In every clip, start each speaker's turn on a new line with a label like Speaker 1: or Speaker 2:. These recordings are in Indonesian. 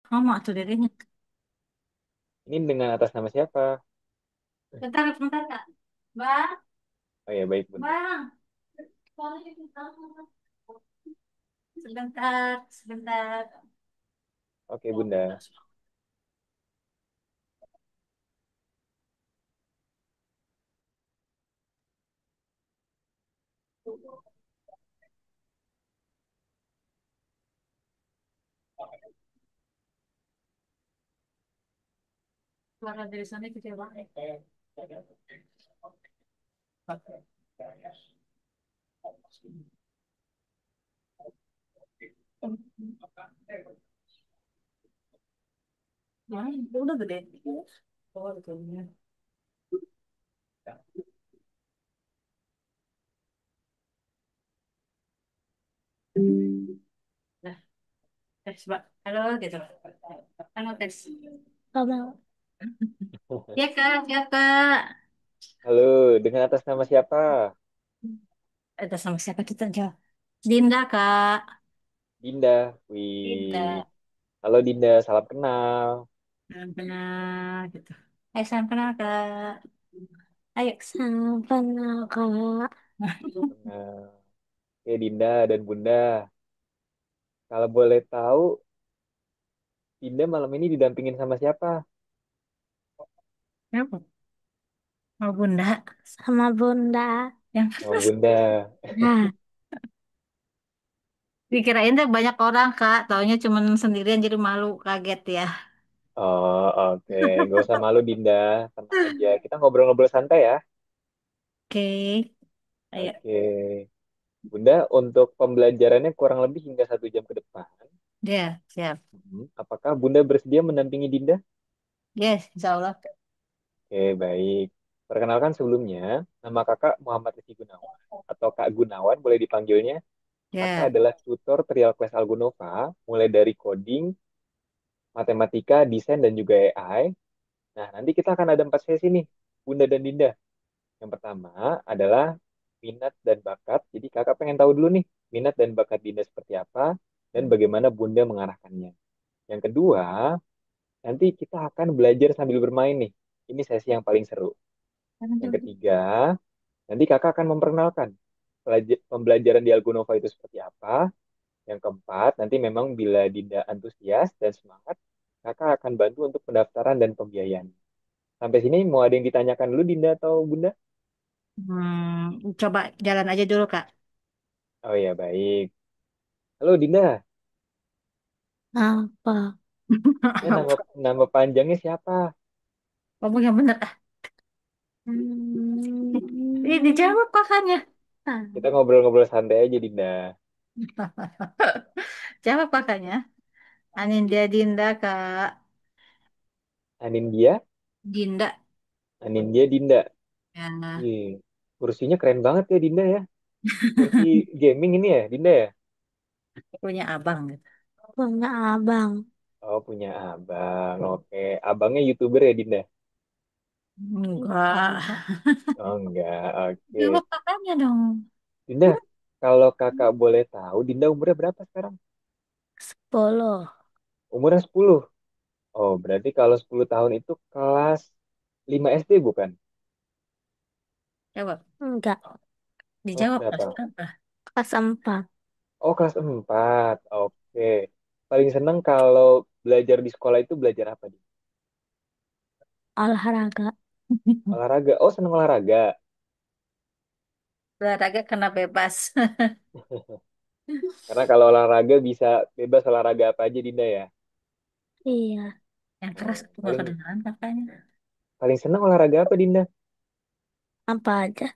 Speaker 1: Kamu tuh dirinya.
Speaker 2: Ini dengan atas nama siapa?
Speaker 1: Bentar, bentar, Kak. Bang,
Speaker 2: Oh ya, baik Bunda.
Speaker 1: bang. Sebentar, sebentar.
Speaker 2: Oke Bunda.
Speaker 1: Suara dari sana kecil banget. Nah, udah gede. Oh, betulnya. Nah, tes, Mbak. Halo, gitu. Halo, tes. Halo. Ya, Kak, ya, Kak.
Speaker 2: Halo, dengan atas nama siapa?
Speaker 1: Ada sama siapa kita jawab? Dinda, Kak.
Speaker 2: Dinda.
Speaker 1: Dinda.
Speaker 2: Wih. Halo Dinda, salam kenal.
Speaker 1: Salam kenal, gitu. Ayo, salam kenal, Kak. Ayo, salam kenal, Kak.
Speaker 2: Kenal. Oke Dinda dan Bunda. Kalau boleh tahu, Dinda malam ini didampingin sama siapa?
Speaker 1: Kenapa? Mau bunda? Sama bunda. Yang
Speaker 2: Sama Bunda.
Speaker 1: nah, dikirain tuh banyak orang, Kak. Taunya cuman sendirian jadi malu, kaget ya.
Speaker 2: Oh, oke. Nggak usah malu, Dinda. Tenang aja. Kita ngobrol-ngobrol santai ya.
Speaker 1: Oke, ayo.
Speaker 2: Oke. Bunda, untuk pembelajarannya kurang lebih hingga 1 jam ke depan.
Speaker 1: Ya, siap.
Speaker 2: Apakah Bunda bersedia mendampingi Dinda?
Speaker 1: Yes, insya Allah.
Speaker 2: Oke, baik. Perkenalkan sebelumnya, nama kakak Muhammad Rizky Gunawan. Atau Kak Gunawan, boleh dipanggilnya. Kakak
Speaker 1: Ya,
Speaker 2: adalah tutor Trial Class Algonova, mulai dari coding, matematika, desain, dan juga AI. Nah, nanti kita akan ada 4 sesi nih, Bunda dan Dinda. Yang pertama adalah minat dan bakat. Jadi kakak pengen tahu dulu nih, minat dan bakat Dinda seperti apa, dan bagaimana Bunda mengarahkannya. Yang kedua, nanti kita akan belajar sambil bermain nih. Ini sesi yang paling seru. Yang ketiga, nanti kakak akan memperkenalkan pembelajaran di Algonova itu seperti apa. Yang keempat, nanti memang bila Dinda antusias dan semangat, kakak akan bantu untuk pendaftaran dan pembiayaan. Sampai sini mau ada yang ditanyakan dulu Dinda atau Bunda?
Speaker 1: coba jalan aja dulu, Kak.
Speaker 2: Oh ya, baik. Halo Dinda,
Speaker 1: Apa?
Speaker 2: ya nama panjangnya siapa?
Speaker 1: Ngomong yang bener. Ini dijawab kakaknya. Ah.
Speaker 2: Kita ngobrol-ngobrol santai aja Dinda.
Speaker 1: Jawab kakaknya. Anindya Dinda, Kak.
Speaker 2: Anindya,
Speaker 1: Dinda.
Speaker 2: Anindya Dinda.
Speaker 1: Ya,
Speaker 2: Ih, kursinya keren banget ya Dinda ya. Kursi gaming ini ya Dinda ya?
Speaker 1: punya abang gitu. Punya abang.
Speaker 2: Oh punya abang, oke. Abangnya YouTuber ya Dinda?
Speaker 1: Enggak.
Speaker 2: Oh enggak, oke.
Speaker 1: Jawab kakaknya dong.
Speaker 2: Dinda, kalau kakak boleh tahu, Dinda umurnya berapa sekarang?
Speaker 1: 10.
Speaker 2: Umurnya 10. Oh, berarti kalau 10 tahun itu kelas 5 SD bukan?
Speaker 1: Jawab. Enggak.
Speaker 2: Kelas
Speaker 1: Dijawab pas
Speaker 2: berapa?
Speaker 1: apa? Kelas 4.
Speaker 2: Oh, kelas 4. Oke. Paling seneng kalau belajar di sekolah itu belajar apa, Dinda?
Speaker 1: Olahraga.
Speaker 2: Olahraga. Oh, seneng olahraga.
Speaker 1: Olahraga kena bebas.
Speaker 2: Karena kalau olahraga bisa bebas olahraga apa aja, Dinda ya.
Speaker 1: Iya. Yang keras
Speaker 2: Oh,
Speaker 1: tuh gak
Speaker 2: paling
Speaker 1: kedengeran kakaknya.
Speaker 2: paling seneng olahraga apa, Dinda?
Speaker 1: Apa aja?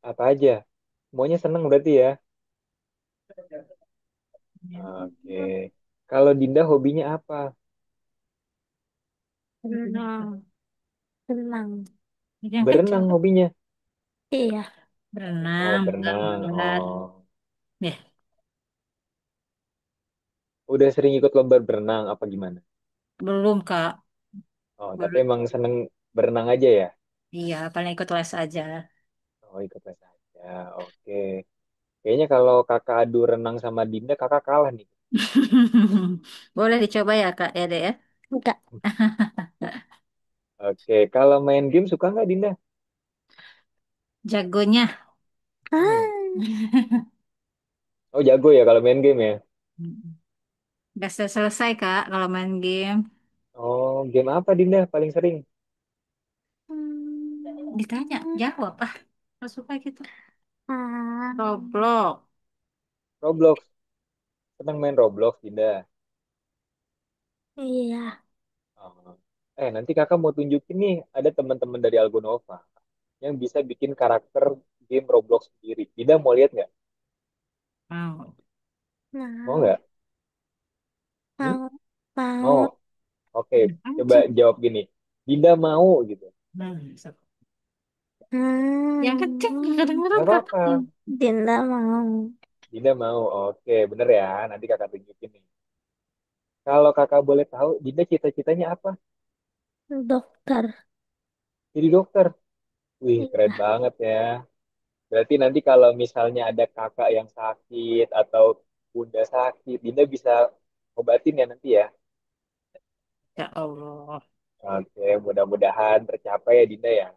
Speaker 2: Apa aja? Semuanya seneng berarti ya. Oke. Kalau Dinda hobinya apa?
Speaker 1: Renang. Renang. Yang kecil.
Speaker 2: Berenang hobinya.
Speaker 1: Iya.
Speaker 2: Oh,
Speaker 1: Berenang,
Speaker 2: berenang.
Speaker 1: benar-benar.
Speaker 2: Oh.
Speaker 1: Ya,
Speaker 2: Udah sering ikut lomba berenang apa gimana?
Speaker 1: belum, Kak.
Speaker 2: Oh, tapi
Speaker 1: Belum.
Speaker 2: emang seneng berenang aja ya?
Speaker 1: Iya, paling ikut les aja.
Speaker 2: Oh, ikut les aja. Oke. Kayaknya kalau kakak adu renang sama Dinda, kakak kalah nih.
Speaker 1: Boleh dicoba ya Kak ya deh ya. Enggak.
Speaker 2: Oke, kalau main game suka nggak Dinda?
Speaker 1: Jagonya.
Speaker 2: Hmm.
Speaker 1: Ah.
Speaker 2: Oh jago ya kalau main game ya?
Speaker 1: Gak selesai Kak kalau main game.
Speaker 2: Oh, game apa Dinda paling sering?
Speaker 1: Ditanya, jawab ah. Gak suka gitu. Roblox.
Speaker 2: Roblox. Senang main Roblox Dinda.
Speaker 1: Iya.
Speaker 2: Oh. Nanti kakak mau tunjukin nih, ada teman-teman dari Algonova yang bisa bikin karakter game Roblox sendiri. Dinda mau lihat nggak?
Speaker 1: Mau.
Speaker 2: Mau
Speaker 1: Mau.
Speaker 2: nggak? Hmm?
Speaker 1: Mau.
Speaker 2: Mau.
Speaker 1: Mau.
Speaker 2: Oke, coba
Speaker 1: Aja.
Speaker 2: jawab gini. Dinda mau gitu.
Speaker 1: Yang kenceng gak kedengeran
Speaker 2: Nggak
Speaker 1: Kak.
Speaker 2: apa-apa.
Speaker 1: Dinda mau.
Speaker 2: Dinda mau. Oke, bener ya. Nanti kakak tunjukin nih. Kalau kakak boleh tahu, Dinda cita-citanya apa?
Speaker 1: Dokter.
Speaker 2: Jadi dokter. Wih, keren
Speaker 1: Iya.
Speaker 2: banget ya. Berarti nanti kalau misalnya ada kakak yang sakit atau bunda sakit, Dinda bisa obatin ya nanti ya.
Speaker 1: Ya Allah.
Speaker 2: Oke, mudah-mudahan tercapai ya Dinda ya.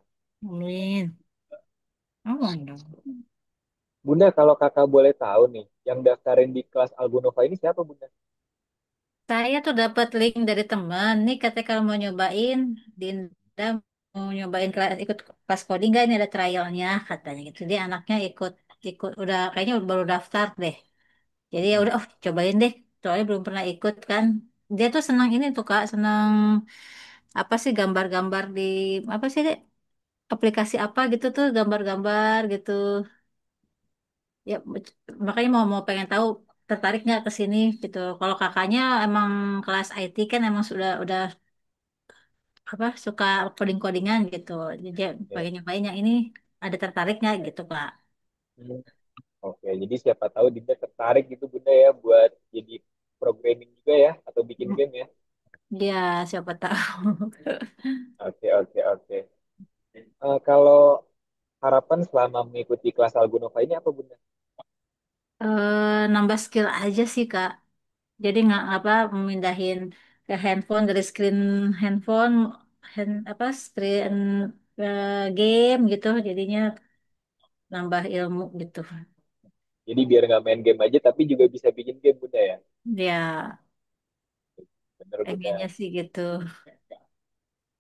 Speaker 1: Amin. Amin dong.
Speaker 2: Bunda, kalau kakak boleh tahu nih, yang daftarin di kelas Algonova ini siapa Bunda?
Speaker 1: Saya tuh dapat link dari teman. Nih katanya kalau mau nyobain, Dinda mau nyobain kelas ikut kelas coding nggak? Ini ada trialnya katanya gitu. Dia anaknya ikut ikut udah kayaknya baru daftar deh. Jadi ya
Speaker 2: Hmm.
Speaker 1: udah, oh cobain deh. Soalnya belum pernah ikut kan. Dia tuh senang ini tuh Kak, senang apa sih gambar-gambar di apa sih deh? Aplikasi apa gitu tuh gambar-gambar gitu. Ya makanya mau mau pengen tahu tertarik nggak ke sini gitu. Kalau kakaknya emang kelas IT kan emang udah apa suka coding-codingan gitu. Jadi dia
Speaker 2: Ya.
Speaker 1: pengen nyobain yang ini ada tertariknya gitu Kak.
Speaker 2: Hmm. Oke, jadi siapa tahu Dinda tertarik gitu Bunda ya buat jadi programming juga ya atau bikin game ya.
Speaker 1: Dia siapa tahu.
Speaker 2: Oke, oke, oke. Kalau harapan selama mengikuti kelas Algonova ini apa Bunda?
Speaker 1: Nambah skill aja sih Kak. Jadi nggak apa memindahin ke handphone dari screen handphone apa screen game gitu. Jadinya nambah ilmu gitu.
Speaker 2: Jadi biar nggak main game aja tapi juga bisa bikin game Bunda ya.
Speaker 1: Ya
Speaker 2: Bener
Speaker 1: pengennya
Speaker 2: Bunda.
Speaker 1: sih gitu.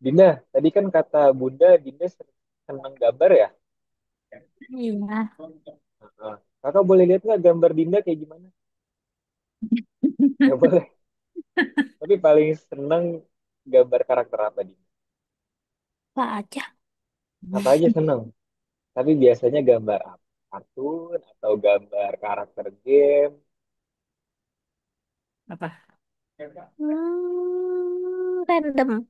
Speaker 2: Dinda, tadi kan kata Bunda, Dinda senang gambar ya?
Speaker 1: Iya.
Speaker 2: Heeh. Kakak boleh lihat nggak gambar Dinda kayak gimana? Nggak boleh. Tapi paling seneng gambar karakter apa Dinda?
Speaker 1: Apa aja.
Speaker 2: Apa aja seneng. Tapi biasanya gambar apa? Kartun atau gambar karakter game?
Speaker 1: Apa? Random.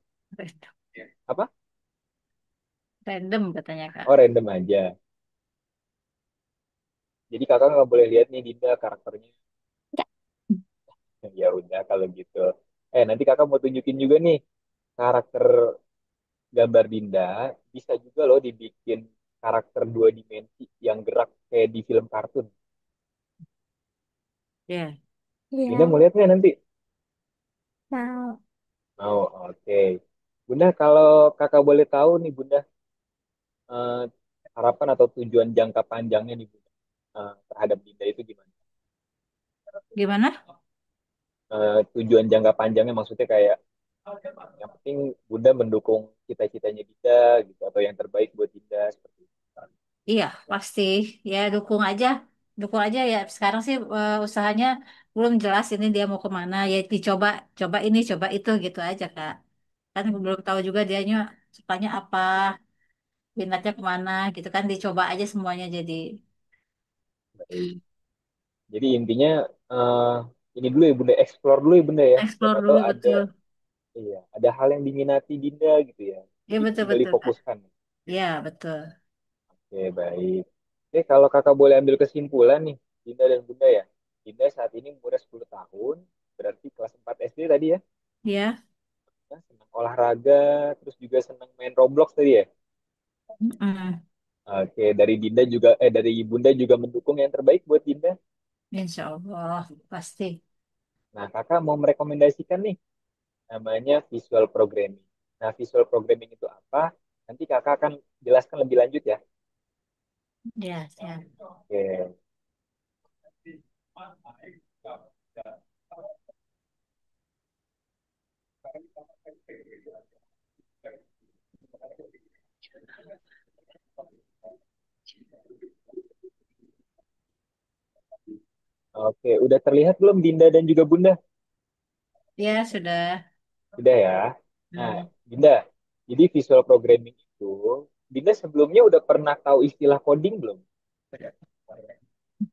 Speaker 2: Apa?
Speaker 1: Random katanya Kak.
Speaker 2: Oh, random aja. Jadi kakak nggak boleh lihat nih Dinda karakternya.
Speaker 1: Enggak.
Speaker 2: Ya udah kalau gitu. Nanti kakak mau tunjukin juga nih karakter gambar Dinda bisa juga loh dibikin karakter dua dimensi yang gerak kayak di film kartun.
Speaker 1: Ya.
Speaker 2: Dinda mau
Speaker 1: Iya.
Speaker 2: lihat nggak nanti?
Speaker 1: Mau.
Speaker 2: Mau, oke. Bunda, kalau kakak boleh tahu nih Bunda, eh, harapan atau tujuan jangka panjangnya nih Bunda, terhadap Dinda itu gimana?
Speaker 1: Gimana?
Speaker 2: Tujuan jangka panjangnya maksudnya kayak yang penting Bunda mendukung cita-citanya Dinda gitu atau yang terbaik buat Dinda seperti itu.
Speaker 1: Iya, pasti. Ya, dukung aja. Dukung aja ya. Sekarang sih usahanya belum jelas ini dia mau kemana. Ya dicoba, coba ini, coba itu gitu aja, Kak. Kan belum tahu juga dianya sukanya apa, minatnya kemana gitu kan. Dicoba aja semuanya jadi
Speaker 2: Baik. Jadi intinya eh, ini dulu ya Bunda, explore dulu ya Bunda ya. Siapa
Speaker 1: explore
Speaker 2: tahu
Speaker 1: dulu
Speaker 2: ada,
Speaker 1: betul.
Speaker 2: iya, ada hal yang diminati Dinda gitu ya.
Speaker 1: Ya
Speaker 2: Jadi tinggal
Speaker 1: betul-betul, Kak.
Speaker 2: difokuskan.
Speaker 1: Ya, betul.
Speaker 2: Oke, baik. Kalau kakak boleh ambil kesimpulan nih, Dinda dan Bunda ya. Dinda saat ini umurnya 10 tahun, berarti kelas 4 SD tadi ya.
Speaker 1: Ya.
Speaker 2: Nah, senang olahraga, terus juga senang main Roblox tadi ya.
Speaker 1: Mm-mm.
Speaker 2: Oke, dari Dinda juga, dari Bunda juga mendukung yang terbaik buat Dinda.
Speaker 1: Insya Allah, pasti.
Speaker 2: Nah, kakak mau merekomendasikan nih, namanya visual programming. Nah, visual programming itu apa? Nanti kakak akan jelaskan lebih lanjut ya.
Speaker 1: Ya, siap.
Speaker 2: Oke. Oke, udah terlihat belum Dinda dan juga Bunda?
Speaker 1: Ya, sudah.
Speaker 2: Sudah ya. Nah,
Speaker 1: Hmm.
Speaker 2: Dinda, jadi visual programming itu, Dinda sebelumnya udah pernah tahu istilah coding belum?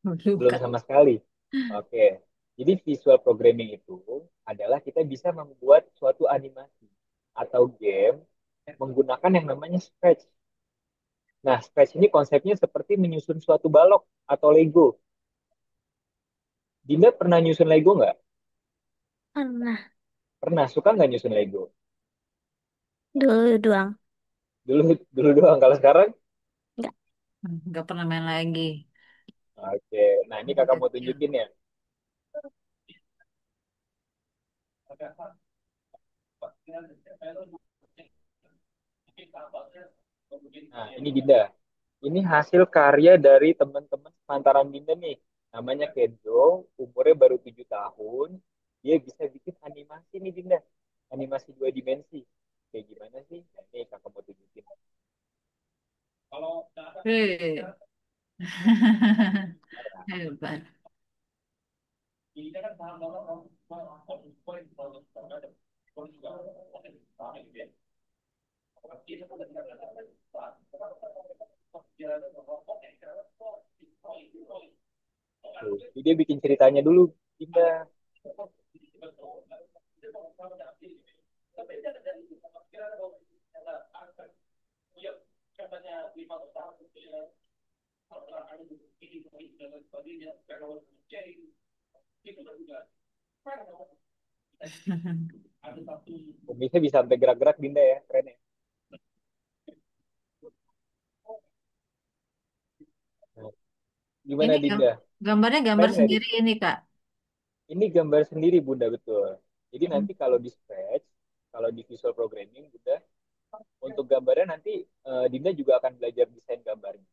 Speaker 1: Belum,
Speaker 2: Belum
Speaker 1: Kak.
Speaker 2: sama sekali. Oke. Jadi visual programming itu adalah kita bisa membuat suatu animasi atau game menggunakan yang namanya Scratch. Nah, Scratch ini konsepnya seperti menyusun suatu balok atau Lego. Dinda pernah nyusun Lego nggak?
Speaker 1: Pernah.
Speaker 2: Pernah. Suka nggak nyusun Lego?
Speaker 1: Dulu doang.
Speaker 2: Dulu dulu doang. Kalau sekarang?
Speaker 1: Enggak. Nggak pernah main lagi.
Speaker 2: Oke. Nah, ini kakak mau
Speaker 1: Kecil.
Speaker 2: tunjukin ya. Nah, ini Dinda. Ini hasil karya dari teman-teman sepantaran Dinda nih. Namanya Kenzo, umurnya baru 7 tahun. Dia bisa bikin animasi nih Dinda. Animasi dua dimensi. Kayak gimana sih? Nah, ini kakak mau tunjukin.
Speaker 1: Hei. Hebat.
Speaker 2: Tuh, jadi dia bikin ceritanya dulu, Dinda. Kumisnya bisa sampai gerak-gerak Dinda ya. Keren ya. Nah, gimana
Speaker 1: Ini
Speaker 2: Dinda?
Speaker 1: gambarnya gambar
Speaker 2: Keren nggak
Speaker 1: sendiri
Speaker 2: Dinda?
Speaker 1: ini, Kak.
Speaker 2: Ini gambar sendiri Bunda, betul. Jadi
Speaker 1: Hmm.
Speaker 2: nanti kalau di Scratch, kalau di visual programming Bunda, untuk gambarnya nanti Dinda juga akan belajar desain gambarnya.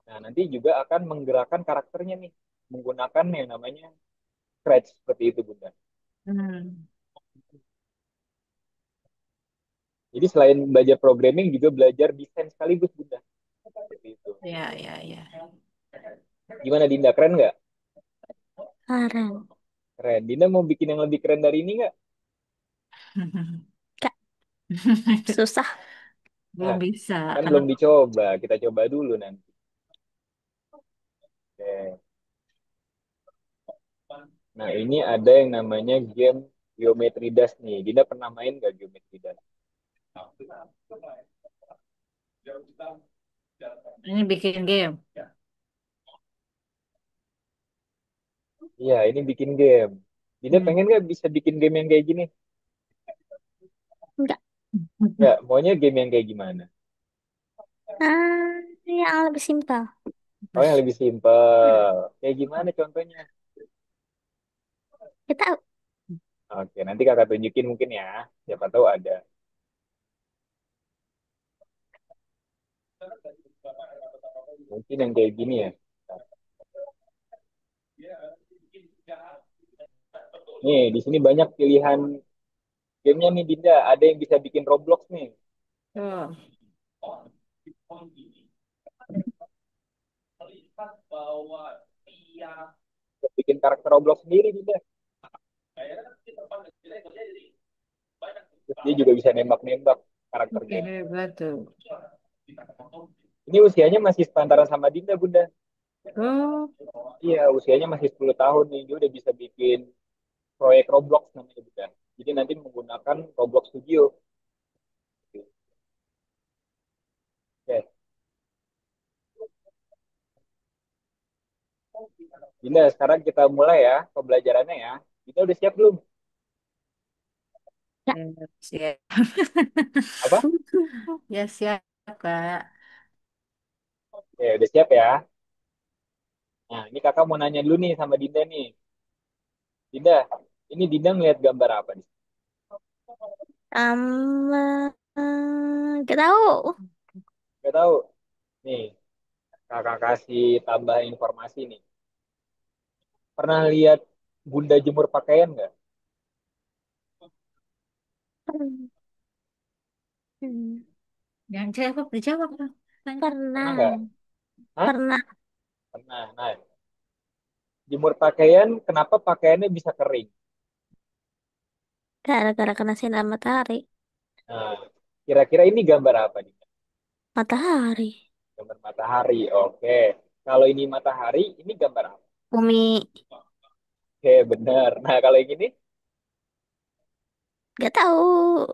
Speaker 2: Nah, nanti juga akan menggerakkan karakternya nih, menggunakan yang namanya Scratch seperti itu Bunda.
Speaker 1: Hmm.
Speaker 2: Jadi selain belajar programming juga belajar desain sekaligus Bunda. Seperti itu.
Speaker 1: Ya, ya, ya.
Speaker 2: Gimana Dinda, keren nggak?
Speaker 1: Keren.
Speaker 2: Keren. Dinda mau bikin yang lebih keren dari ini nggak?
Speaker 1: Kak, susah.
Speaker 2: Nah,
Speaker 1: Belum bisa.
Speaker 2: kan
Speaker 1: Karena
Speaker 2: belum dicoba. Kita coba dulu nanti. Oke. Nah, ini ada yang namanya game Geometry Dash nih. Dinda pernah main nggak Geometry Dash?
Speaker 1: ini bikin game.
Speaker 2: Iya, ini bikin game. Dinda
Speaker 1: Hmm.
Speaker 2: pengen nggak bisa bikin game yang kayak gini?
Speaker 1: Enggak.
Speaker 2: Nggak, maunya game yang kayak gimana?
Speaker 1: Yang lebih simpel.
Speaker 2: Oh, yang lebih simpel. Kayak gimana contohnya?
Speaker 1: Kita
Speaker 2: Oke, nanti kakak tunjukin mungkin ya. Siapa tahu ada. Mungkin yang kayak gini ya. Nih, di sini banyak pilihan gamenya nih, Dinda. Ada yang bisa bikin Roblox nih.
Speaker 1: oh.
Speaker 2: Bisa bikin karakter Roblox sendiri, Dinda. Terus dia juga bisa nembak-nembak
Speaker 1: Oke,
Speaker 2: karakternya.
Speaker 1: hebat tuh.
Speaker 2: Ini usianya masih sepantaran sama Dinda, Bunda.
Speaker 1: Oh.
Speaker 2: Iya, usianya masih 10 tahun nih. Dia udah bisa bikin proyek Roblox namanya, Bunda. Jadi nanti menggunakan Roblox Studio. Oke, Dinda, sekarang kita mulai ya pembelajarannya ya. Kita udah siap belum?
Speaker 1: Ya. Siap.
Speaker 2: Apa?
Speaker 1: Ya, siap, Kak.
Speaker 2: Ya, udah siap ya. Nah, ini kakak mau nanya dulu nih sama Dinda nih. Dinda, ini Dinda ngeliat gambar apa nih?
Speaker 3: Gak tahu.
Speaker 2: Gak tahu. Nih, kakak kasih tambah informasi nih. Pernah lihat Bunda jemur pakaian nggak?
Speaker 3: Hmm,
Speaker 1: Jangan jawab, dijawab dong. Tanya.
Speaker 2: Pernah
Speaker 3: Pernah,
Speaker 2: nggak? Hah?
Speaker 3: pernah.
Speaker 2: Pernah. Nah, jemur pakaian, kenapa pakaiannya bisa kering?
Speaker 3: Gara-gara kena sinar matahari.
Speaker 2: Nah, kira-kira ini gambar apa nih?
Speaker 3: Matahari.
Speaker 2: Gambar matahari. Oke. Kalau ini matahari, ini gambar apa?
Speaker 3: Bumi.
Speaker 2: Oke, benar. Nah, kalau yang ini,
Speaker 3: Gak tahu.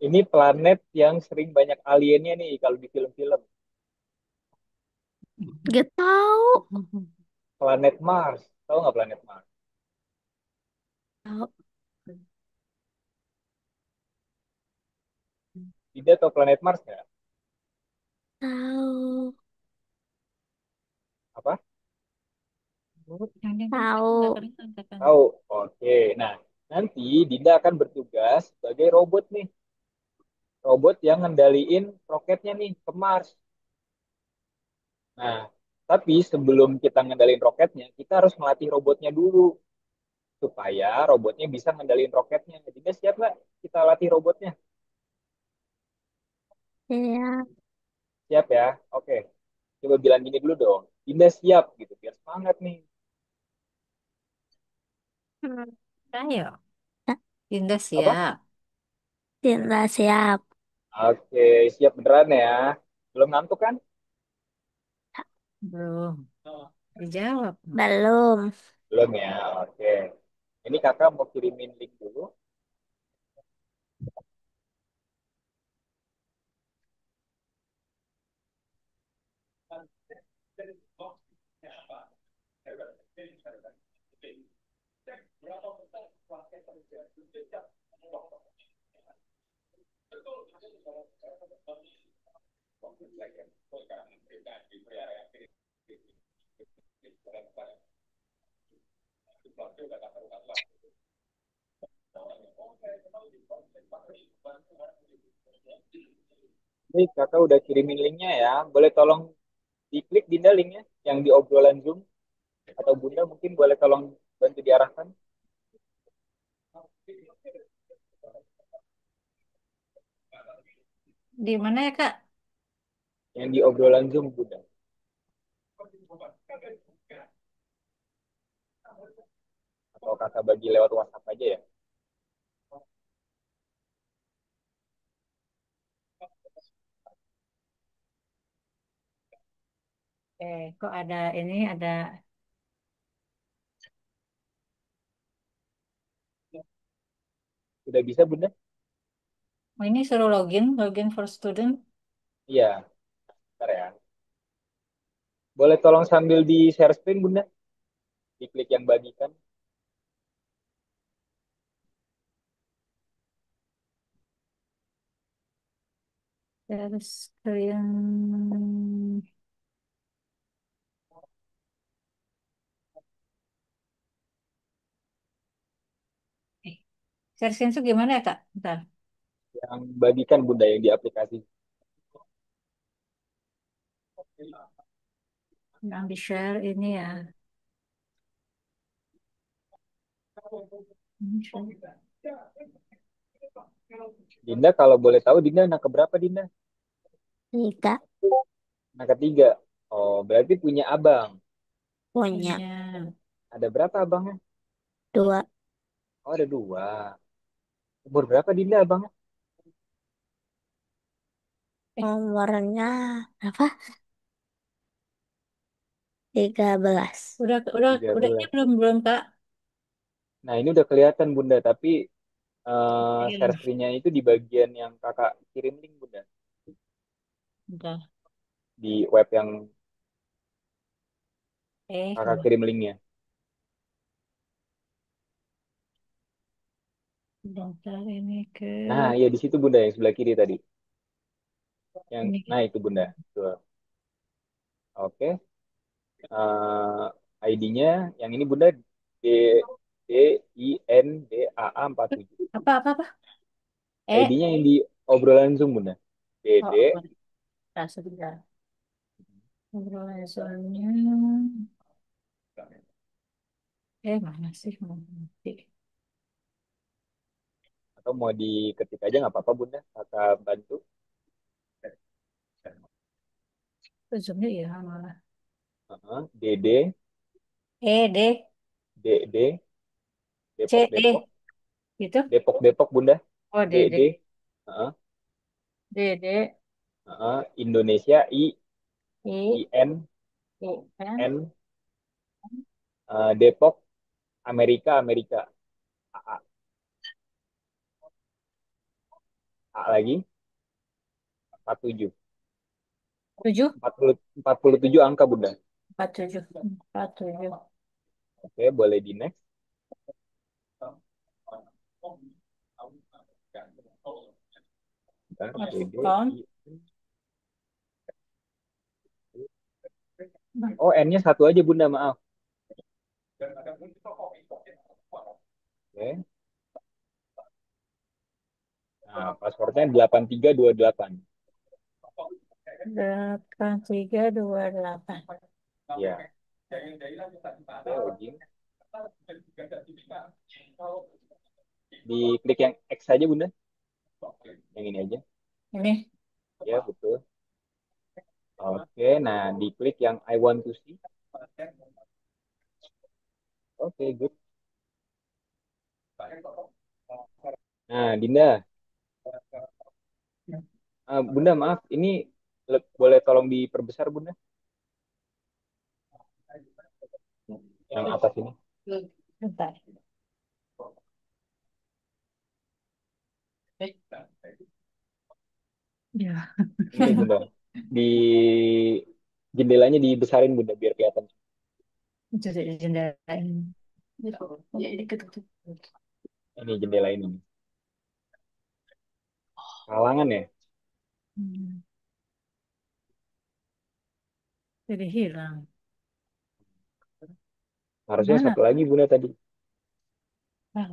Speaker 2: ini planet yang sering banyak aliennya nih kalau di film-film.
Speaker 3: Gak tahu.
Speaker 2: Planet Mars. Tahu nggak planet Mars?
Speaker 3: Tahu.
Speaker 2: Tidak tahu planet Mars nggak?
Speaker 3: Tahu.
Speaker 2: Apa?
Speaker 1: Yang kan nggak
Speaker 3: Tahu.
Speaker 1: kedengeran katanya.
Speaker 2: Tahu. Oke. Nah, nanti Dinda akan bertugas sebagai robot nih. Robot yang ngendaliin roketnya nih ke Mars. Nah, tapi sebelum kita ngendaliin roketnya, kita harus melatih robotnya dulu supaya robotnya bisa ngendaliin roketnya. Dinda siap nggak kita latih robotnya?
Speaker 3: Iya.
Speaker 2: Siap ya? Oke. Coba bilang gini dulu dong. Dinda siap gitu, biar semangat nih.
Speaker 3: Hmm.
Speaker 1: Ayo,
Speaker 3: Nah,
Speaker 1: Dinda
Speaker 2: Apa?
Speaker 1: siap.
Speaker 3: Tidak siap.
Speaker 2: Oke, siap beneran ya. Belum ngantuk kan?
Speaker 1: Belum. Dijawab.
Speaker 3: Belum.
Speaker 2: Belum ya. Oke. Ini kakak mau kirimin link dulu. Ini kakak udah kirimin linknya ya. Boleh tolong diklik Dinda linknya yang di obrolan Zoom. Atau Bunda mungkin boleh tolong bantu diarahkan.
Speaker 1: Di mana ya, Kak?
Speaker 2: Yang di obrolan Zoom, Bunda. Atau kakak bagi lewat WhatsApp aja ya.
Speaker 1: Kok ada ini, ada...
Speaker 2: Udah bisa, Bunda?
Speaker 1: Oh, ini suruh login, login for student.
Speaker 2: Iya, bentar ya. Boleh tolong sambil di share screen, Bunda? Diklik yang bagikan.
Speaker 1: Share screen. Eh, share screen itu gimana ya, Kak? Bentar.
Speaker 2: Yang bagikan, Bunda, yang di aplikasi.
Speaker 1: Yang di-share ini ya. Ini share.
Speaker 2: Dinda, kalau boleh tahu, Dinda anak keberapa, Dinda?
Speaker 3: Tiga.
Speaker 2: Anak ketiga. Oh, berarti punya abang.
Speaker 3: Punya.
Speaker 1: Punya.
Speaker 2: Ada berapa abangnya?
Speaker 3: Dua.
Speaker 2: Oh, ada dua. Umur berapa Dinda abangnya?
Speaker 1: Eh,
Speaker 3: Umurnya berapa? 13.
Speaker 1: udahnya
Speaker 2: 13.
Speaker 1: belum belum Kak.
Speaker 2: Nah, ini udah kelihatan Bunda, tapi share
Speaker 1: Iya.
Speaker 2: screen-nya itu di bagian yang kakak kirim link Bunda.
Speaker 1: Udah.
Speaker 2: Di web yang kakak
Speaker 1: Udah
Speaker 2: kirim linknya.
Speaker 1: daftar ini ke
Speaker 2: Nah, iya di situ Bunda yang sebelah kiri tadi. Yang,
Speaker 1: ini.
Speaker 2: nah itu Bunda. Tuh. Oke. ID-nya yang ini Bunda D, D DINDAA 47.
Speaker 1: Apa?
Speaker 2: ID-nya yang di obrolan Zoom, Bunda.
Speaker 1: Oh,
Speaker 2: DD.
Speaker 1: boleh. Nah, sebentar. Obrolan soalnya. Mana sih? Mana sih?
Speaker 2: Atau mau diketik aja nggak apa-apa, Bunda. Kakak bantu.
Speaker 1: Zoomnya ya malah.
Speaker 2: Heeh. DD,
Speaker 1: D,
Speaker 2: DD, Depok,
Speaker 1: C,
Speaker 2: Depok,
Speaker 1: D. Gitu.
Speaker 2: Depok, Depok, Bunda.
Speaker 1: Oh,
Speaker 2: DD,
Speaker 1: D.
Speaker 2: heeh,
Speaker 1: D,
Speaker 2: heeh. Indonesia,
Speaker 1: I,
Speaker 2: IN,
Speaker 1: N,
Speaker 2: N, Depok, Amerika, Amerika. AA, A lagi, 47.
Speaker 1: 7.
Speaker 2: 47 angka, Bunda.
Speaker 1: 47. 47.
Speaker 2: Oke, boleh di next. Bentar, DD,
Speaker 1: Account.
Speaker 2: IN. Oh, N-nya satu aja, Bunda, maaf. Oke. Nah, passwordnya 8328.
Speaker 1: 8328.
Speaker 2: Ya, oke, login. Diklik yang X saja, Bunda. Yang ini aja.
Speaker 1: Ini.
Speaker 2: Ya, betul. Oke, nah diklik yang I want to see. Oke, good. Nah, Dinda. Bunda, maaf. Ini boleh tolong diperbesar, Bunda? Yang atas ini.
Speaker 1: Bentar. Ya.
Speaker 2: Ini, Bunda. Di jendelanya dibesarin, Bunda, biar kelihatan.
Speaker 1: Jadi jendela ini. Ya, dikit.
Speaker 2: Ini jendela ini. Halangan ya?
Speaker 1: Hmm. Jadi hilang.
Speaker 2: Harusnya
Speaker 1: Mana?
Speaker 2: satu lagi, Bunda, tadi.
Speaker 1: Ah,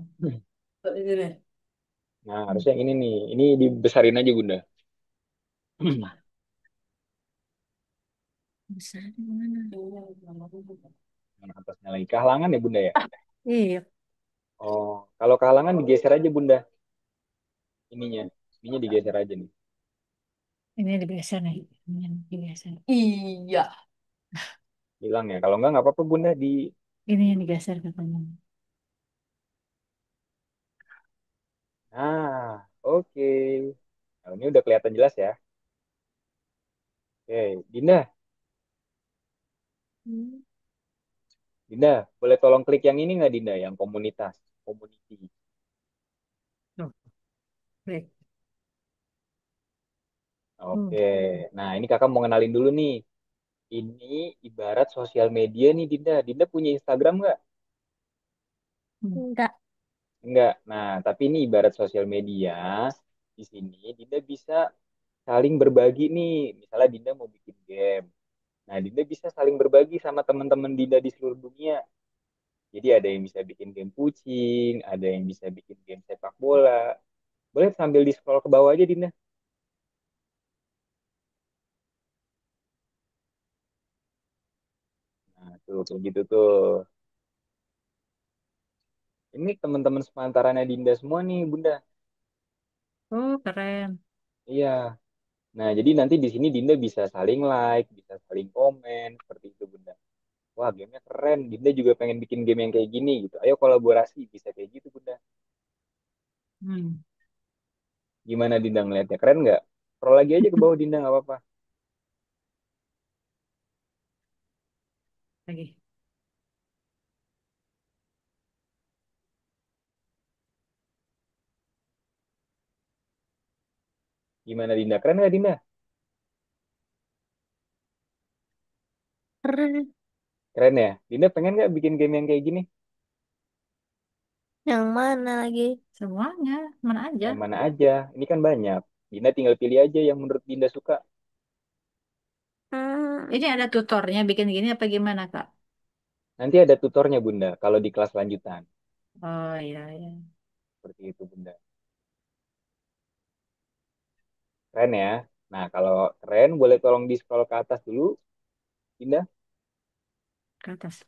Speaker 1: ini deh.
Speaker 2: Nah, harusnya yang ini nih. Ini dibesarin aja, Bunda.
Speaker 1: Besar di mana?
Speaker 2: Yang atasnya lagi. Kehalangan ya, Bunda ya?
Speaker 1: Iya,
Speaker 2: Oh, kalau kehalangan digeser aja, Bunda. Ininya. Ininya digeser aja nih.
Speaker 1: ini digeser nih. Ini digeser. Iya.
Speaker 2: Hilang ya. Kalau nggak apa-apa, Bunda.
Speaker 1: Ini yang digeser katanya.
Speaker 2: Nah, oke. Nah, ini udah kelihatan jelas ya. Oke, Dinda.
Speaker 1: Hmm.
Speaker 2: Dinda, boleh tolong klik yang ini nggak, Dinda? Yang komunitas. Community.
Speaker 1: Tuh, break.
Speaker 2: Oke.
Speaker 1: Hmm.
Speaker 2: Nah, ini kakak mau kenalin dulu nih. Ini ibarat sosial media nih, Dinda. Dinda punya Instagram nggak?
Speaker 1: Hmm.
Speaker 3: Enggak.
Speaker 2: Nggak. Nah, tapi ini ibarat sosial media. Di sini Dinda bisa saling berbagi nih. Misalnya Dinda mau bikin game. Nah, Dinda bisa saling berbagi sama teman-teman Dinda di seluruh dunia. Jadi ada yang bisa bikin game kucing, ada yang bisa bikin game sepak bola. Boleh sambil di scroll ke bawah aja, Dinda. Nah, tuh kayak gitu tuh. Ini teman-teman sepantarannya Dinda semua nih, Bunda.
Speaker 1: Oh, keren.
Speaker 2: Iya. Nah, jadi nanti di sini Dinda bisa saling like, bisa saling komen, seperti itu, Bunda. Wah, gamenya keren. Dinda juga pengen bikin game yang kayak gini gitu. Ayo kolaborasi, bisa kayak gitu, Bunda.
Speaker 1: Hmm.
Speaker 2: Gimana Dinda ngeliatnya? Keren nggak? Scroll lagi aja ke bawah, Dinda, nggak apa-apa.
Speaker 1: Lagi.
Speaker 2: Gimana, Dinda? Keren nggak, Dinda?
Speaker 3: Keren.
Speaker 2: Keren ya? Dinda pengen nggak bikin game yang kayak gini?
Speaker 3: Yang mana lagi?
Speaker 1: Semuanya, mana aja.
Speaker 2: Yang mana aja? Ini kan banyak. Dinda tinggal pilih aja yang menurut Dinda suka.
Speaker 3: Hmm,
Speaker 1: Ini ada tutornya bikin gini apa gimana, Kak?
Speaker 2: Nanti ada tutornya, Bunda, kalau di kelas lanjutan.
Speaker 1: Oh iya, iya.
Speaker 2: Seperti itu, Bunda. Keren ya. Nah, kalau keren, boleh tolong di-scroll ke atas dulu, Dinda.
Speaker 1: Ke atas.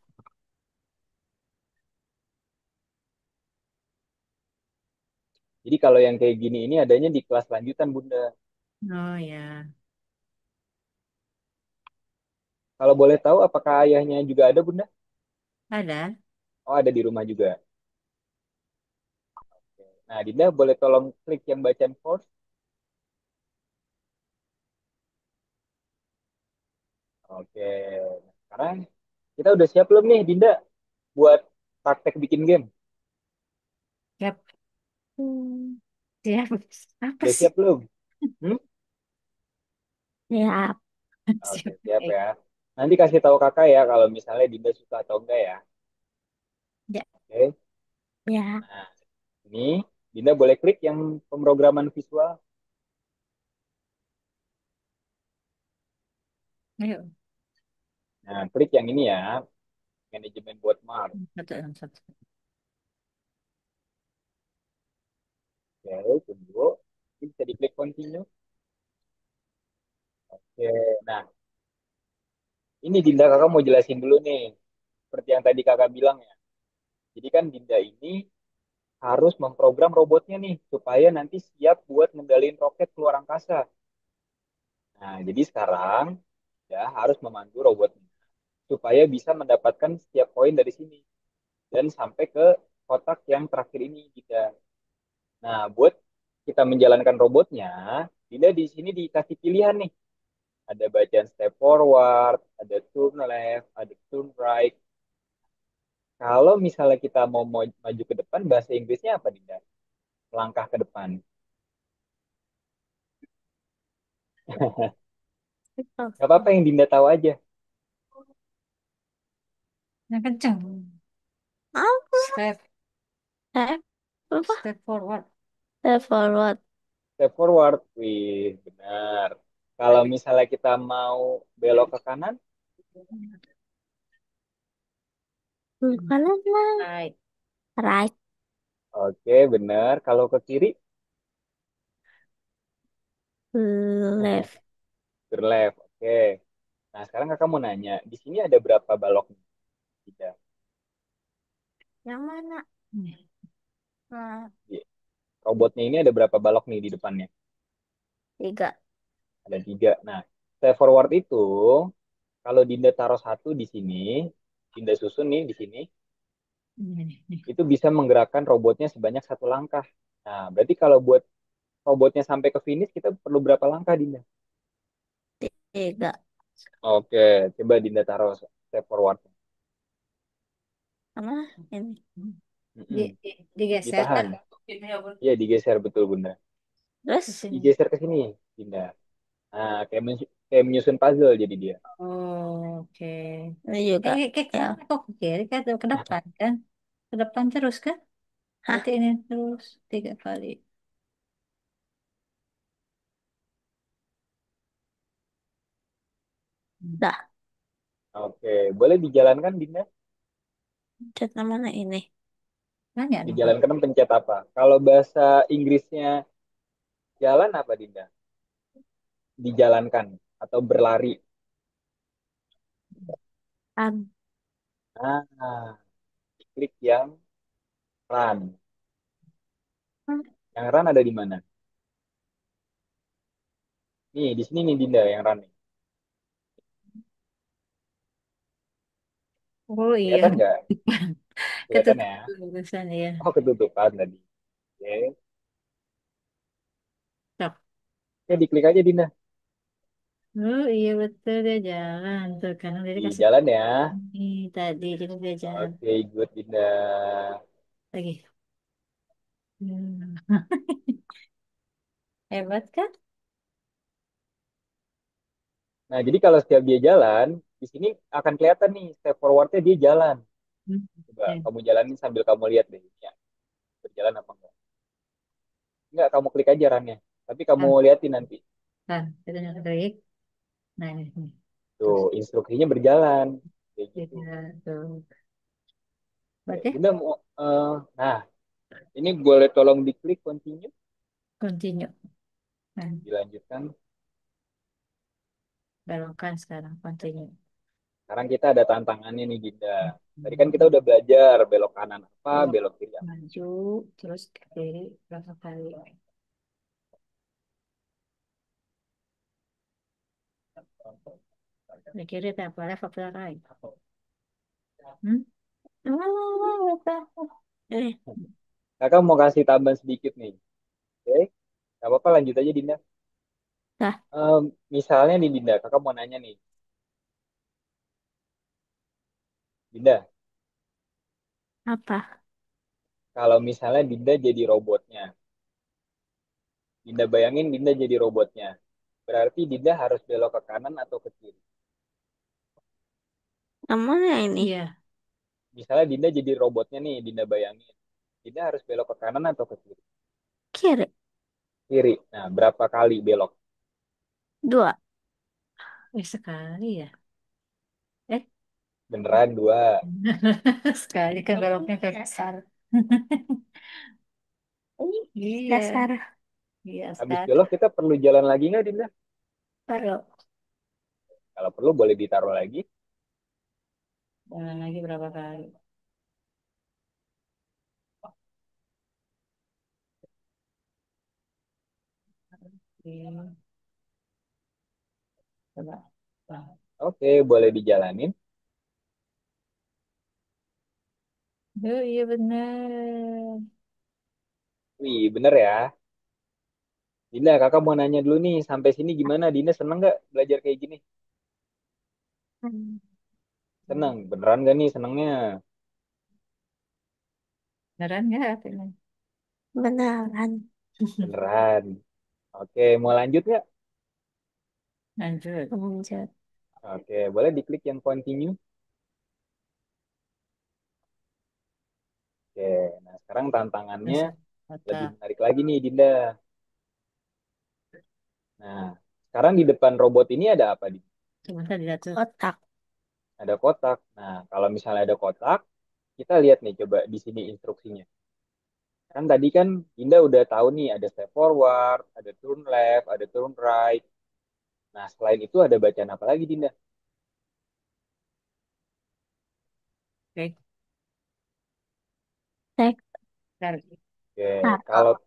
Speaker 2: Jadi kalau yang kayak gini ini adanya di kelas lanjutan, Bunda.
Speaker 1: Oh ya,
Speaker 2: Kalau boleh tahu, apakah ayahnya juga ada, Bunda?
Speaker 1: ada.
Speaker 2: Oh, ada di rumah juga. Nah, Dinda boleh tolong klik yang bacaan force. Oke. Nah, sekarang kita udah siap belum nih, Dinda, buat praktek bikin game?
Speaker 1: Siap,
Speaker 3: Hmm,
Speaker 1: siap. Apa
Speaker 2: Udah
Speaker 1: sih?
Speaker 2: siap belum? Hmm?
Speaker 3: ya,
Speaker 2: Oke,
Speaker 1: Siap.
Speaker 2: siap ya. Nanti kasih tahu kakak ya kalau misalnya Dinda suka atau enggak ya.
Speaker 1: Ya,
Speaker 2: Oke.
Speaker 3: ya,
Speaker 2: Nah, ini Dinda boleh klik yang pemrograman visual.
Speaker 1: ayo.
Speaker 2: Nah, klik yang ini ya, manajemen buat Mars.
Speaker 1: Satu, satu.
Speaker 2: Oke, tunggu. Ini bisa diklik continue. Oke, nah ini Dinda kakak mau jelasin dulu nih. Seperti yang tadi kakak bilang ya. Jadi kan Dinda ini harus memprogram robotnya nih supaya nanti siap buat ngendaliin roket keluar angkasa. Nah, jadi sekarang ya harus memandu robotnya supaya bisa mendapatkan setiap poin dari sini dan sampai ke kotak yang terakhir ini kita. Nah, buat kita menjalankan robotnya, Dinda di sini dikasih pilihan nih. Ada bacaan step forward, ada turn left, ada turn right. Kalau misalnya kita mau maju ke depan, bahasa Inggrisnya apa, Dinda? Langkah ke depan. Gak apa-apa yang Dinda tahu aja.
Speaker 1: Yang kencang.
Speaker 3: apa?
Speaker 1: Step,
Speaker 3: Step apa?
Speaker 1: step forward.
Speaker 3: Step forward.
Speaker 2: Step forward, wih, benar. Kalau misalnya kita mau belok ke kanan,
Speaker 3: Kanan lah.
Speaker 1: Right.
Speaker 3: Right.
Speaker 2: oke, benar. Kalau ke kiri,
Speaker 3: Left.
Speaker 2: ke left, oke. Nah, sekarang kakak mau nanya, di sini ada berapa balok nih? Tidak.
Speaker 3: Yang mana?
Speaker 1: Nih.
Speaker 3: Nah,
Speaker 2: Di- Robotnya ini ada berapa balok nih di depannya?
Speaker 3: tiga.
Speaker 2: Ada tiga. Nah, step forward itu, kalau Dinda taruh satu di sini, Dinda susun nih di sini,
Speaker 1: Nih, nih.
Speaker 2: itu bisa menggerakkan robotnya sebanyak satu langkah. Nah, berarti kalau buat robotnya sampai ke finish, kita perlu berapa langkah, Dinda?
Speaker 3: Tiga.
Speaker 2: Oke, coba Dinda taruh step forward.
Speaker 3: Sama ini.
Speaker 2: Mm-mm.
Speaker 1: Digeser kan?
Speaker 2: Ditahan. Iya, digeser betul, Bunda.
Speaker 1: Ke
Speaker 3: Terus?
Speaker 1: sini.
Speaker 2: Digeser ke sini, Dinda. Nah, kayak menyusun puzzle jadi dia.
Speaker 1: Oh, oke.
Speaker 3: Ini juga.
Speaker 1: Kayak
Speaker 3: Ya.
Speaker 1: sana kok ke kiri kan ke depan kan? Ke depan terus kan? Berarti
Speaker 3: Hah?
Speaker 1: ini terus 3 kali. Hmm.
Speaker 3: Dah.
Speaker 2: Oke, boleh dijalankan, Dinda?
Speaker 3: Cat mana ini?
Speaker 1: Nanya dong kamu.
Speaker 2: Dijalankan pencet apa? Kalau bahasa Inggrisnya jalan apa, Dinda? Dijalankan atau berlari.
Speaker 3: An.
Speaker 2: Nah, klik yang run. Yang run ada di mana? Nih, di sini nih Dinda yang run nih.
Speaker 1: Oh iya,
Speaker 2: Kelihatan nggak? Kelihatan
Speaker 1: ketutup
Speaker 2: ya?
Speaker 1: tulisan ya.
Speaker 2: Oh, ketutupan tadi. Oke.
Speaker 1: Stop.
Speaker 2: Oke, diklik aja Dinda.
Speaker 1: Oh iya betul dia jalan tuh karena dia
Speaker 2: Di
Speaker 1: kasih
Speaker 2: jalan ya.
Speaker 1: ini tadi jadi dia jalan
Speaker 2: Oke, good Dinda.
Speaker 1: lagi. Hmm. Hebat kan?
Speaker 2: Nah, jadi kalau setiap dia jalan, di sini akan kelihatan nih step forwardnya dia jalan.
Speaker 1: Hmm.
Speaker 2: Coba
Speaker 1: Ya,
Speaker 2: kamu jalanin sambil kamu lihat deh. Ya, berjalan apa enggak? Enggak, kamu klik aja runnya. Tapi kamu
Speaker 1: kan,
Speaker 2: liatin nanti.
Speaker 1: kan, kita nyari klik. Nah ini
Speaker 2: Tuh,
Speaker 1: terus
Speaker 2: instruksinya berjalan. Kayak gitu.
Speaker 1: kita tuh.
Speaker 2: Oke,
Speaker 1: Berarti
Speaker 2: Dinda mau, nah ini boleh tolong diklik continue,
Speaker 1: continue. Nah,
Speaker 2: dilanjutkan.
Speaker 1: belokan sekarang continue.
Speaker 2: Sekarang kita ada tantangannya nih Dinda. Tadi kan kita udah belajar belok kanan apa,
Speaker 1: Belok
Speaker 2: belok kiri apa.
Speaker 1: maju, terus ke kiri berapa kali? Di kiri apa left apa right? Hmm?
Speaker 3: Eh,
Speaker 2: Kakak mau kasih tambahan sedikit nih. Oke, gak apa-apa lanjut aja Dinda.
Speaker 3: dah,
Speaker 2: Misalnya nih Dinda, kakak mau nanya nih. Dinda,
Speaker 3: apa?
Speaker 2: kalau misalnya Dinda jadi robotnya, Dinda bayangin Dinda jadi robotnya. Berarti Dinda harus belok ke kanan atau ke kiri.
Speaker 3: Namanya ini
Speaker 1: Iya,
Speaker 2: Misalnya Dinda jadi robotnya nih, Dinda bayangin. Dinda harus belok ke kanan atau ke kiri.
Speaker 3: kiri,
Speaker 2: Kiri. Nah, berapa kali belok?
Speaker 3: dua.
Speaker 1: sekali ya. Eh,
Speaker 2: Beneran dua.
Speaker 1: sekali kan beloknya ke besar. Iya,
Speaker 3: Dasar
Speaker 1: iya
Speaker 2: Habis
Speaker 1: sekali.
Speaker 2: belok kita perlu jalan lagi nggak Dinda?
Speaker 3: baru.
Speaker 2: Kalau perlu boleh ditaruh lagi.
Speaker 1: Jalan lagi berapa kali? Oke, coba. Wah.
Speaker 2: Oke, boleh dijalanin.
Speaker 1: Oh iya benar.
Speaker 2: Wih, bener ya. Dinda, kakak mau nanya dulu nih, sampai sini gimana? Dinda seneng nggak belajar kayak gini?
Speaker 3: Hmm,
Speaker 2: Seneng, beneran gak nih senengnya?
Speaker 1: Beneran nggak? Ini?
Speaker 3: beneran.
Speaker 2: Beneran. Oke, mau lanjut nggak?
Speaker 1: Lanjut.
Speaker 3: Lanjut.
Speaker 2: Oke, boleh diklik yang continue. Oke, nah sekarang tantangannya
Speaker 1: Masuk
Speaker 2: lebih
Speaker 1: otak.
Speaker 2: menarik lagi nih, Dinda. Nah, sekarang di depan robot ini ada apa, Dinda?
Speaker 1: Sebentar dilihat tuh.
Speaker 3: Otak.
Speaker 2: Ada kotak. Nah, kalau misalnya ada kotak, kita lihat nih coba di sini instruksinya. Kan tadi kan Dinda udah tahu nih ada step forward, ada turn left, ada turn right. Nah, selain itu ada bacaan apa lagi, Dinda?
Speaker 1: Oke,
Speaker 3: Tek.
Speaker 1: bentar.
Speaker 2: Oke,
Speaker 3: Taruh.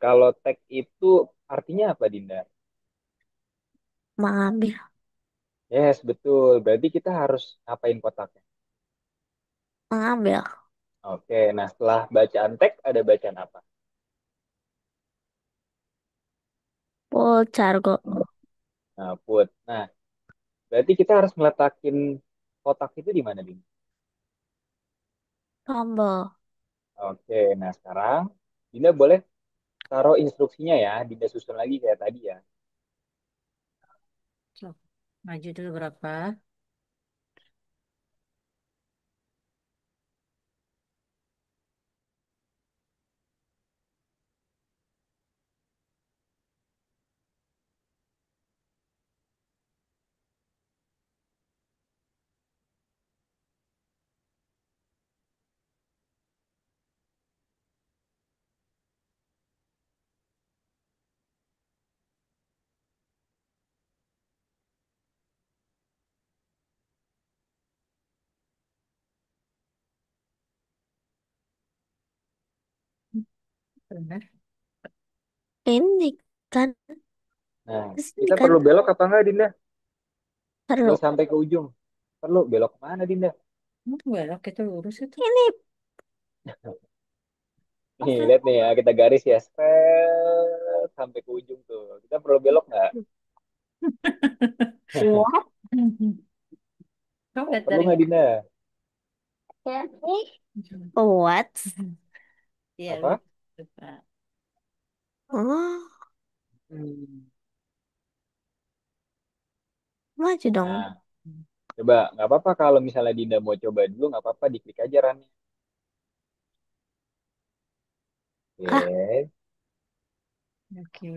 Speaker 2: kalau tag itu artinya apa, Dinda?
Speaker 3: Mengambil.
Speaker 2: Yes, betul. Berarti kita harus ngapain kotaknya?
Speaker 3: Mengambil.
Speaker 2: Oke, nah setelah bacaan tag ada bacaan apa?
Speaker 3: Full cargo.
Speaker 2: Nah, put. Nah, berarti kita harus meletakin kotak itu di mana, Dinda?
Speaker 3: Tombol.
Speaker 2: Oke, nah sekarang Dinda boleh taruh instruksinya ya. Dinda susun lagi kayak tadi ya.
Speaker 1: So, maju dulu berapa? Benar.
Speaker 3: Ini kan.
Speaker 2: Nah,
Speaker 3: Di sini
Speaker 2: kita
Speaker 3: kan.
Speaker 2: perlu belok apa enggak, Dinda? Udah
Speaker 3: Perlu.
Speaker 2: sampai ke ujung. Perlu belok kemana, Dinda?
Speaker 1: Belok itu lurus itu.
Speaker 3: Ini.
Speaker 2: Nih, lihat nih ya, kita garis ya. Spret, sampai ke ujung tuh. Kita perlu belok nggak?
Speaker 3: What?
Speaker 1: Kamu lihat
Speaker 2: Perlu
Speaker 1: dari
Speaker 2: nggak, Dinda?
Speaker 3: What?
Speaker 1: iya
Speaker 2: Apa?
Speaker 1: lurus. Pak.
Speaker 3: Oh,
Speaker 2: Hmm.
Speaker 3: maju dong.
Speaker 2: Nah, coba nggak apa-apa kalau misalnya Dinda mau coba dulu nggak apa-apa diklik aja runnya.
Speaker 3: Hah?
Speaker 2: Oke.
Speaker 1: Oke.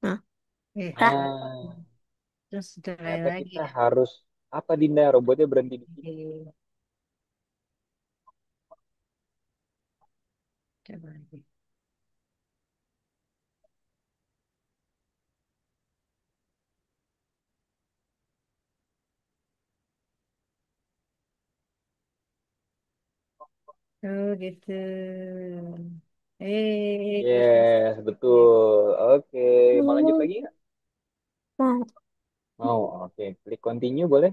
Speaker 3: Nah,
Speaker 1: Eh,
Speaker 3: dah.
Speaker 2: Nah,
Speaker 1: terus mulai
Speaker 2: ternyata
Speaker 1: lagi
Speaker 2: kita
Speaker 1: ya.
Speaker 2: harus Apa Dinda? Robotnya berhenti di sini.
Speaker 1: Oke, coba lagi. Oh gitu.
Speaker 2: Yes,
Speaker 1: Eh,
Speaker 2: betul. Oke, mau lanjut
Speaker 3: Hmm,
Speaker 2: lagi nggak?
Speaker 3: mau.
Speaker 2: Mau. Oke, klik continue boleh?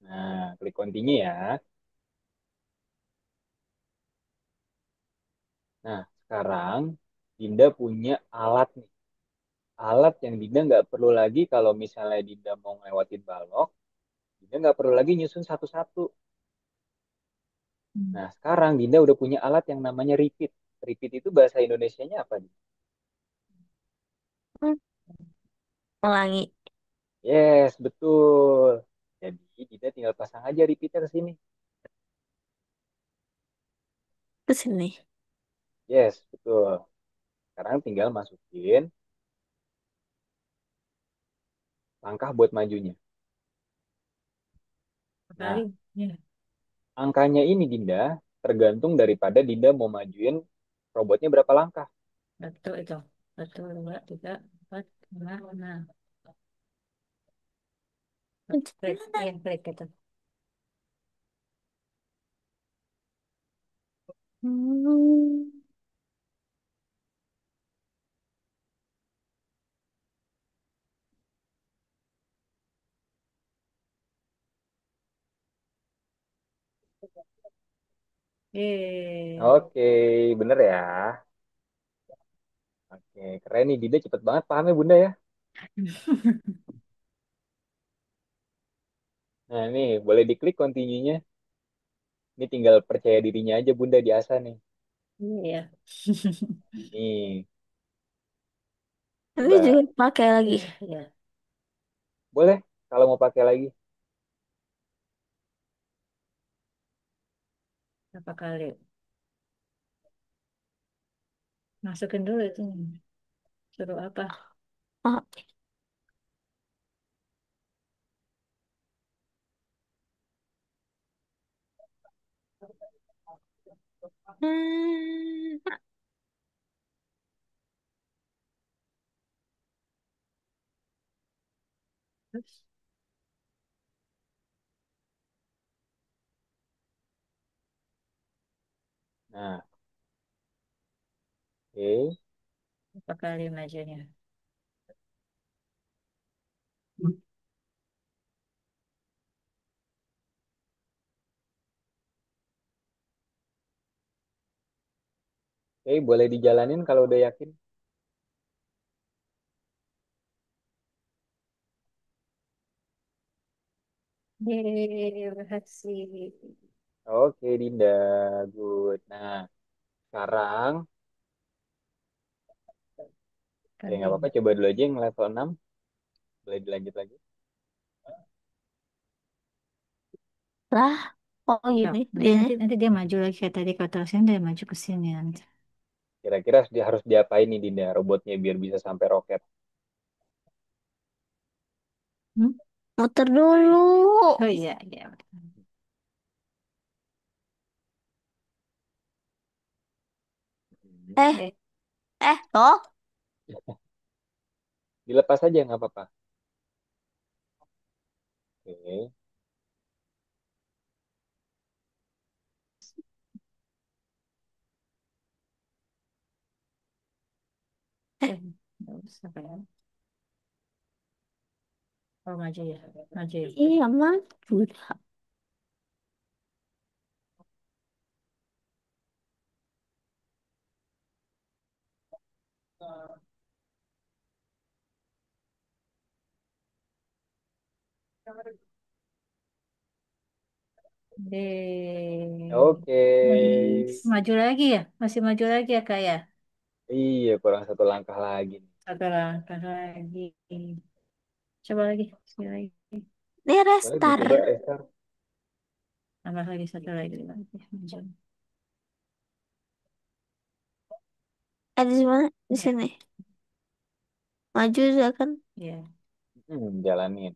Speaker 2: Nah, klik continue ya. Nah, sekarang Dinda punya alat nih. Alat yang Dinda nggak perlu lagi kalau misalnya Dinda mau ngelewatin balok, Dinda nggak perlu lagi nyusun satu-satu.
Speaker 1: hmm.
Speaker 2: Nah, sekarang Dinda udah punya alat yang namanya repeat. Repeat itu bahasa Indonesianya apa, Dinda?
Speaker 3: Hmm, Ulangi
Speaker 2: Yes, betul. Jadi Dinda tinggal pasang aja repeater ke sini.
Speaker 3: ke sini.
Speaker 2: Yes, betul. Sekarang tinggal masukin langkah buat majunya. Nah,
Speaker 1: Kali. Ya,
Speaker 2: angkanya ini Dinda tergantung daripada Dinda mau majuin robotnya berapa langkah.
Speaker 1: betul itu. Betul, dua, tiga, empat, lima, enam. Klik, ya, klik itu.
Speaker 3: Hmm.
Speaker 1: Eh,
Speaker 2: Oke, bener ya. Oke, keren nih Dinda cepet banget pahamnya Bunda ya. Nah, nih boleh diklik continue-nya. Ini tinggal percaya dirinya aja Bunda di asa nih.
Speaker 1: iya.
Speaker 2: Nih,
Speaker 3: Ini juga
Speaker 2: coba.
Speaker 3: pakai lagi.
Speaker 1: Iya, iya.
Speaker 2: Boleh kalau mau pakai lagi.
Speaker 1: Berapa kali? Masukin dulu itu. Suruh apa?
Speaker 3: Oh, hmm.
Speaker 1: Terus,
Speaker 2: Nah, oke.
Speaker 1: berapa kali majunya?
Speaker 2: Oke, boleh dijalanin kalau udah yakin.
Speaker 1: Yeay, berhasil.
Speaker 2: Oke, Dinda. Good. Nah, sekarang, ya nggak apa-apa.
Speaker 1: Kali.
Speaker 2: Coba dulu aja yang level 6. Boleh dilanjut lagi.
Speaker 3: Lah, oh
Speaker 1: Ya,
Speaker 3: gini
Speaker 1: nanti,
Speaker 3: dia.
Speaker 1: nanti, nanti dia maju lagi kayak tadi. Kalau terus dia maju ke sini nanti.
Speaker 2: Kira-kira dia harus diapain nih Dinda robotnya biar bisa sampai roket.
Speaker 1: Hmm?
Speaker 3: Muter dulu.
Speaker 1: Oh iya, iya.
Speaker 2: Hmm.
Speaker 3: Eh,
Speaker 1: Eh,
Speaker 3: toh.
Speaker 2: Dilepas aja nggak apa-apa. Oke.
Speaker 3: Eh,
Speaker 1: nggak usah kan? Oh, maju ya. Maju ya.
Speaker 3: iya mah. Udah.
Speaker 1: Deh.
Speaker 2: Oke.
Speaker 1: Maju lagi ya? Masih maju lagi ya, Kak ya?
Speaker 2: Iya, kurang satu langkah lagi nih.
Speaker 1: Satu langkah lagi. Coba lagi. Sekali lagi.
Speaker 3: Ini
Speaker 2: Boleh dicoba
Speaker 3: restart.
Speaker 2: restart.
Speaker 1: Tambah lagi satu lagi. Maju.
Speaker 3: Di mana? Di
Speaker 1: Ya.
Speaker 3: sini. Maju juga kan.
Speaker 1: Ya.
Speaker 2: Jalanin.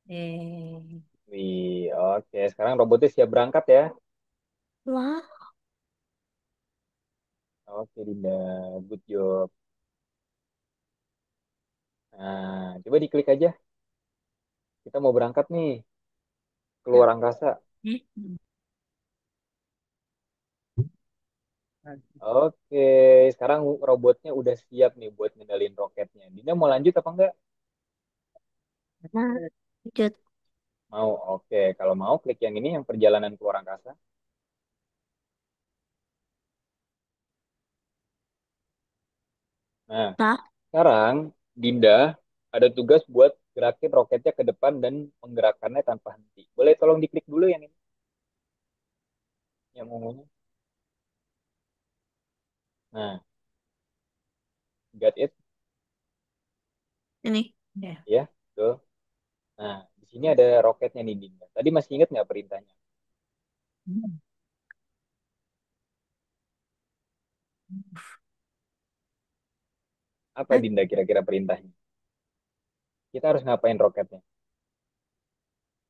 Speaker 1: Eh,
Speaker 2: Wih, oke. Sekarang robotnya siap berangkat ya.
Speaker 3: Wah,
Speaker 2: Oke, Dinda. Good job. Nah, coba diklik aja. Kita mau berangkat nih,
Speaker 1: ya.
Speaker 2: keluar angkasa.
Speaker 1: Hmm.
Speaker 2: Oke, sekarang robotnya udah siap nih buat ngendalin roketnya. Dinda mau lanjut apa enggak?
Speaker 3: nah, lanjut.
Speaker 2: Mau, oke. Kalau mau, klik yang ini, yang perjalanan keluar angkasa. Nah,
Speaker 3: Nah,
Speaker 2: sekarang Dinda ada tugas buat gerakin roketnya ke depan dan menggerakkannya tanpa henti. Boleh tolong diklik dulu yang ini, yang ungunya. Nah, got it?
Speaker 3: ini.
Speaker 1: Ya.
Speaker 2: Ya, tuh. Nah, di sini ada roketnya nih, Dinda. Tadi masih ingat nggak perintahnya?
Speaker 1: Hmm.
Speaker 2: Apa
Speaker 3: Hah?
Speaker 2: Dinda kira-kira perintahnya? Kita harus ngapain roketnya?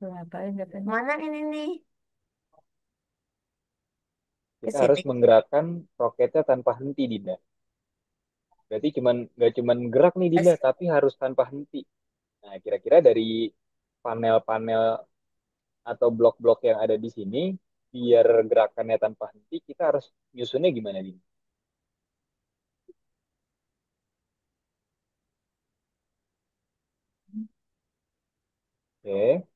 Speaker 1: Ngapain katanya?
Speaker 3: Mana ini nih? Ke
Speaker 2: Kita harus
Speaker 3: sini.
Speaker 2: menggerakkan roketnya tanpa henti, Dinda. Berarti nggak cuman gerak nih,
Speaker 3: Ke
Speaker 2: Dinda,
Speaker 3: sini.
Speaker 2: tapi harus tanpa henti. Nah, kira-kira dari panel-panel atau blok-blok yang ada di sini, biar gerakannya tanpa henti, kita harus nyusunnya gimana, Dinda? Oke,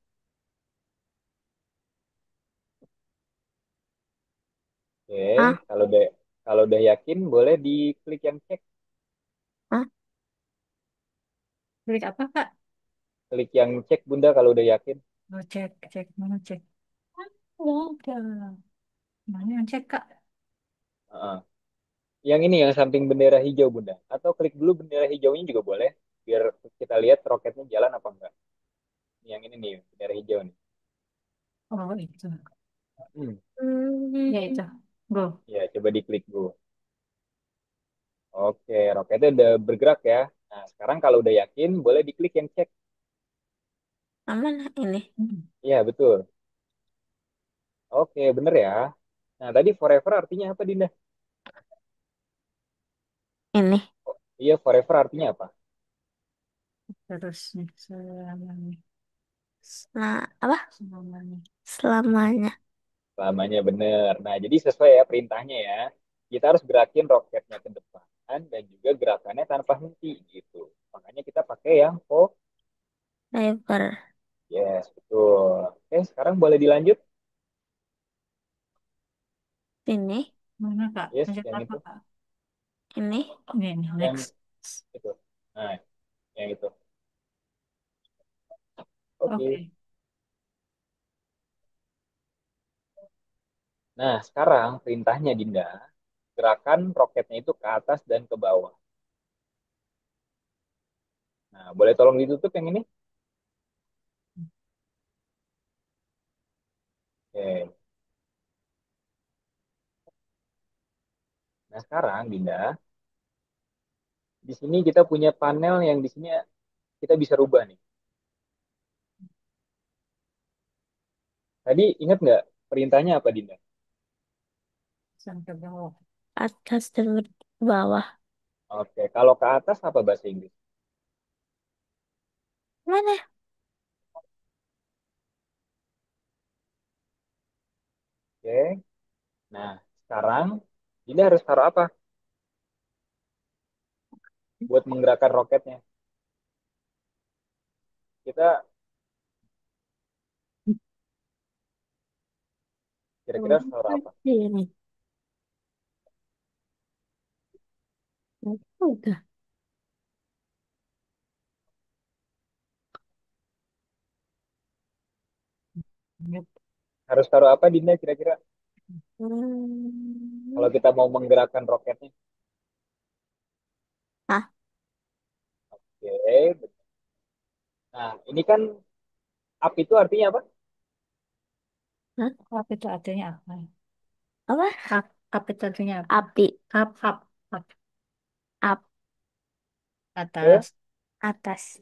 Speaker 2: oke.
Speaker 3: Ah,
Speaker 2: Kalau udah yakin, boleh diklik yang cek.
Speaker 3: ah,
Speaker 1: Klik apa, Kak?
Speaker 2: Klik yang cek, Bunda, kalau udah yakin.
Speaker 1: Oh, cek, cek, mana cek? Oh, udah. Mana yang cek, Kak?
Speaker 2: Heeh. Yang ini, yang samping bendera hijau, Bunda. Atau klik dulu bendera hijaunya juga boleh, biar kita lihat roketnya jalan apa enggak. Yang ini nih, bendera hijau nih.
Speaker 1: Oh, itu.
Speaker 2: Hmm.
Speaker 1: Ya, itu. Go.
Speaker 2: Ya, coba diklik dulu. Oke, roketnya udah bergerak ya. Nah, sekarang kalau udah yakin, boleh diklik yang cek.
Speaker 3: mana ini?
Speaker 1: Hmm.
Speaker 2: Iya, betul. Oke, bener ya. Nah, tadi forever artinya apa, Dinda?
Speaker 3: Ini.
Speaker 2: Iya, forever artinya apa?
Speaker 1: Terus nih, selamanya.
Speaker 3: Nah, apa?
Speaker 1: Selamanya.
Speaker 3: Selamanya.
Speaker 2: Lamanya bener. Nah, jadi sesuai ya perintahnya ya. Kita harus gerakin roketnya ke depan dan juga gerakannya tanpa henti gitu. Makanya kita pakai yang
Speaker 3: Driver.
Speaker 2: yes, betul. Oke, sekarang boleh dilanjut.
Speaker 3: Ini.
Speaker 1: Mana, Kak?
Speaker 2: Yes,
Speaker 1: Lanjut
Speaker 2: yang
Speaker 1: apa,
Speaker 2: itu.
Speaker 1: Kak?
Speaker 3: Ini.
Speaker 1: Ini,
Speaker 2: Yang
Speaker 1: next.
Speaker 2: itu. Nah, yang itu. Oke.
Speaker 1: Oke.
Speaker 2: Nah, sekarang perintahnya Dinda, gerakan roketnya itu ke atas dan ke bawah. Nah, boleh tolong ditutup yang ini? Oke. Nah, sekarang Dinda, di sini kita punya panel yang di sini kita bisa rubah nih. Tadi ingat nggak perintahnya apa, Dinda?
Speaker 1: Sampai bawah.
Speaker 3: Atas dan bawah.
Speaker 2: Oke, kalau ke atas apa bahasa Inggris?
Speaker 3: Mana?
Speaker 2: Oke. Nah, sekarang Dinda harus taruh apa buat menggerakkan roketnya? Kita kira-kira
Speaker 3: Oh,
Speaker 2: harus taruh apa?
Speaker 3: ini. Udah.
Speaker 1: Yep.
Speaker 2: Harus taruh apa, Dinda, kira-kira? Kalau
Speaker 3: Hmm.
Speaker 2: kita mau menggerakkan roketnya.
Speaker 3: Ah,
Speaker 2: Oke. Nah, ini kan Up itu artinya apa?
Speaker 3: Hah?
Speaker 1: Up itu artinya apa?
Speaker 3: Apa?
Speaker 1: Up itu artinya apa?
Speaker 3: Api.
Speaker 1: Up.
Speaker 3: Up.
Speaker 1: Atas.
Speaker 3: Atas.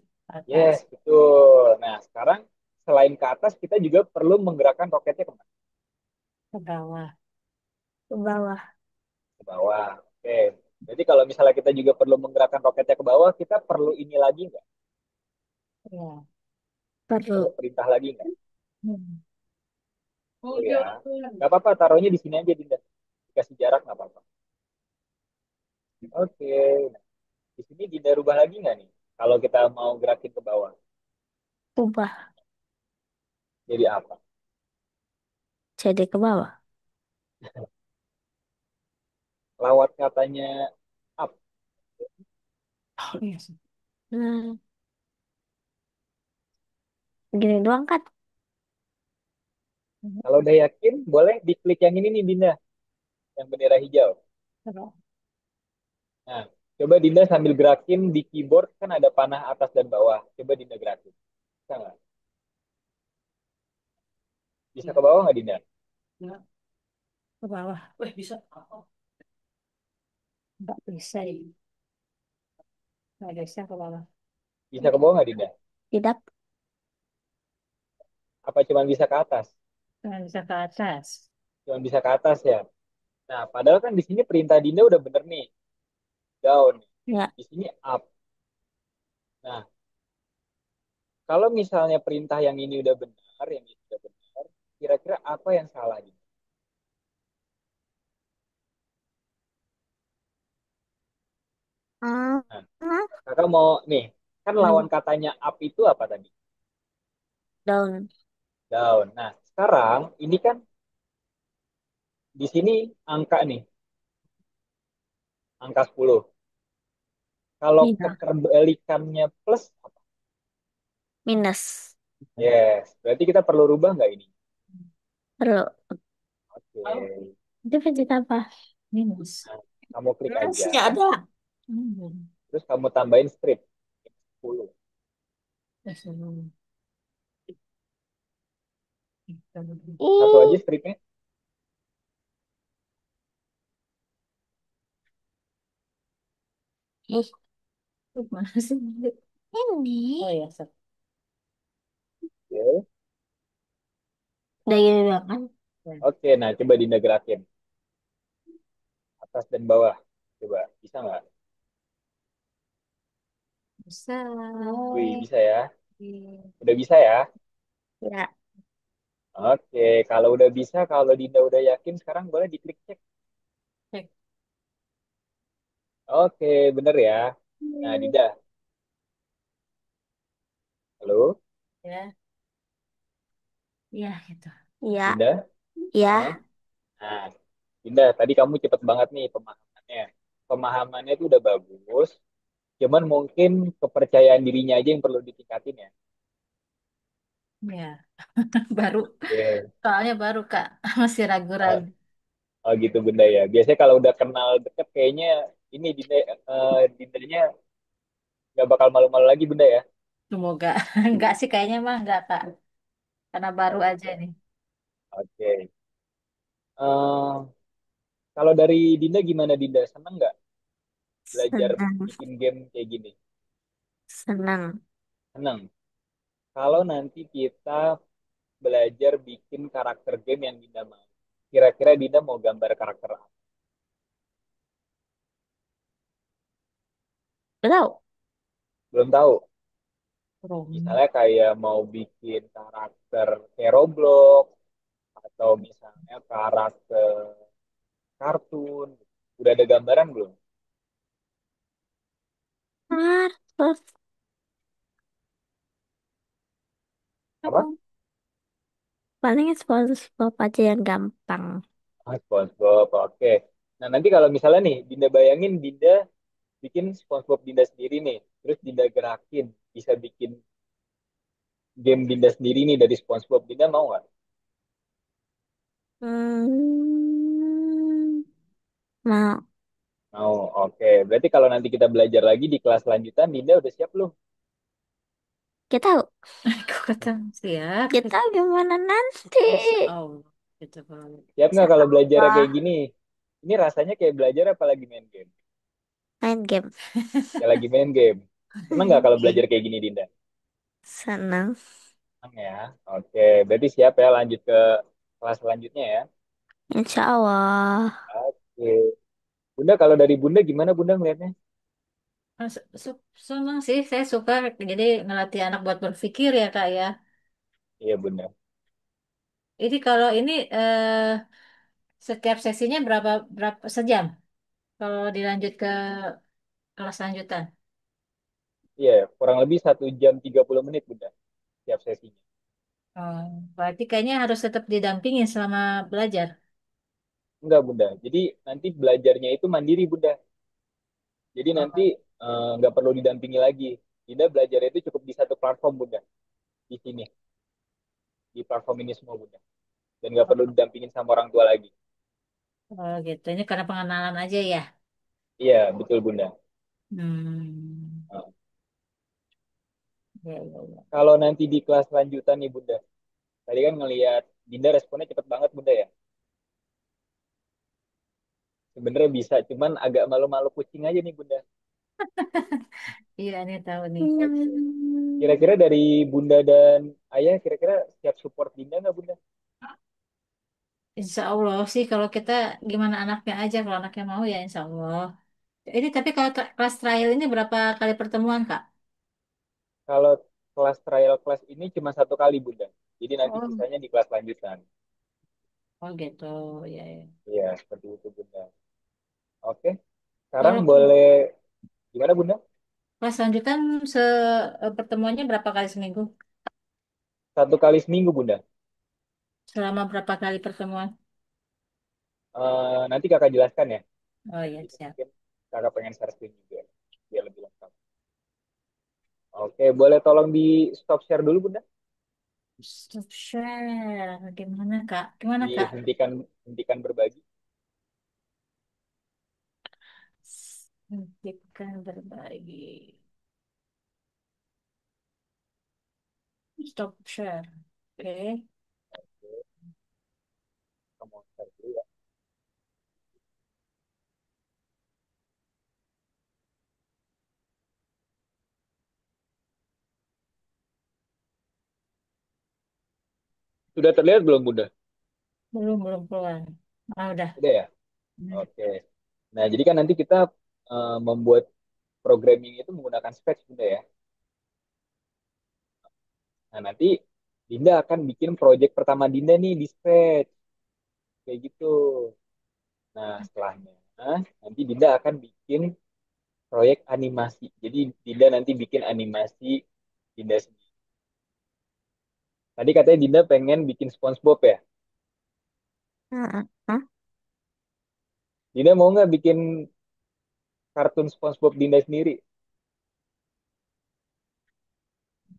Speaker 2: Yes,
Speaker 1: Atas.
Speaker 2: betul. Nah, sekarang selain ke atas, kita juga perlu menggerakkan roketnya kemana?
Speaker 1: Ke bawah.
Speaker 3: Ke bawah.
Speaker 2: Ke bawah. Oke. Jadi kalau misalnya kita juga perlu menggerakkan roketnya ke bawah, kita perlu ini lagi nggak?
Speaker 1: Ya.
Speaker 2: Perlu
Speaker 3: Perlu.
Speaker 2: perintah lagi nggak?
Speaker 1: Hmm.
Speaker 2: Perlu ya. Nggak apa-apa, taruhnya di sini aja, Dinda. Dikasih jarak nggak apa-apa. Oke. Nah, di sini Dinda rubah lagi nggak nih? Kalau kita mau gerakin ke bawah,
Speaker 3: Ubah.
Speaker 2: jadi apa?
Speaker 3: Jadi ke bawah.
Speaker 2: Lawat katanya up.
Speaker 1: Oh, iya sih.
Speaker 3: Nah, gini doang kan?
Speaker 2: Kalau udah yakin, boleh diklik yang ini nih, Dinda. Yang bendera hijau.
Speaker 1: Terus.
Speaker 2: Nah, coba Dinda sambil gerakin di keyboard, kan ada panah atas dan bawah. Coba Dinda gerakin. Bisa nggak? Bisa ke bawah nggak, Dinda?
Speaker 1: Ya, ke bawah. Wih, bisa. Nggak bisa ya. Nggak bisa ke bawah.
Speaker 2: Bisa ke bawah nggak, Dinda?
Speaker 3: Tidak.
Speaker 2: Apa cuma bisa ke atas?
Speaker 1: Nggak bisa ke atas.
Speaker 2: Cuma bisa ke atas ya. Nah, padahal kan di sini perintah Dinda udah bener nih. Down.
Speaker 3: Ya.
Speaker 2: Di sini up. Nah, kalau misalnya perintah yang ini udah benar, yang ini udah benar, kira-kira apa yang salah, Dinda?
Speaker 3: Hmm.
Speaker 2: Nah, kakak mau nih, kan lawan
Speaker 3: Hmm.
Speaker 2: katanya up itu apa tadi?
Speaker 3: Down.
Speaker 2: Down. Nah, sekarang ini kan di sini angka nih, angka 10. Kalau
Speaker 3: Iya.
Speaker 2: keterbalikannya plus apa?
Speaker 3: Minus.
Speaker 2: Yes, berarti kita perlu rubah nggak ini?
Speaker 3: Perlu.
Speaker 2: Oke.
Speaker 3: Itu pencet apa?
Speaker 1: Minus.
Speaker 2: Nah, kamu klik aja,
Speaker 3: Minusnya ada.
Speaker 1: Hmm.
Speaker 2: terus kamu tambahin strip 10.
Speaker 1: Terus,
Speaker 2: Satu aja
Speaker 3: Ih.
Speaker 2: stripnya.
Speaker 3: Ih.
Speaker 1: mana sih?
Speaker 3: Ini.
Speaker 1: Oh ya, satu.
Speaker 2: Oke.
Speaker 3: Udah gini doang kan?
Speaker 1: Ya.
Speaker 2: Oke, nah coba Dinda gerakin. Atas dan bawah. Coba, bisa nggak?
Speaker 1: Bisa.
Speaker 2: Wih, bisa ya.
Speaker 1: Iya.
Speaker 2: Udah bisa ya.
Speaker 3: Ya.
Speaker 2: Oke, kalau udah bisa, kalau Dinda udah yakin, sekarang boleh diklik cek.
Speaker 1: Cek.
Speaker 2: Oke, bener ya. Nah, Dinda, halo?
Speaker 1: Ya. Iya, gitu.
Speaker 3: Ya.
Speaker 2: Dinda? Hah?
Speaker 3: Ya.
Speaker 2: Nah, Dinda, tadi kamu cepet banget nih pemahamannya. Pemahamannya itu udah bagus, cuman mungkin kepercayaan dirinya aja yang perlu ditingkatin ya.
Speaker 1: Ya, baru.
Speaker 2: Oke.
Speaker 1: Soalnya baru, Kak. Masih
Speaker 2: Oh,
Speaker 1: ragu-ragu.
Speaker 2: oh gitu Bunda ya. Biasanya kalau udah kenal deket kayaknya ini Dinda, Dindanya nggak bakal malu-malu lagi Bunda ya.
Speaker 1: Semoga. Enggak sih, kayaknya mah enggak, Kak. Karena baru aja
Speaker 2: Oke.
Speaker 1: nih.
Speaker 2: Oke. Eh, kalau dari Dinda gimana Dinda? Seneng nggak belajar
Speaker 3: Senang.
Speaker 2: bikin game kayak gini?
Speaker 3: Senang.
Speaker 2: Seneng. Kalau nanti kita belajar bikin karakter game yang Dinda mau. Kira-kira Dinda mau gambar karakter apa?
Speaker 3: Tahu.
Speaker 2: Belum tahu.
Speaker 1: Rom.
Speaker 2: Misalnya kayak mau bikin karakter kayak Roblox atau misalnya karakter kartun. Udah ada gambaran belum?
Speaker 3: Terus
Speaker 2: Apa?
Speaker 3: paling SpongeBob aja yang gampang.
Speaker 2: Ah, SpongeBob. Oke. Nah, nanti kalau misalnya nih, Dinda bayangin Dinda bikin SpongeBob Dinda sendiri nih. Terus Dinda gerakin. Bisa bikin game Dinda sendiri nih dari SpongeBob. Dinda mau nggak?
Speaker 3: Hmm, mau.
Speaker 2: Mau. Oke. Berarti kalau nanti kita belajar lagi di kelas lanjutan, Dinda udah siap belum?
Speaker 3: Kita tahu.
Speaker 1: Aku kata siap.
Speaker 3: Kita tahu gimana nanti.
Speaker 1: Insya Allah. Gitu kalau.
Speaker 2: Siap
Speaker 3: Insya
Speaker 2: nggak kalau belajar kayak
Speaker 3: Allah.
Speaker 2: gini? Ini rasanya kayak belajar apa lagi main game?
Speaker 3: Main game.
Speaker 2: Kayak lagi main game. Seneng nggak kalau belajar kayak gini, Dinda?
Speaker 3: Senang.
Speaker 2: Seneng ya. Oke, berarti siap ya lanjut ke kelas selanjutnya ya.
Speaker 3: Insya Allah.
Speaker 2: Oke. Bunda, kalau dari Bunda gimana Bunda ngeliatnya?
Speaker 1: Ah, senang sih, saya suka jadi ngelatih anak buat berpikir ya Kak ya.
Speaker 2: Iya Bunda.
Speaker 1: Ini kalau ini setiap sesinya berapa berapa sejam? Kalau dilanjut ke kelas lanjutan.
Speaker 2: Iya, kurang lebih 1 jam 30 menit Bunda, tiap sesinya.
Speaker 1: Oh, berarti kayaknya harus tetap didampingin selama belajar.
Speaker 2: Enggak Bunda, jadi nanti belajarnya itu mandiri Bunda. Jadi nanti
Speaker 1: Oh,
Speaker 2: nggak perlu didampingi lagi. Dinda belajar itu cukup di satu platform Bunda, di sini, di platform ini semua Bunda. Dan nggak perlu didampingin sama orang tua lagi.
Speaker 1: oh gitu. Ini karena pengenalan aja ya.
Speaker 2: Iya, betul Bunda.
Speaker 1: Hmm.
Speaker 2: Nah,
Speaker 1: Ya, ya, ya.
Speaker 2: kalau nanti di kelas lanjutan nih Bunda, tadi kan ngelihat Dinda responnya cepet banget Bunda ya. Sebenarnya bisa, cuman agak malu-malu kucing aja nih Bunda.
Speaker 1: Iya, ini tahu nih.
Speaker 2: Oke. Kira-kira dari Bunda dan Ayah, kira-kira siap support Dinda nggak Bunda?
Speaker 1: Insya Allah sih kalau kita gimana anaknya aja. Kalau anaknya mau ya insya Allah. Ini tapi kalau kelas trial ini berapa kali pertemuan Kak?
Speaker 2: Kalau kelas trial kelas ini cuma 1 kali Bunda. Jadi nanti
Speaker 1: Oh,
Speaker 2: sisanya di kelas lanjutan.
Speaker 1: oh gitu. Ya, ya.
Speaker 2: Iya, seperti itu Bunda. Oke, sekarang
Speaker 1: Kalau
Speaker 2: boleh gimana Bunda?
Speaker 1: kelas lanjutan pertemuannya berapa kali seminggu?
Speaker 2: 1 kali seminggu Bunda.
Speaker 1: Selama berapa kali pertemuan?
Speaker 2: Nanti kakak jelaskan ya.
Speaker 1: Oh
Speaker 2: Nanti
Speaker 1: iya, siap.
Speaker 2: mungkin kakak pengen share screen juga biar lebih lengkap. Oke, boleh tolong di stop share dulu Bunda?
Speaker 1: Stop share. Gimana Kak? Gimana Kak?
Speaker 2: Dihentikan hentikan berbagi.
Speaker 1: Hentikan berbagi. Stop share. Oke.
Speaker 2: Oke, kamu share dulu ya. Sudah terlihat belum Bunda?
Speaker 1: Belum keluar. Ah, udah.
Speaker 2: Sudah ya?
Speaker 1: Hmm.
Speaker 2: Oke. Nah, jadi kan nanti kita membuat programming itu menggunakan Scratch Bunda ya. Nah, nanti Dinda akan bikin project pertama Dinda nih di Scratch. Kayak gitu. Nah, setelahnya nanti Dinda akan bikin proyek animasi. Jadi Dinda nanti bikin animasi Dinda sendiri. Tadi katanya Dinda pengen bikin SpongeBob ya.
Speaker 3: Heeh. Hah?
Speaker 2: Dinda mau nggak bikin kartun SpongeBob Dinda sendiri?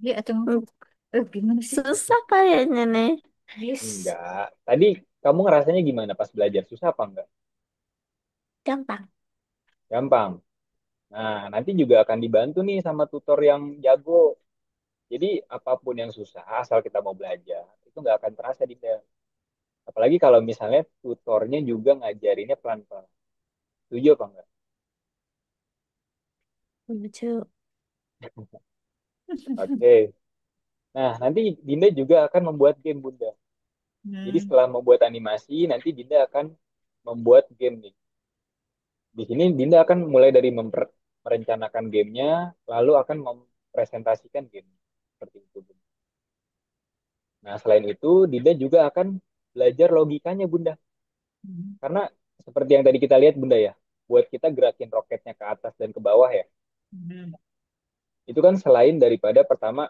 Speaker 1: Iya, atau
Speaker 3: Hmm,
Speaker 1: gimana sih?
Speaker 3: Susah kayaknya nih.
Speaker 1: Yes.
Speaker 2: Enggak. Tadi kamu ngerasanya gimana pas belajar? Susah apa enggak?
Speaker 3: Gampang.
Speaker 2: Gampang. Nah, nanti juga akan dibantu nih sama tutor yang jago. Jadi apapun yang susah, asal kita mau belajar, itu nggak akan terasa Dinda. Apalagi kalau misalnya tutornya juga ngajarinnya pelan-pelan. Setuju apa enggak?
Speaker 3: Lucu.
Speaker 2: Oke. Nah, nanti Dinda juga akan membuat game Bunda. Jadi
Speaker 1: Hmm.
Speaker 2: setelah membuat animasi, nanti Dinda akan membuat game nih. Di sini Dinda akan mulai dari merencanakan gamenya, lalu akan mempresentasikan game. Seperti itu, Bunda. Nah, selain itu, Dinda juga akan belajar logikanya, Bunda.
Speaker 1: Hmm.
Speaker 2: Karena seperti yang tadi kita lihat, Bunda ya, buat kita gerakin roketnya ke atas dan ke bawah ya,
Speaker 1: Hmm.
Speaker 2: itu kan selain daripada pertama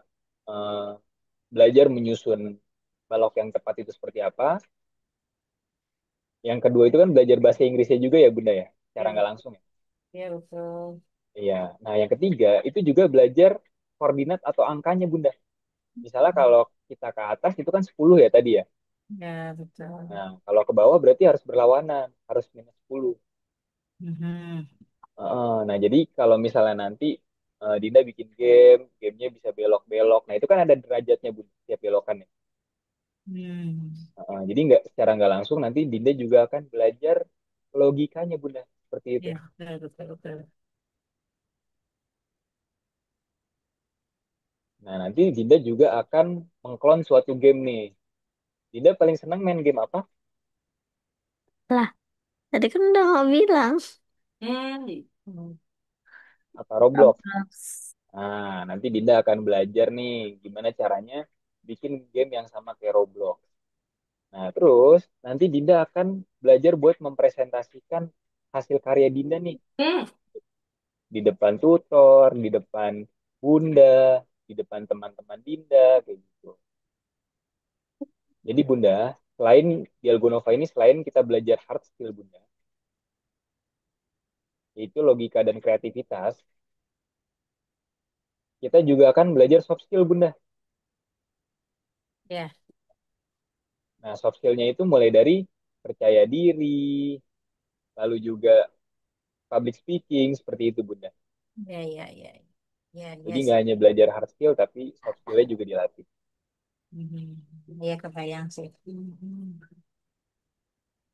Speaker 2: eh, belajar menyusun balok yang tepat itu seperti apa, yang kedua itu kan belajar bahasa Inggrisnya juga ya Bunda ya, cara
Speaker 1: Ya,
Speaker 2: nggak langsung ya.
Speaker 1: ya betul.
Speaker 2: Iya. Nah yang ketiga itu juga belajar koordinat atau angkanya Bunda. Misalnya kalau kita ke atas itu kan 10 ya tadi ya.
Speaker 1: Ya betul.
Speaker 2: Nah kalau ke bawah berarti harus berlawanan, harus -10.
Speaker 1: Mhm.
Speaker 2: Nah jadi kalau misalnya nanti Dinda bikin gamenya bisa belok-belok. Nah itu kan ada derajatnya Bunda, tiap belokannya.
Speaker 1: Hmm.
Speaker 2: Jadi nggak secara nggak langsung nanti Dinda juga akan belajar logikanya Bunda, seperti itu.
Speaker 1: Ya, betul, betul, betul.
Speaker 2: Nah nanti Dinda juga akan mengklon suatu game nih. Dinda paling senang main game apa?
Speaker 3: Lah, tadi kan udah mau bilang.
Speaker 1: Hmm.
Speaker 2: Atau Roblox?
Speaker 1: Apa?
Speaker 2: Nah nanti Dinda akan belajar nih gimana caranya bikin game yang sama kayak Roblox. Nah, terus nanti Dinda akan belajar buat mempresentasikan hasil karya Dinda nih
Speaker 1: Eh,
Speaker 2: di depan tutor, di depan Bunda, di depan teman-teman Dinda kayak gitu. Jadi Bunda, selain di Algonova ini selain kita belajar hard skill Bunda, yaitu logika dan kreativitas, kita juga akan belajar soft skill Bunda.
Speaker 1: ya,
Speaker 2: Nah, soft skillnya itu mulai dari percaya diri, lalu juga public speaking seperti itu Bunda.
Speaker 1: ya, ya, ya, ya,
Speaker 2: Jadi
Speaker 1: ya
Speaker 2: nggak
Speaker 1: sih.
Speaker 2: hanya belajar hard skill, tapi soft skillnya juga dilatih.
Speaker 1: Mhm. Iya, kebayang sih. Mhm.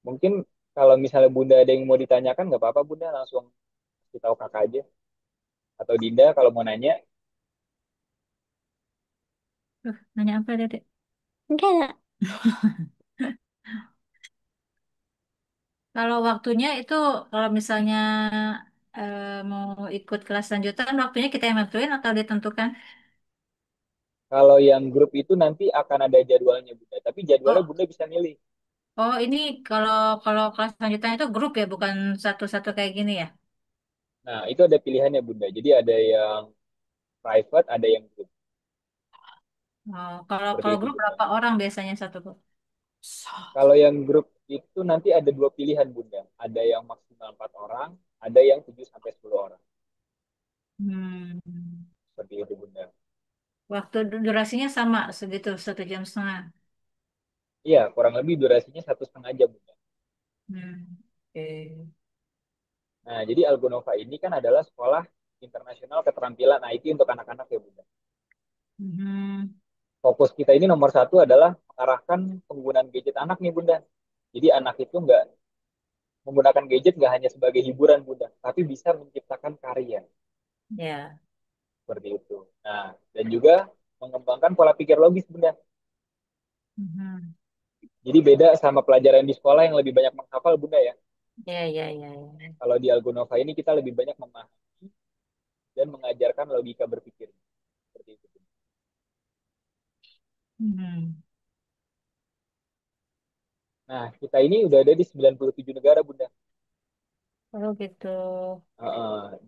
Speaker 2: Mungkin kalau misalnya Bunda ada yang mau ditanyakan, nggak apa-apa Bunda, langsung kasih tahu kakak aja. Atau Dinda kalau mau nanya,
Speaker 1: Nanya apa, Dek?
Speaker 3: Enggak.
Speaker 1: Kalau waktunya itu, kalau misalnya mau ikut kelas lanjutan, waktunya kita yang nentuin atau ditentukan?
Speaker 2: kalau yang grup itu nanti akan ada jadwalnya Bunda. Tapi jadwalnya
Speaker 1: Oh,
Speaker 2: Bunda bisa milih.
Speaker 1: oh ini kalau kalau kelas lanjutan itu grup ya, bukan satu-satu kayak gini ya?
Speaker 2: Nah, itu ada pilihannya Bunda. Jadi ada yang private, ada yang grup.
Speaker 1: Oh, kalau
Speaker 2: Seperti
Speaker 1: kalau
Speaker 2: itu
Speaker 1: grup
Speaker 2: Bunda.
Speaker 1: berapa orang biasanya satu grup?
Speaker 2: Kalau yang grup itu nanti ada dua pilihan Bunda. Ada yang maksimal 4 orang, ada yang 7 sampai 10 orang.
Speaker 1: Hmm.
Speaker 2: Seperti itu Bunda.
Speaker 1: Waktu durasinya sama segitu, 1,5 jam.
Speaker 2: Iya, kurang lebih durasinya 1,5 jam Bunda.
Speaker 1: Hmm. Oke.
Speaker 2: Nah, jadi Algonova ini kan adalah sekolah internasional keterampilan IT untuk anak-anak ya Bunda.
Speaker 1: Hmm.
Speaker 2: Fokus kita ini nomor satu adalah mengarahkan penggunaan gadget anak nih Bunda. Jadi anak itu nggak menggunakan gadget nggak hanya sebagai hiburan Bunda, tapi bisa menciptakan karya
Speaker 1: Ya.
Speaker 2: seperti itu. Nah, dan juga mengembangkan pola pikir logis Bunda.
Speaker 1: Hmm.
Speaker 2: Jadi beda sama pelajaran di sekolah yang lebih banyak menghafal Bunda ya.
Speaker 1: Ya, ya, ya, ya.
Speaker 2: Kalau di Algonova ini kita lebih banyak memahami dan mengajarkan logika berpikir seperti itu.
Speaker 1: Hmm.
Speaker 2: Nah, kita ini udah ada di 97 negara Bunda.
Speaker 1: Oh gitu.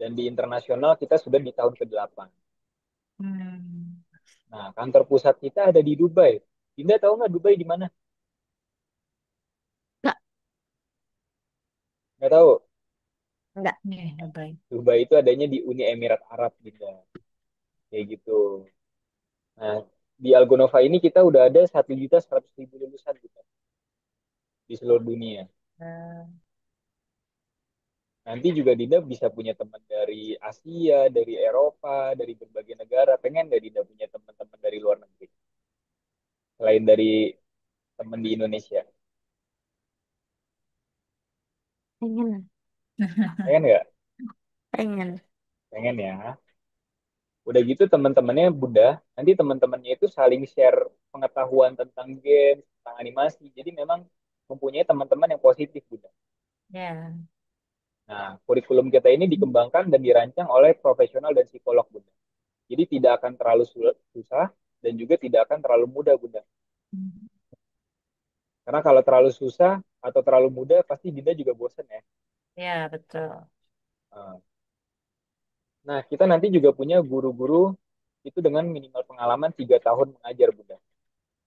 Speaker 2: Dan di internasional kita sudah di tahun ke-8.
Speaker 1: Hmm.
Speaker 2: Nah, kantor pusat kita ada di Dubai. Dinda tahu nggak Dubai di mana?
Speaker 3: Enggak.
Speaker 2: Nggak tahu.
Speaker 3: Enggak.
Speaker 1: Ya, baik.
Speaker 2: Dubai itu adanya di Uni Emirat Arab, Dinda. Kayak gitu. Nah, di Algonova ini kita udah ada 1.100.000 lulusan gitu, di seluruh dunia.
Speaker 1: Eh,
Speaker 2: Nanti juga Dinda bisa punya teman dari Asia, dari Eropa, dari berbagai negara. Pengen nggak Dinda punya teman-teman dari luar negeri? Selain dari teman di Indonesia.
Speaker 3: Pengen.
Speaker 2: Pengen nggak?
Speaker 3: Pengen.
Speaker 2: Pengen ya. Udah gitu teman-temannya Bunda, nanti teman-temannya itu saling share pengetahuan tentang game, tentang animasi. Jadi memang mempunyai teman-teman yang positif Bunda.
Speaker 1: Ya.
Speaker 2: Nah, kurikulum kita ini dikembangkan dan dirancang oleh profesional dan psikolog Bunda. Jadi tidak akan terlalu susah dan juga tidak akan terlalu mudah Bunda. Karena kalau terlalu susah atau terlalu mudah pasti Dinda juga bosan ya.
Speaker 1: Ya, betul.
Speaker 2: Nah, kita nanti juga punya guru-guru itu dengan minimal pengalaman 3 tahun mengajar Bunda.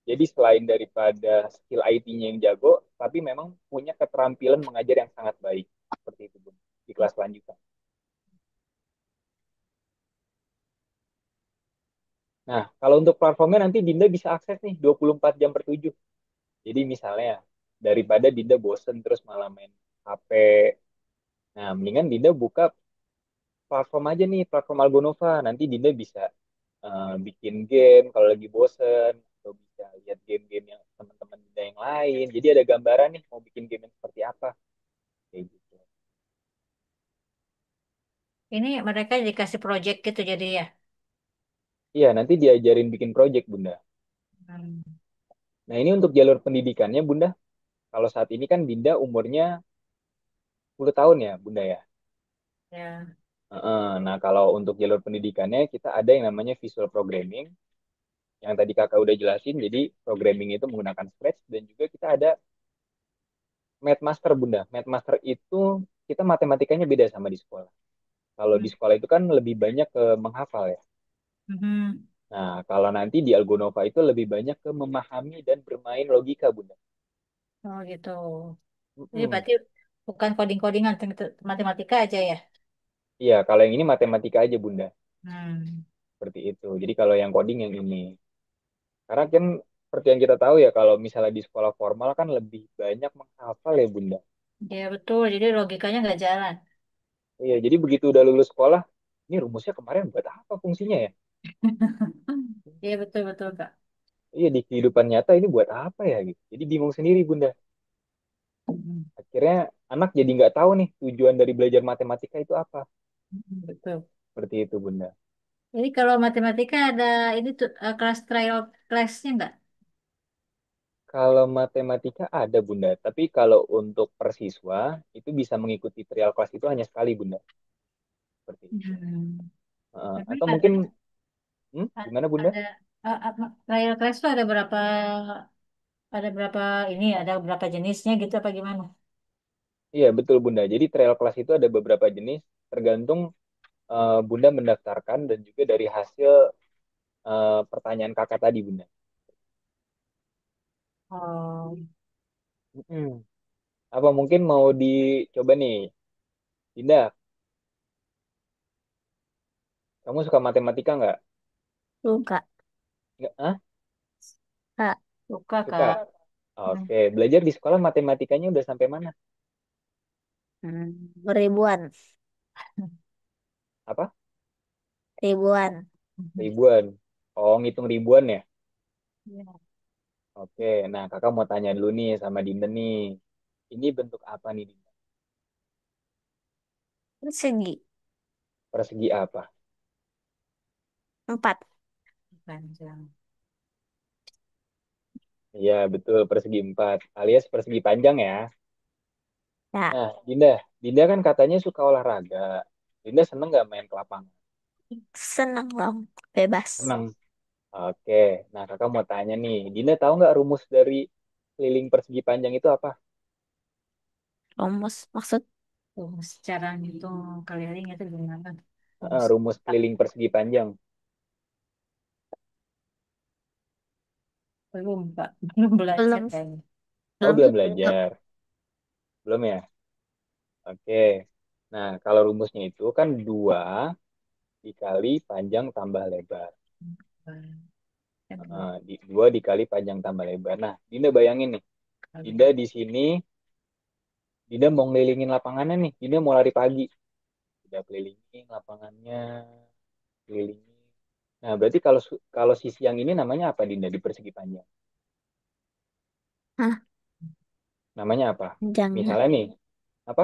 Speaker 2: Jadi selain daripada skill IT-nya yang jago, tapi memang punya keterampilan mengajar yang sangat baik. Seperti itu, Bun. Di kelas lanjutan. Nah, kalau untuk platformnya nanti Dinda bisa akses nih 24 jam per 7. Jadi misalnya, daripada Dinda bosen terus malah main HP. Nah, mendingan Dinda buka platform aja nih, platform Algonova. Nanti Dinda bisa bikin game kalau lagi bosen, atau bisa lihat game-game yang teman-teman Dinda yang lain. Jadi ada gambaran nih mau bikin game yang seperti apa. Kayak gitu.
Speaker 1: Ini mereka dikasih project gitu jadi ya.
Speaker 2: Iya, nanti diajarin bikin project, Bunda.
Speaker 1: Hmm.
Speaker 2: Nah, ini untuk jalur pendidikannya, Bunda. Kalau saat ini kan Dinda umurnya 10 tahun ya, Bunda ya.
Speaker 1: Ya.
Speaker 2: Nah, kalau untuk jalur pendidikannya, kita ada yang namanya visual programming, yang tadi kakak udah jelasin. Jadi, programming itu menggunakan Scratch, dan juga kita ada Math Master, Bunda. Math Master itu kita matematikanya beda sama di sekolah. Kalau di
Speaker 1: Hmm.
Speaker 2: sekolah itu kan lebih banyak ke menghafal ya.
Speaker 1: Mhm.
Speaker 2: Nah, kalau nanti di Algonova itu lebih banyak ke memahami dan bermain logika, Bunda.
Speaker 1: Oh gitu. Jadi
Speaker 2: Mm-mm.
Speaker 1: berarti bukan coding-codingan, matematika aja ya.
Speaker 2: Iya, kalau yang ini matematika aja, Bunda.
Speaker 1: Hmm.
Speaker 2: Seperti itu. Jadi kalau yang coding yang ini. Karena kan seperti yang kita tahu ya, kalau misalnya di sekolah formal kan lebih banyak menghafal ya, Bunda.
Speaker 1: Ya betul. Jadi logikanya nggak jalan.
Speaker 2: Iya, jadi begitu udah lulus sekolah, ini rumusnya kemarin buat apa fungsinya ya?
Speaker 1: Iya betul betul Kak.
Speaker 2: Iya, di kehidupan nyata ini buat apa ya gitu. Jadi bingung sendiri, Bunda.
Speaker 1: Hmm.
Speaker 2: Akhirnya anak jadi nggak tahu nih tujuan dari belajar matematika itu apa.
Speaker 1: Betul.
Speaker 2: Seperti itu, Bunda.
Speaker 1: Jadi kalau matematika ada ini tuh kelas trial kelasnya nggak?
Speaker 2: Kalau matematika ada, Bunda. Tapi kalau untuk persiswa, itu bisa mengikuti trial kelas itu hanya sekali, Bunda. Seperti itu.
Speaker 1: Hmm. Memang
Speaker 2: Atau mungkin, gimana, Bunda?
Speaker 1: ada trial class tuh ada berapa ini ada berapa jenisnya gitu apa gimana?
Speaker 2: Iya, betul, Bunda. Jadi trial kelas itu ada beberapa jenis, tergantung Bunda mendaftarkan dan juga dari hasil pertanyaan kakak tadi, Bunda.
Speaker 1: Oh,
Speaker 2: Mm-mm. Apa mungkin mau dicoba nih, Dinda? Kamu suka matematika nggak?
Speaker 3: Suka.
Speaker 2: Nggak? Ah?
Speaker 3: Kak.
Speaker 1: suka
Speaker 2: Suka.
Speaker 1: Kak. Hmm.
Speaker 2: Oke, belajar di sekolah matematikanya udah sampai mana?
Speaker 3: Ribuan.
Speaker 2: Apa?
Speaker 3: Ribuan.
Speaker 2: Ribuan. Oh, ngitung ribuan ya?
Speaker 1: Ya.
Speaker 2: Oke, nah kakak mau tanya dulu nih sama Dinda nih. Ini bentuk apa nih, Dinda?
Speaker 3: Persegi.
Speaker 2: Persegi apa?
Speaker 3: 4.
Speaker 1: Panjang.
Speaker 2: Iya, betul, persegi empat. Alias persegi panjang ya.
Speaker 3: Ya.
Speaker 2: Nah, Dinda. Dinda kan katanya suka olahraga. Dinda seneng nggak main ke lapangan?
Speaker 3: Seneng dong. Bebas.
Speaker 2: Seneng. Oke, nah kakak mau tanya nih. Dinda tahu nggak rumus dari keliling persegi panjang itu apa?
Speaker 3: Rumus. Maksud.
Speaker 1: Tuh, secara ngitung keliling itu gimana?
Speaker 2: Rumus
Speaker 1: Tak,
Speaker 2: keliling persegi panjang.
Speaker 1: belum Pak, belum belajar
Speaker 3: Belum.
Speaker 1: kayaknya.
Speaker 2: Oh,
Speaker 3: Belum
Speaker 2: belum
Speaker 3: sih.
Speaker 2: belajar. Belum ya? Oke. Nah, kalau rumusnya itu kan 2 dikali panjang tambah lebar. Dua dikali panjang tambah lebar. Nah, Dinda bayangin nih. Dinda di sini, Dinda mau ngelilingin lapangannya nih. Dinda mau lari pagi. Dinda kelilingin lapangannya, kelilingin. Nah, berarti kalau kalau sisi yang ini namanya apa, Dinda, di persegi panjang?
Speaker 3: Hah?
Speaker 2: Namanya apa?
Speaker 3: Panjangnya.
Speaker 2: Misalnya nih, apa?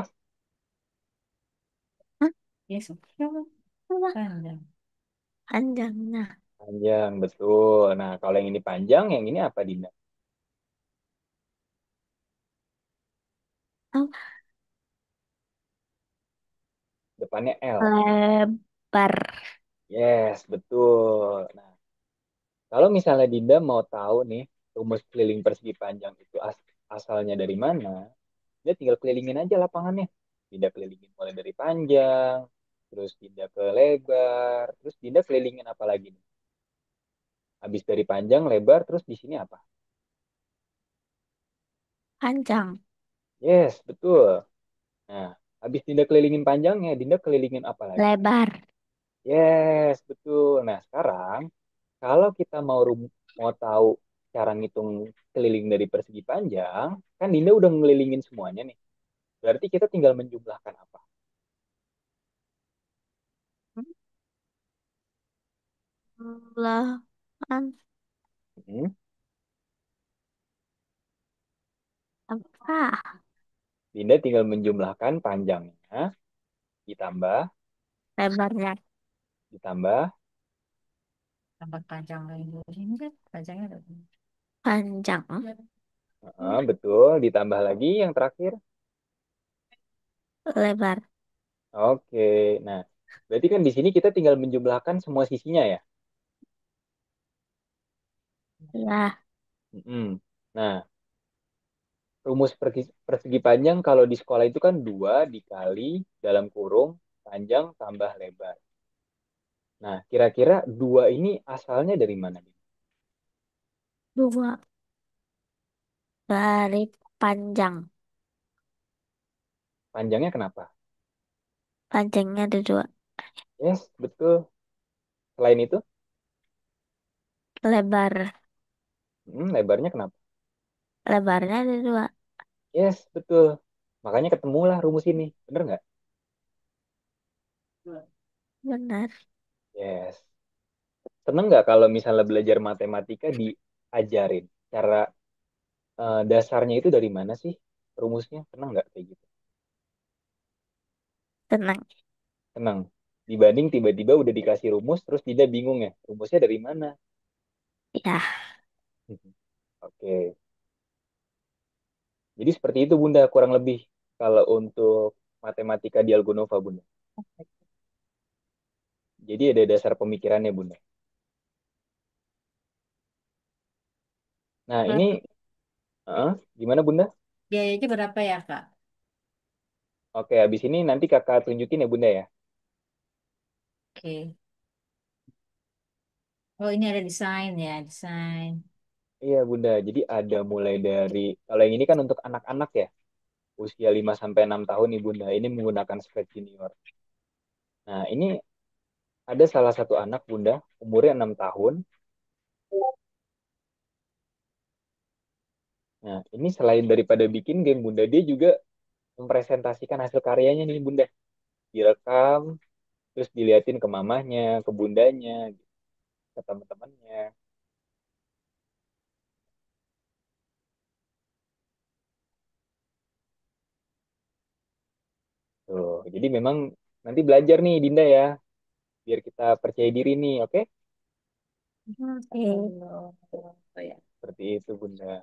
Speaker 3: Hah?
Speaker 1: Yes,
Speaker 3: Apa?
Speaker 1: panjang.
Speaker 3: Panjangnya.
Speaker 2: Panjang, betul. Nah, kalau yang ini panjang, yang ini apa, Dinda?
Speaker 3: Oh,
Speaker 2: Depannya L.
Speaker 3: lebar.
Speaker 2: Yes, betul. Nah, kalau misalnya Dinda mau tahu nih, rumus keliling persegi panjang itu asalnya dari mana, Dinda tinggal kelilingin aja lapangannya. Dinda kelilingin mulai dari panjang, terus Dinda ke lebar, terus Dinda kelilingin apa lagi nih? Habis dari panjang, lebar, terus di sini apa?
Speaker 3: Panjang.
Speaker 2: Yes, betul. Nah, habis Dinda kelilingin panjangnya, Dinda kelilingin apa lagi?
Speaker 3: Lebar.
Speaker 2: Yes, betul. Nah, sekarang kalau kita mau tahu cara ngitung keliling dari persegi panjang, kan Dinda udah ngelilingin semuanya nih. Berarti kita tinggal menjumlahkan apa?
Speaker 3: Jumlahan
Speaker 2: Hmm.
Speaker 3: apa?
Speaker 2: Dinda tinggal menjumlahkan panjangnya, ditambah,
Speaker 3: Lebarnya
Speaker 2: ditambah,
Speaker 1: Tambah panjang lagi. Ini kan panjangnya ada.
Speaker 3: panjang,
Speaker 2: betul, ditambah lagi yang terakhir.
Speaker 3: lebar.
Speaker 2: Oke, nah berarti kan di sini kita tinggal menjumlahkan semua sisinya ya.
Speaker 3: Ya,
Speaker 2: Mm-mm. Nah, rumus persegi panjang kalau di sekolah itu kan 2 dikali dalam kurung panjang tambah lebar. Nah, kira-kira 2 ini asalnya dari mana nih?
Speaker 3: dua dari panjang.
Speaker 2: Panjangnya kenapa?
Speaker 3: Panjangnya ada dua.
Speaker 2: Yes, betul. Selain itu,
Speaker 3: Lebar.
Speaker 2: lebarnya kenapa?
Speaker 3: Lebarnya ada dua.
Speaker 2: Yes, betul. Makanya ketemulah rumus ini. Bener nggak?
Speaker 3: Benar.
Speaker 2: Yes. Seneng nggak kalau misalnya belajar matematika diajarin cara dasarnya itu dari mana sih rumusnya? Seneng nggak kayak gitu?
Speaker 3: Tenang.
Speaker 2: Seneng. Dibanding tiba-tiba udah dikasih rumus, terus tidak bingung ya. Rumusnya dari mana?
Speaker 3: Ya,
Speaker 2: Oke. Jadi seperti itu Bunda, kurang lebih kalau untuk matematika di Algonova Bunda. Jadi ada dasar pemikirannya Bunda. Nah
Speaker 1: Kalau
Speaker 2: ini, gimana Bunda?
Speaker 1: biayanya berapa ya, Kak?
Speaker 2: Oke, habis ini nanti kakak tunjukin ya Bunda ya.
Speaker 1: Oke. Oh, ini ada desain ya, desain.
Speaker 2: Iya Bunda, jadi ada mulai dari, kalau yang ini kan untuk anak-anak ya, usia 5 sampai 6 tahun nih Bunda. Ini menggunakan Scratch Junior. Nah, ini ada salah satu anak Bunda, umurnya 6 tahun. Nah, ini selain daripada bikin game Bunda, dia juga mempresentasikan hasil karyanya nih Bunda. Direkam, terus diliatin ke mamahnya, ke bundanya, gitu, ke teman-temannya. Tuh, jadi memang nanti belajar nih Dinda ya, biar kita percaya diri nih, oke?
Speaker 3: oke.
Speaker 1: Oh, ya.
Speaker 2: Seperti itu Bunda.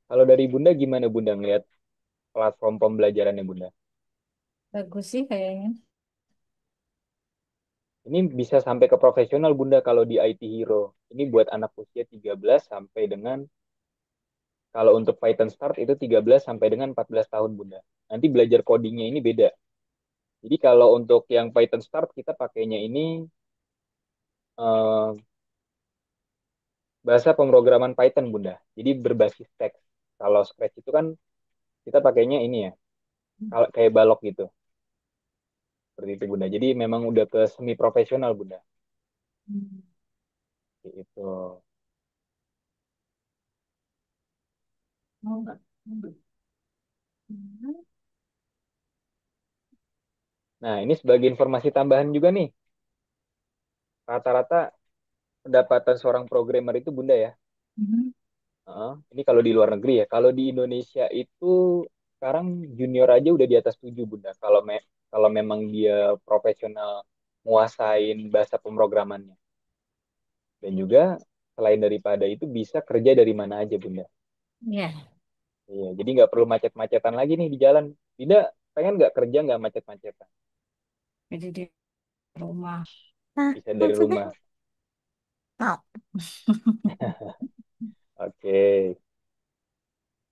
Speaker 2: Kalau dari Bunda gimana Bunda ngelihat platform pembelajarannya Bunda?
Speaker 1: Bagus sih kayaknya.
Speaker 2: Ini bisa sampai ke profesional Bunda kalau di IT Hero. Ini buat anak usia 13 sampai dengan, kalau untuk Python Start itu 13 sampai dengan 14 tahun Bunda. Nanti belajar codingnya ini beda. Jadi kalau untuk yang Python Start kita pakainya ini eh, bahasa pemrograman Python Bunda. Jadi berbasis teks. Kalau Scratch itu kan kita pakainya ini ya, kalau kayak balok gitu. Seperti itu Bunda. Jadi memang udah ke semi profesional Bunda.
Speaker 1: Hmm.
Speaker 2: Itu.
Speaker 1: Mau nggak? Hmm.
Speaker 2: Nah, ini sebagai informasi tambahan juga nih. Rata-rata pendapatan seorang programmer itu Bunda ya.
Speaker 1: Hmm.
Speaker 2: Ini kalau di luar negeri ya. Kalau di Indonesia itu sekarang junior aja udah di atas 7 Bunda. Kalau memang dia profesional nguasain bahasa pemrogramannya. Dan juga selain daripada itu bisa kerja dari mana aja Bunda.
Speaker 1: Ya,
Speaker 2: Iya, jadi nggak perlu macet-macetan lagi nih di jalan. Tidak, pengen nggak kerja nggak macet-macetan.
Speaker 1: jadi di rumah.
Speaker 3: Nah,
Speaker 2: Bisa dari
Speaker 3: maksudnya
Speaker 2: rumah.
Speaker 3: mau.
Speaker 2: Oke.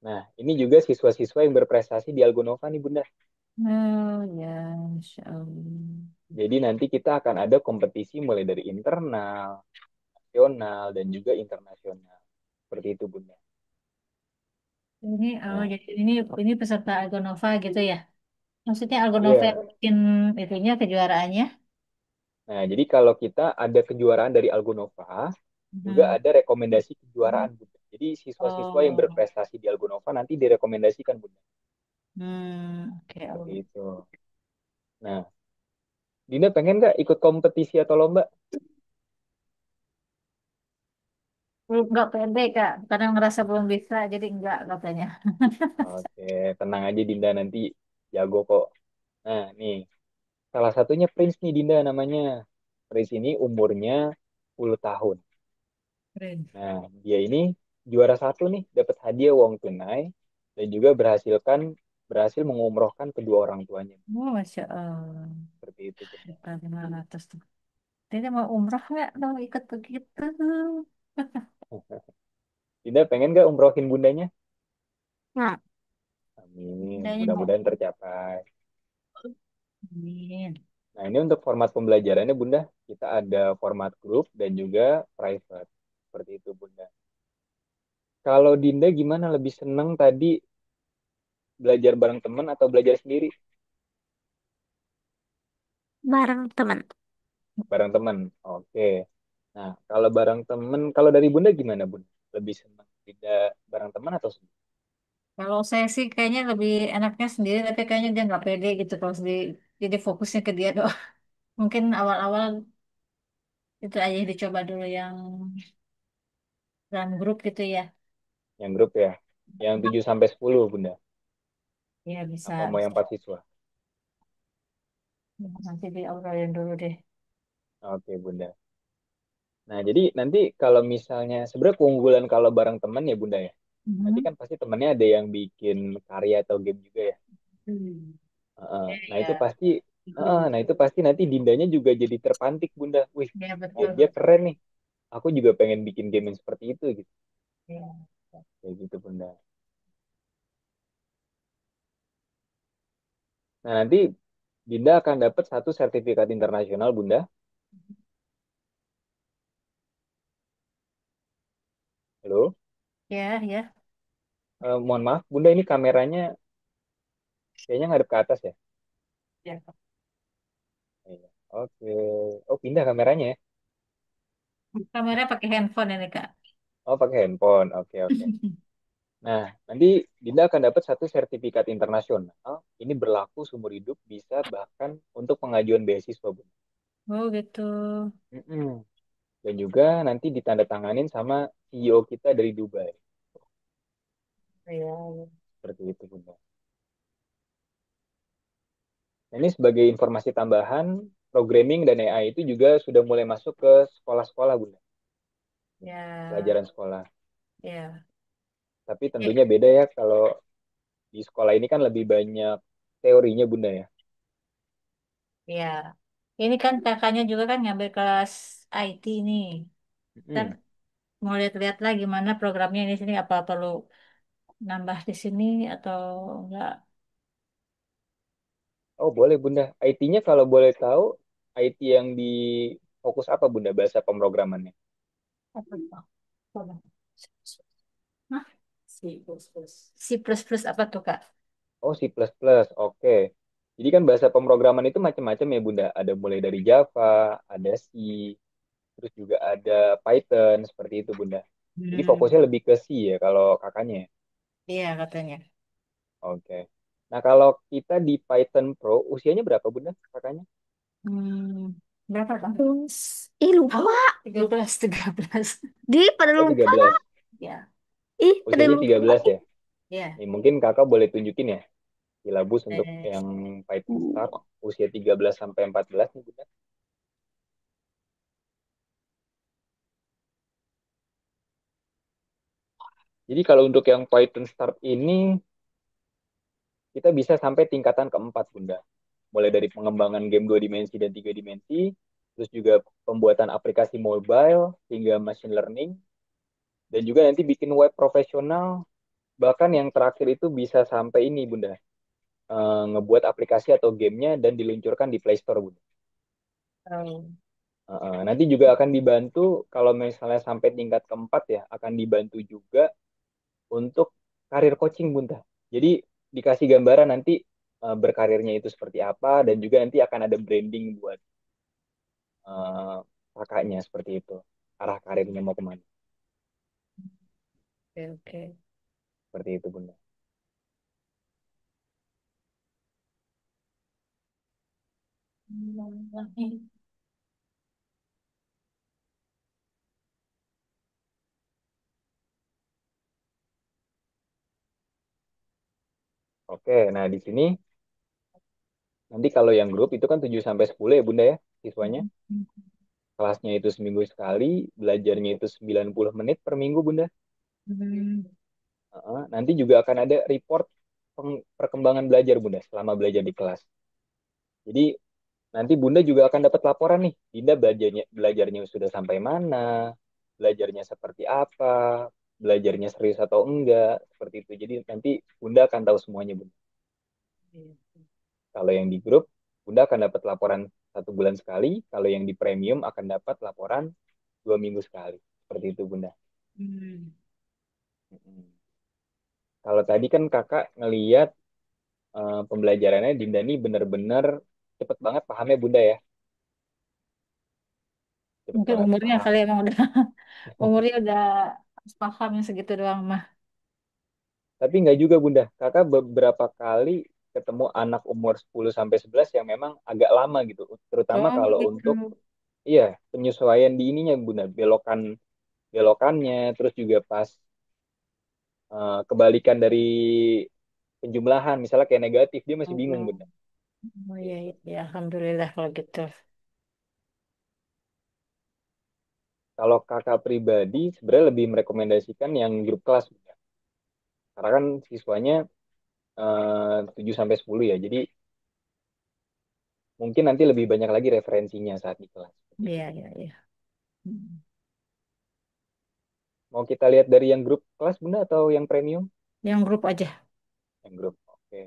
Speaker 2: Nah, ini juga siswa-siswa yang berprestasi di Algonova nih Bunda.
Speaker 1: Oh ya, Insya Allah.
Speaker 2: Jadi nanti kita akan ada kompetisi mulai dari internal, nasional, dan juga internasional. Seperti itu, Bunda.
Speaker 1: Ini oh
Speaker 2: Nah,
Speaker 1: jadi ini peserta Algonova gitu ya? Maksudnya Algonova yang
Speaker 2: iya.
Speaker 1: bikin itunya kejuaraannya?
Speaker 2: Nah, jadi kalau kita ada kejuaraan dari Algonova, juga
Speaker 1: Hmm.
Speaker 2: ada rekomendasi kejuaraan, Bunda. Jadi siswa-siswa yang
Speaker 1: Oh,
Speaker 2: berprestasi di Algonova nanti direkomendasikan, Bunda.
Speaker 1: oke.
Speaker 2: Seperti
Speaker 1: Oh.
Speaker 2: itu. Nah, Dinda pengen nggak ikut kompetisi atau lomba?
Speaker 1: Belum nggak pede kak, karena ngerasa belum bisa, jadi enggak katanya.
Speaker 2: Oke, tenang aja Dinda nanti jago kok. Nah, nih, salah satunya Prince nih Dinda namanya. Prince ini umurnya 10 tahun.
Speaker 1: Keren.
Speaker 2: Nah, dia ini juara satu nih, dapat hadiah uang tunai dan juga berhasil mengumrohkan kedua orang tuanya.
Speaker 1: Oh, Masya Allah.
Speaker 2: Seperti itu, Bunda.
Speaker 1: Juta 500 tuh. Dia mau umroh nggak? Mau ikut begitu?
Speaker 2: Dinda pengen nggak umrohin bundanya?
Speaker 3: Nah,
Speaker 2: Amin,
Speaker 1: Dia mau.
Speaker 2: mudah-mudahan tercapai.
Speaker 1: Amin.
Speaker 2: Nah, ini untuk format pembelajarannya, Bunda. Kita ada format grup dan juga private. Seperti itu, Bunda. Kalau Dinda gimana? Lebih seneng tadi belajar bareng teman atau belajar sendiri?
Speaker 3: bareng teman.
Speaker 2: Bareng teman. Oke. Nah, kalau bareng teman, kalau dari Bunda gimana, Bunda? Lebih seneng tidak bareng teman atau sendiri?
Speaker 1: Kalau saya sih kayaknya lebih enaknya sendiri, tapi kayaknya dia nggak pede gitu kalau sendiri. Jadi fokusnya ke dia doang. Mungkin awal-awal itu aja dicoba dulu yang dalam grup gitu ya.
Speaker 2: Yang grup ya? Yang 7 sampai 10, Bunda?
Speaker 1: Ya bisa,
Speaker 2: Apa mau yang
Speaker 1: bisa.
Speaker 2: 4 siswa?
Speaker 1: Nanti diobrolin dulu deh.
Speaker 2: Oke, Bunda. Nah, jadi nanti kalau misalnya sebenarnya keunggulan kalau bareng teman ya, Bunda ya. Nanti
Speaker 1: Mhm.
Speaker 2: kan pasti temennya ada yang bikin karya atau game juga ya.
Speaker 1: Hmm.
Speaker 2: Heeh.
Speaker 1: Ya,
Speaker 2: Nah, itu
Speaker 1: ya.
Speaker 2: pasti nah itu pasti nanti Dindanya juga jadi terpantik, Bunda. Wih,
Speaker 1: Ya,
Speaker 2: dia,
Speaker 1: betul,
Speaker 2: dia
Speaker 1: betul.
Speaker 2: keren nih. Aku juga pengen bikin game yang seperti itu gitu.
Speaker 1: Ya.
Speaker 2: Kayak gitu, Bunda. Nah, nanti Dinda akan dapat satu sertifikat internasional, Bunda. Halo?
Speaker 1: Ya, ya.
Speaker 2: Mohon maaf, Bunda, ini kameranya kayaknya ngadep ke atas ya.
Speaker 1: Ya.
Speaker 2: Iya. Oke. Oh, pindah kameranya ya.
Speaker 1: Kamera pakai handphone ini, Kak.
Speaker 2: Oh, pakai handphone. Oke, oke. Nah, nanti Dinda akan dapat satu sertifikat internasional. Ini berlaku seumur hidup, bisa bahkan untuk pengajuan beasiswa, Bunda.
Speaker 1: Oh, gitu.
Speaker 2: Mm-mm. Dan juga nanti ditandatanganin sama CEO kita dari Dubai.
Speaker 1: Ya.
Speaker 2: Seperti itu, Bunda. Nah, ini sebagai informasi tambahan, programming dan AI itu juga sudah mulai masuk ke sekolah-sekolah, Bunda.
Speaker 1: Ya.
Speaker 2: Pelajaran sekolah.
Speaker 1: Ya.
Speaker 2: Tapi
Speaker 1: Ya.
Speaker 2: tentunya beda ya kalau di sekolah ini kan lebih banyak teorinya, Bunda ya.
Speaker 1: Ya. Ini kan kakaknya juga kan ngambil kelas IT nih. Ntar
Speaker 2: Mm-mm.
Speaker 1: mau lihat-lihat lagi mana programnya di sini, apa perlu nambah di sini atau enggak.
Speaker 2: Oh, boleh, Bunda. IT-nya kalau boleh tahu, IT yang di fokus apa, Bunda? Bahasa pemrogramannya.
Speaker 1: Apa tuh? Coba. Hah? C++ apa tuh, Kak?
Speaker 2: Oh, C++. Oke. Jadi kan bahasa pemrograman itu macam-macam ya, Bunda. Ada mulai dari Java, ada C, terus juga ada Python, seperti itu, Bunda. Jadi
Speaker 1: Hmm.
Speaker 2: fokusnya lebih ke C ya kalau kakaknya ya.
Speaker 1: Iya katanya.
Speaker 2: Oke. Nah, kalau kita di Python Pro, usianya berapa, Bunda, kakaknya?
Speaker 1: Berapa bang?
Speaker 3: terus. Ih, lupa.
Speaker 1: Oh, 13.
Speaker 3: Di pada
Speaker 2: Oh,
Speaker 3: lupa.
Speaker 2: 13.
Speaker 1: Ya,
Speaker 3: Ih, pada
Speaker 2: Usianya
Speaker 3: lupa.
Speaker 2: 13 ya.
Speaker 1: ya.
Speaker 2: Nih, mungkin kakak boleh tunjukin ya, silabus untuk
Speaker 1: Eh,
Speaker 2: yang Python Start, usia 13 sampai 14 nih, Bunda. Jadi kalau untuk yang Python Start ini, kita bisa sampai tingkatan keempat, Bunda. Mulai dari pengembangan game 2 dimensi dan 3 dimensi, terus juga pembuatan aplikasi mobile, hingga machine learning, dan juga nanti bikin web profesional, bahkan yang terakhir itu bisa sampai ini, Bunda, ngebuat aplikasi atau gamenya dan diluncurkan di Play Store, Bunda.
Speaker 1: oh,
Speaker 2: Nanti juga akan dibantu, kalau misalnya sampai tingkat keempat ya, akan dibantu juga untuk karir coaching, Bunda. Jadi dikasih gambaran nanti berkarirnya itu seperti apa, dan juga nanti akan ada branding buat eh, kakaknya seperti itu. Arah karirnya mau kemana.
Speaker 1: oke, oke.
Speaker 2: Seperti itu, Bunda. Oke, nah di sini nanti kalau yang grup itu kan 7 sampai 10 ya Bunda ya siswanya. Kelasnya itu seminggu sekali, belajarnya itu 90 menit per minggu Bunda. Nanti juga akan ada report perkembangan belajar Bunda selama belajar di kelas. Jadi nanti Bunda juga akan dapat laporan nih, Dinda belajarnya sudah sampai mana, belajarnya seperti apa, belajarnya serius atau enggak, seperti itu. Jadi nanti Bunda akan tahu semuanya Bunda. Kalau yang di grup, Bunda akan dapat laporan 1 bulan sekali. Kalau yang di premium akan dapat laporan 2 minggu sekali. Seperti itu Bunda. Kalau tadi kan kakak ngeliat pembelajarannya Dinda nih bener-bener cepet banget pahamnya Bunda ya. Cepet
Speaker 1: Mungkin
Speaker 2: banget
Speaker 1: umurnya
Speaker 2: paham.
Speaker 1: kali emang udah umurnya udah paham yang segitu doang mah.
Speaker 2: Tapi nggak juga Bunda. Kakak beberapa kali ketemu anak umur 10 sampai 11 yang memang agak lama gitu. Terutama
Speaker 1: Oh
Speaker 2: kalau
Speaker 1: gitu.
Speaker 2: untuk iya, penyesuaian di ininya Bunda, belokannya terus juga pas kebalikan dari penjumlahan misalnya kayak negatif dia masih bingung
Speaker 1: Oh,
Speaker 2: Bunda.
Speaker 1: oh iya,
Speaker 2: Gitu.
Speaker 1: iya, iya. Alhamdulillah kalau gitu.
Speaker 2: Kalau kakak pribadi sebenarnya lebih merekomendasikan yang grup kelas Bunda. Karena kan siswanya 7 sampai 10 ya. Jadi mungkin nanti lebih banyak lagi referensinya saat di kelas. Seperti itu
Speaker 1: Iya,
Speaker 2: Bunda.
Speaker 1: iya, iya. Hmm.
Speaker 2: Mau kita lihat dari yang grup kelas Bunda atau yang premium?
Speaker 1: Yang grup aja.
Speaker 2: Yang grup. Oke.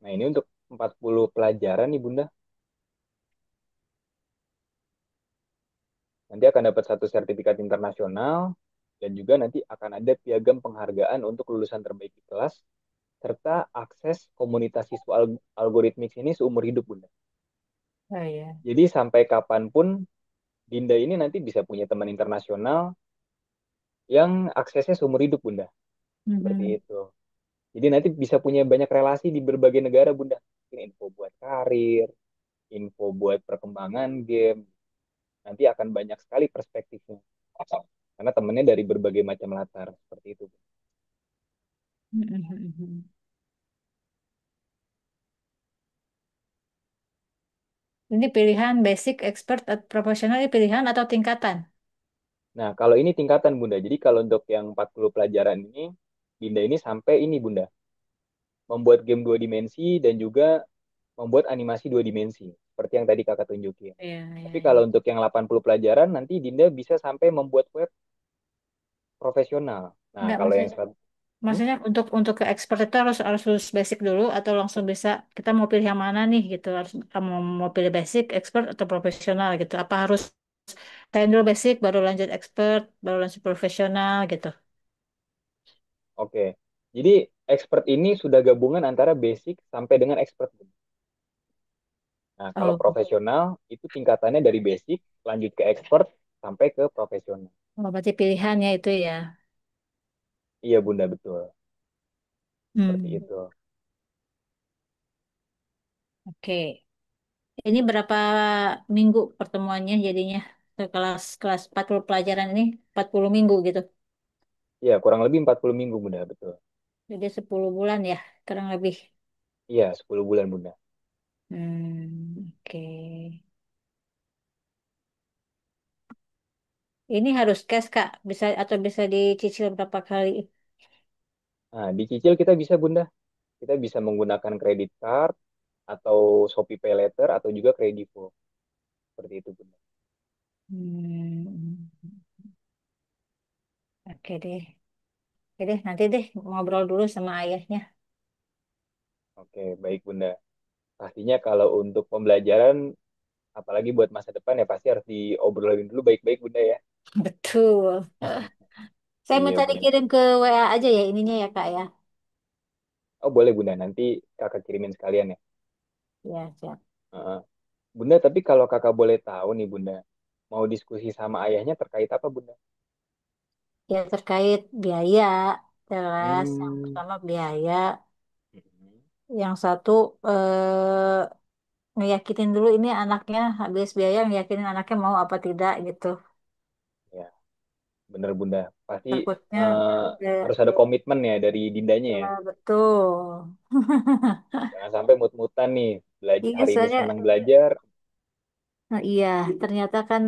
Speaker 2: Nah, ini untuk 40 pelajaran nih Bunda. Nanti akan dapat 1 sertifikat internasional dan juga nanti akan ada piagam penghargaan untuk lulusan terbaik di kelas serta akses komunitas siswa algoritmik ini seumur hidup Bunda.
Speaker 1: Oh iya.
Speaker 2: Jadi sampai kapanpun Dinda ini nanti bisa punya teman internasional yang aksesnya seumur hidup Bunda. Seperti
Speaker 1: Mhm.
Speaker 2: itu. Jadi nanti bisa punya banyak relasi di berbagai negara Bunda. Mungkin info buat karir, info buat perkembangan game. Nanti akan banyak sekali perspektifnya. Karena temennya dari berbagai macam latar. Seperti itu.
Speaker 1: Mhm. Ini pilihan basic, expert, atau profesional ini pilihan atau tingkatan?
Speaker 2: Nah, kalau ini tingkatan Bunda. Jadi kalau untuk yang 40 pelajaran ini, Dinda ini sampai ini Bunda. Membuat game 2 dimensi dan juga membuat animasi 2 dimensi. Seperti yang tadi kakak tunjukin.
Speaker 1: Iya, iya,
Speaker 2: Tapi
Speaker 1: iya.
Speaker 2: kalau untuk yang 80 pelajaran, nanti Dinda bisa sampai membuat web profesional. Nah,
Speaker 1: Enggak,
Speaker 2: kalau yang
Speaker 1: maksudnya,
Speaker 2: 100, hmm?
Speaker 1: maksudnya untuk ke expert itu harus harus lulus basic dulu atau langsung bisa kita mau pilih yang mana nih gitu harus mau pilih basic, expert atau profesional gitu. Apa harus kayak dulu basic baru lanjut expert baru lanjut profesional gitu.
Speaker 2: Oke. Jadi expert ini sudah gabungan antara basic sampai dengan expert. Nah, kalau
Speaker 1: Oh,
Speaker 2: profesional itu tingkatannya dari basic lanjut ke expert sampai ke profesional.
Speaker 1: oh, berarti pilihannya itu ya.
Speaker 2: Iya, Bunda, betul. Seperti
Speaker 1: Hmm,
Speaker 2: itu.
Speaker 1: oke. Ini berapa minggu pertemuannya jadinya? Kelas kelas 40 pelajaran ini 40 minggu gitu.
Speaker 2: Iya, kurang lebih 40 minggu, Bunda, betul.
Speaker 1: Jadi 10 bulan ya, kurang lebih.
Speaker 2: Iya, 10 bulan, Bunda.
Speaker 1: Oke. Ini harus cash, Kak. Bisa atau bisa dicicil berapa kali?
Speaker 2: Nah, dicicil kita bisa, Bunda. Kita bisa menggunakan kredit card atau Shopee Pay Later atau juga Kredivo. Seperti itu, Bunda.
Speaker 1: Hmm, oke deh. Oke deh, nanti deh ngobrol dulu sama ayahnya.
Speaker 2: Oke, baik, Bunda. Pastinya kalau untuk pembelajaran, apalagi buat masa depan ya pasti harus diobrolin dulu baik-baik, Bunda ya.
Speaker 1: Betul. Saya
Speaker 2: Iya,
Speaker 1: minta
Speaker 2: Bunda.
Speaker 1: dikirim ke WA aja ya ininya ya, Kak ya.
Speaker 2: Oh, boleh, Bunda. Nanti kakak kirimin sekalian ya.
Speaker 1: Ya, siap.
Speaker 2: Heeh. Bunda, tapi kalau kakak boleh tahu nih, Bunda, mau diskusi sama ayahnya terkait apa, Bunda?
Speaker 1: Ya terkait biaya, jelas. Yang
Speaker 2: Hmm,
Speaker 1: pertama biaya. Yang satu ngeyakinin dulu ini anaknya habis biaya, ngeyakinin anaknya mau apa tidak gitu.
Speaker 2: Ya, bener Bunda. Pasti
Speaker 1: Takutnya
Speaker 2: eh,
Speaker 1: udah
Speaker 2: harus ada komitmen ya dari Dindanya ya.
Speaker 1: ya, betul.
Speaker 2: Jangan sampai mut-mutan nih.
Speaker 1: Iya,
Speaker 2: Hari ini
Speaker 1: soalnya
Speaker 2: senang belajar.
Speaker 1: nah, iya ternyata kan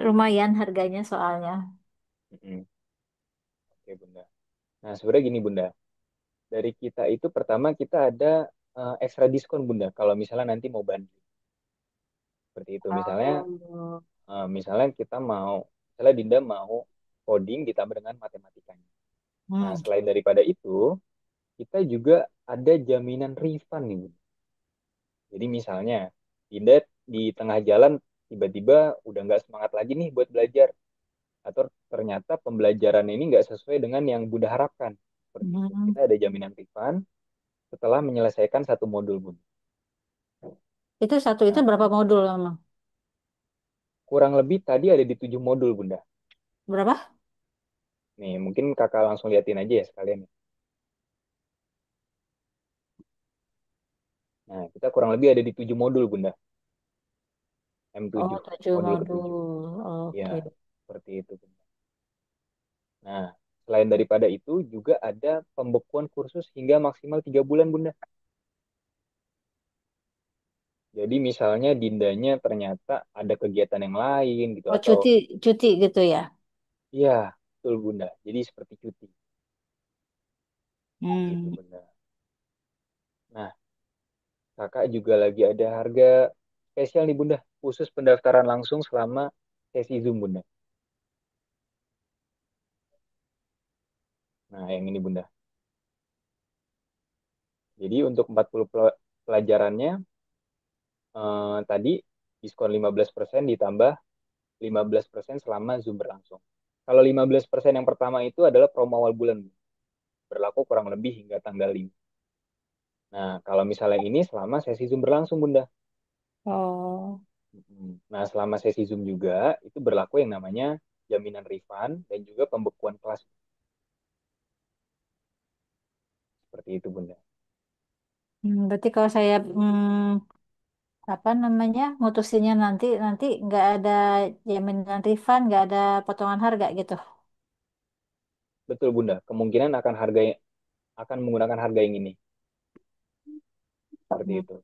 Speaker 1: lumayan harganya soalnya.
Speaker 2: Mm-mm. Oke Bunda. Nah sebenarnya gini Bunda. Dari kita itu pertama kita ada ekstra diskon Bunda. Kalau misalnya nanti mau banding. Seperti itu.
Speaker 1: Oh.
Speaker 2: Misalnya kita mau, misalnya Dinda mau coding ditambah dengan matematikanya. Nah,
Speaker 1: Hmm.
Speaker 2: selain daripada itu, kita juga ada jaminan refund nih, Bunda. Jadi misalnya, Dinda di tengah jalan tiba-tiba udah nggak semangat lagi nih buat belajar. Atau ternyata pembelajaran ini nggak sesuai dengan yang Bunda harapkan. Seperti itu.
Speaker 1: Hmm.
Speaker 2: Kita ada jaminan refund setelah menyelesaikan satu modul, Bunda.
Speaker 1: Itu satu itu
Speaker 2: Nah,
Speaker 1: berapa modul memang?
Speaker 2: kurang lebih tadi ada di 7 modul, Bunda.
Speaker 1: Berapa?
Speaker 2: Nih, mungkin kakak langsung liatin aja ya sekalian. Nah, kita kurang lebih ada di 7 modul, Bunda.
Speaker 1: Oh,
Speaker 2: M7,
Speaker 1: 7
Speaker 2: modul
Speaker 1: modul.
Speaker 2: ketujuh. Ya,
Speaker 1: Oke.
Speaker 2: seperti itu, Bunda. Nah, selain daripada itu juga ada pembekuan kursus hingga maksimal 3 bulan, Bunda. Jadi misalnya Dindanya ternyata ada kegiatan yang lain gitu
Speaker 1: Oh,
Speaker 2: atau
Speaker 1: cuti, cuti gitu ya.
Speaker 2: iya, betul Bunda. Jadi seperti cuti gitu,
Speaker 1: Hmm.
Speaker 2: Bunda. Nah, kakak juga lagi ada harga spesial nih, Bunda, khusus pendaftaran langsung selama sesi Zoom, Bunda. Nah, yang ini, Bunda. Jadi untuk 40 pelajarannya tadi diskon 15% ditambah 15% selama Zoom berlangsung. Kalau 15% yang pertama itu adalah promo awal bulan, berlaku kurang lebih hingga tanggal 5. Nah, kalau misalnya ini selama sesi Zoom berlangsung, Bunda.
Speaker 1: Oh.
Speaker 2: Nah, selama sesi Zoom juga itu berlaku yang namanya jaminan refund dan juga pembekuan kelas. Seperti itu, Bunda.
Speaker 1: Berarti kalau saya apa namanya mutusinnya nanti nanti nggak ada jaminan refund, nggak ada potongan harga gitu.
Speaker 2: Betul, Bunda. Kemungkinan akan menggunakan harga yang ini. Seperti
Speaker 1: Hmm,
Speaker 2: itu.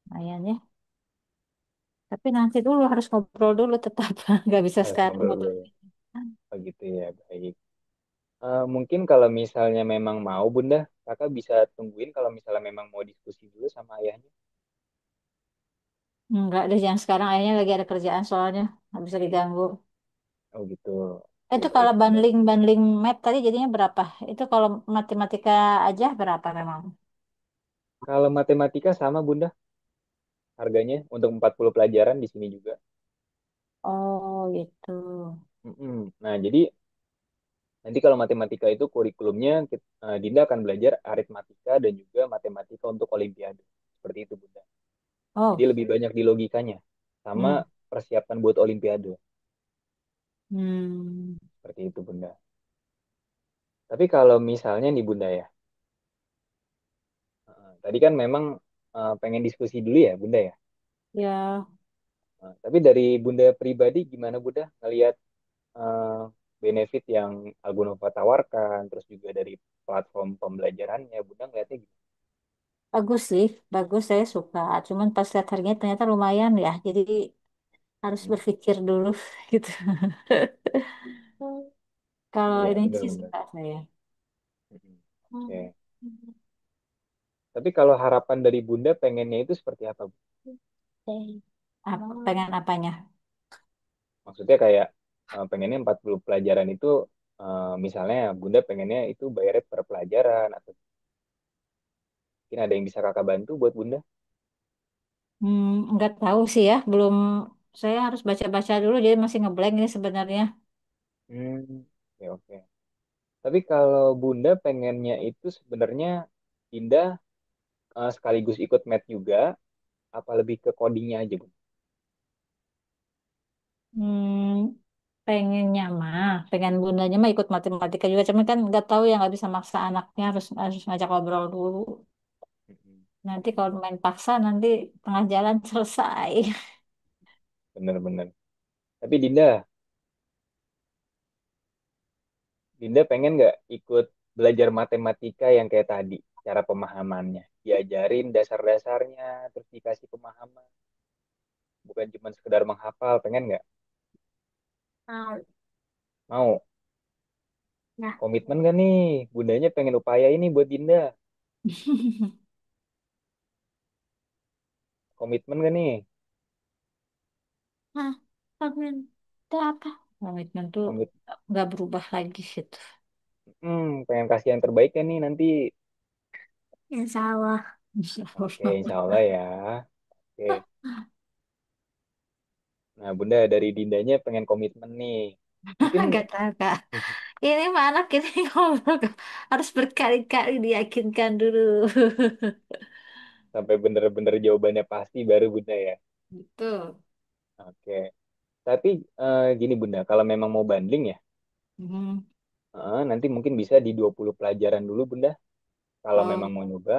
Speaker 1: lumayan ya. Tapi nanti dulu harus ngobrol dulu tetap nggak bisa
Speaker 2: Harus
Speaker 1: sekarang
Speaker 2: ngobrol dulu
Speaker 1: ngobrol.
Speaker 2: ya. Begitu ya, baik. Mungkin kalau misalnya memang mau, Bunda, kakak bisa tungguin kalau misalnya memang mau diskusi dulu sama ayahnya.
Speaker 1: Enggak deh yang sekarang ayahnya lagi ada kerjaan soalnya nggak bisa diganggu.
Speaker 2: Oh gitu. Oke,
Speaker 1: Itu
Speaker 2: baik,
Speaker 1: kalau
Speaker 2: Bunda.
Speaker 1: banding banding map tadi jadinya berapa? Itu kalau matematika aja berapa memang?
Speaker 2: Kalau matematika sama, Bunda, harganya untuk 40 pelajaran di sini juga.
Speaker 1: Oh gitu.
Speaker 2: Mm-mm. Nah, jadi nanti kalau matematika itu kurikulumnya Dinda akan belajar aritmatika dan juga matematika untuk olimpiade. Seperti itu, Bunda. Jadi
Speaker 1: Oh.
Speaker 2: lebih banyak di logikanya sama
Speaker 1: Hmm.
Speaker 2: persiapan buat olimpiade.
Speaker 1: Hmm.
Speaker 2: Seperti itu, Bunda. Tapi kalau misalnya nih, Bunda ya. Tadi kan memang pengen diskusi dulu ya, Bunda ya.
Speaker 1: Ya.
Speaker 2: Tapi dari Bunda pribadi gimana, Bunda, ngelihat eh, benefit yang Algonova tawarkan, terus juga dari platform pembelajarannya, Bunda ngeliatnya gimana?
Speaker 1: Bagus sih, bagus saya suka. Cuman pas lihat harganya ternyata lumayan ya, jadi harus
Speaker 2: Mm-mm.
Speaker 1: berpikir dulu gitu. Kalau
Speaker 2: Iya,
Speaker 1: ini
Speaker 2: benar,
Speaker 1: sih
Speaker 2: Bunda.
Speaker 1: suka saya.
Speaker 2: Mm-mm. Oke. Tapi kalau harapan dari Bunda pengennya itu seperti apa, Bu?
Speaker 1: Pengen apanya?
Speaker 2: Maksudnya kayak pengennya 40 pelajaran itu misalnya Bunda pengennya itu bayarnya per pelajaran atau mungkin ada yang bisa Kakak bantu buat Bunda?
Speaker 1: Nggak tahu sih ya, belum. Saya harus baca-baca dulu, jadi masih ngeblank ini sebenarnya.
Speaker 2: Oke, oke. Tapi kalau Bunda pengennya itu sebenarnya Dinda sekaligus ikut math juga, apa lebih ke codingnya aja, Bu?
Speaker 1: pengennya mah, pengen bundanya mah ikut matematika juga, cuman kan nggak tahu ya nggak bisa maksa anaknya harus harus ngajak ngobrol dulu.
Speaker 2: Mm-mm.
Speaker 1: Nanti kalau main paksa nanti tengah jalan selesai.
Speaker 2: Bener-bener. Tapi Dinda pengen nggak ikut belajar matematika yang kayak tadi, cara pemahamannya, diajarin dasar-dasarnya, terus dikasih pemahaman, bukan cuma sekedar menghafal, pengen nggak?
Speaker 3: Mau.
Speaker 2: Mau?
Speaker 3: Ya.
Speaker 2: Komitmen gak nih? Bundanya pengen upaya ini buat Dinda. Komitmen gak nih?
Speaker 3: Nah, komen. Itu apa?
Speaker 1: Komitmen tuh
Speaker 2: Komit,
Speaker 1: nggak berubah lagi gitu.
Speaker 2: pengen kasih yang terbaik kan nih nanti.
Speaker 3: Insya Allah.
Speaker 1: Insya
Speaker 2: Oke,
Speaker 1: Allah.
Speaker 2: insya Allah ya. Oke. Nah, Bunda dari Dindanya pengen komitmen nih. Mungkin
Speaker 1: Gak tahu kak. Ini mah anak kita ngobrol Kak. Harus berkali-kali diyakinkan dulu.
Speaker 2: sampai bener-bener jawabannya pasti baru Bunda ya.
Speaker 1: Betul.
Speaker 2: Oke. Tapi gini Bunda, kalau memang mau banding ya,
Speaker 1: Mhm.
Speaker 2: nanti mungkin bisa di 20 pelajaran dulu Bunda. Kalau memang
Speaker 1: Oh.
Speaker 2: mau nyoba,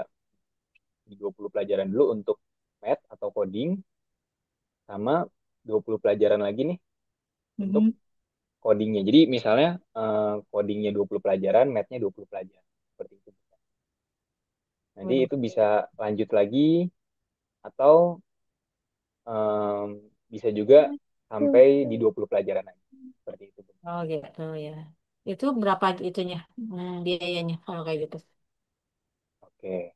Speaker 2: di 20 pelajaran dulu untuk math atau coding, sama 20 pelajaran lagi nih untuk
Speaker 1: Mhm.
Speaker 2: codingnya. Jadi misalnya codingnya 20 pelajaran, mathnya 20 pelajaran. Seperti itu. Nanti
Speaker 1: Waduh.
Speaker 2: itu bisa lanjut lagi atau em, bisa juga sampai di 20 pelajaran lagi. Seperti itu.
Speaker 1: Oh gitu ya. Itu berapa itunya biayanya kalau kayak gitu?
Speaker 2: Oke.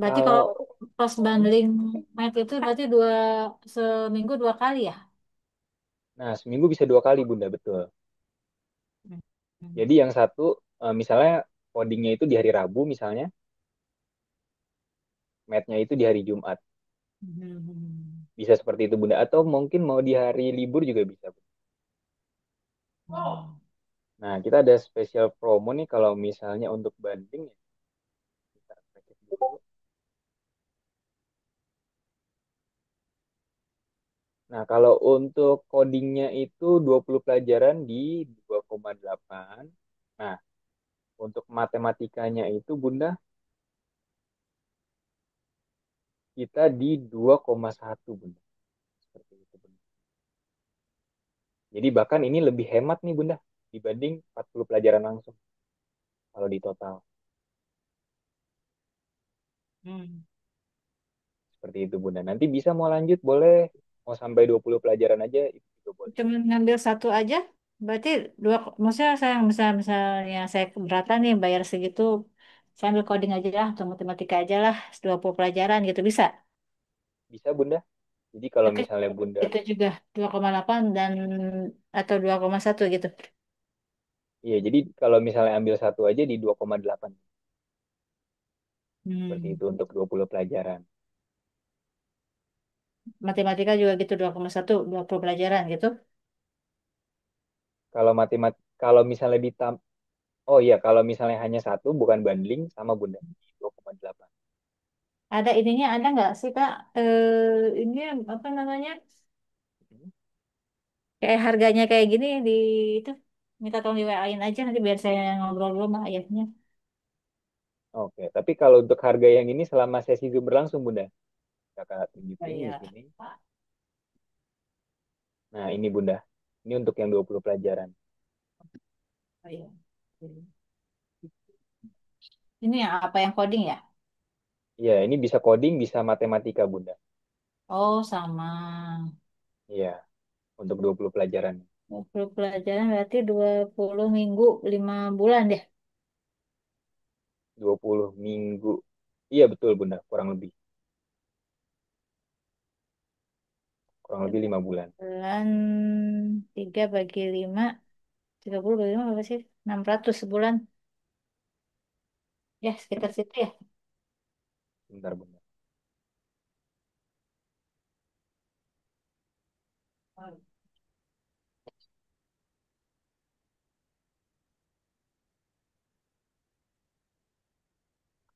Speaker 1: Berarti kalau
Speaker 2: Kalau
Speaker 1: pas
Speaker 2: hmm,
Speaker 1: bundling math itu berarti seminggu 2 kali ya?
Speaker 2: nah seminggu bisa 2 kali Bunda, betul.
Speaker 1: Hmm.
Speaker 2: Jadi yang satu misalnya codingnya itu di hari Rabu misalnya, mathnya itu di hari Jumat.
Speaker 1: Hmm.
Speaker 2: Bisa seperti itu Bunda. Atau mungkin mau di hari libur juga bisa.
Speaker 1: Hmm.
Speaker 2: Nah, kita ada spesial promo nih kalau misalnya untuk banding ya. Kita cek dulu. Nah, kalau untuk codingnya itu 20 pelajaran di 2,8. Nah, untuk matematikanya itu Bunda, kita di 2,1 Bunda. Seperti itu Bunda. Jadi bahkan ini lebih hemat nih Bunda dibanding 40 pelajaran langsung kalau di total.
Speaker 1: Hmm.
Speaker 2: Seperti itu Bunda. Nanti bisa mau lanjut boleh. Mau sampai 20 pelajaran aja itu juga boleh.
Speaker 1: Cuma ngambil satu aja, berarti dua, maksudnya saya misalnya saya keberatan nih bayar segitu, saya ambil coding aja lah atau matematika aja lah, 20 pelajaran gitu bisa.
Speaker 2: Bisa Bunda. Jadi kalau
Speaker 1: Oke,
Speaker 2: misalnya Bunda,
Speaker 1: itu juga 2,8 dan atau 2,1 gitu.
Speaker 2: iya jadi kalau misalnya ambil satu aja di 2,8. Seperti
Speaker 1: Hmm.
Speaker 2: itu untuk 20 pelajaran.
Speaker 1: Matematika juga gitu 2,1 20 pelajaran gitu.
Speaker 2: Kalau kalau misalnya oh iya kalau misalnya hanya satu bukan bundling sama Bunda di 2,8.
Speaker 1: Ada ininya ada nggak sih Kak? Ini apa namanya?
Speaker 2: Hmm.
Speaker 1: Kayak harganya kayak gini di itu minta tolong di WA-in aja nanti biar saya ngobrol dulu sama ayahnya.
Speaker 2: Oke, tapi kalau untuk harga yang ini selama sesi Zoom berlangsung Bunda, kakak
Speaker 1: Oh
Speaker 2: tunjukin di
Speaker 1: iya.
Speaker 2: sini. Nah ini Bunda, ini untuk yang 20 pelajaran.
Speaker 1: Oh iya. Ini yang apa yang coding ya?
Speaker 2: Iya, ini bisa coding, bisa matematika Bunda.
Speaker 1: Oh sama.
Speaker 2: Iya, untuk 20 pelajaran.
Speaker 1: 20 pelajaran berarti 20 minggu 5 bulan deh.
Speaker 2: 20 minggu. Iya betul Bunda, kurang lebih. Kurang lebih 5 bulan.
Speaker 1: Bulan 3 bagi 5 30 bagi 5 berapa sih? 600 sebulan. Ya sekitar situ ya.
Speaker 2: Bentar Bunda.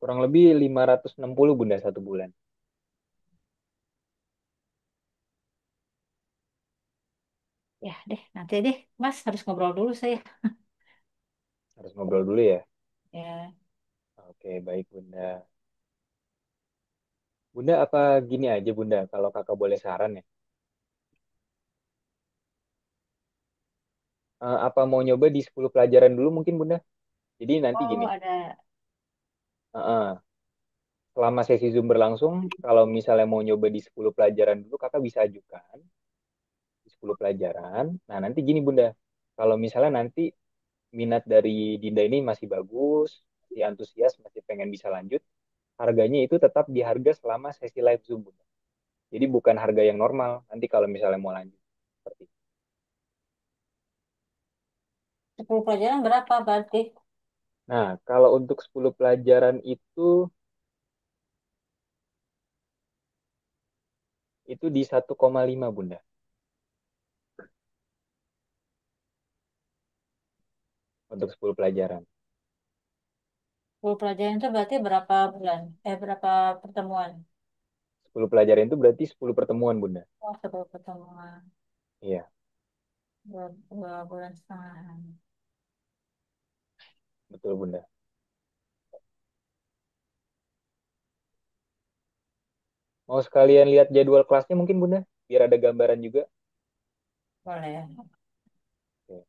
Speaker 2: Kurang lebih 560 Bunda satu bulan.
Speaker 1: Ya deh, nanti deh, Mas harus ngobrol dulu saya.
Speaker 2: Harus ngobrol dulu ya.
Speaker 1: Ya,
Speaker 2: Oke, baik Bunda. Bunda apa gini aja Bunda, kalau kakak boleh saran ya. Apa mau nyoba di 10 pelajaran dulu mungkin Bunda? Jadi nanti
Speaker 1: oh
Speaker 2: gini,
Speaker 1: ada.
Speaker 2: selama sesi Zoom berlangsung, kalau misalnya mau nyoba di 10 pelajaran dulu, kakak bisa ajukan di 10 pelajaran. Nah, nanti gini Bunda, kalau misalnya nanti minat dari Dinda ini masih bagus, masih antusias, masih pengen bisa lanjut, harganya itu tetap di harga selama sesi live Zoom Bunda. Jadi bukan harga yang normal, nanti kalau misalnya mau lanjut. Seperti itu.
Speaker 1: 10 pelajaran berapa berarti?
Speaker 2: Nah, kalau untuk 10 pelajaran itu di 1,5 Bunda, untuk 10 pelajaran.
Speaker 1: 10 pelajaran itu berarti berapa bulan? Berapa pertemuan?
Speaker 2: 10 pelajaran itu berarti 10 pertemuan Bunda.
Speaker 1: Oh, 10 pertemuan.
Speaker 2: Iya,
Speaker 1: Dua bulan setengah.
Speaker 2: betul Bunda. Mau sekalian lihat jadwal kelasnya mungkin Bunda, biar ada gambaran juga.
Speaker 1: Boleh.
Speaker 2: Oke.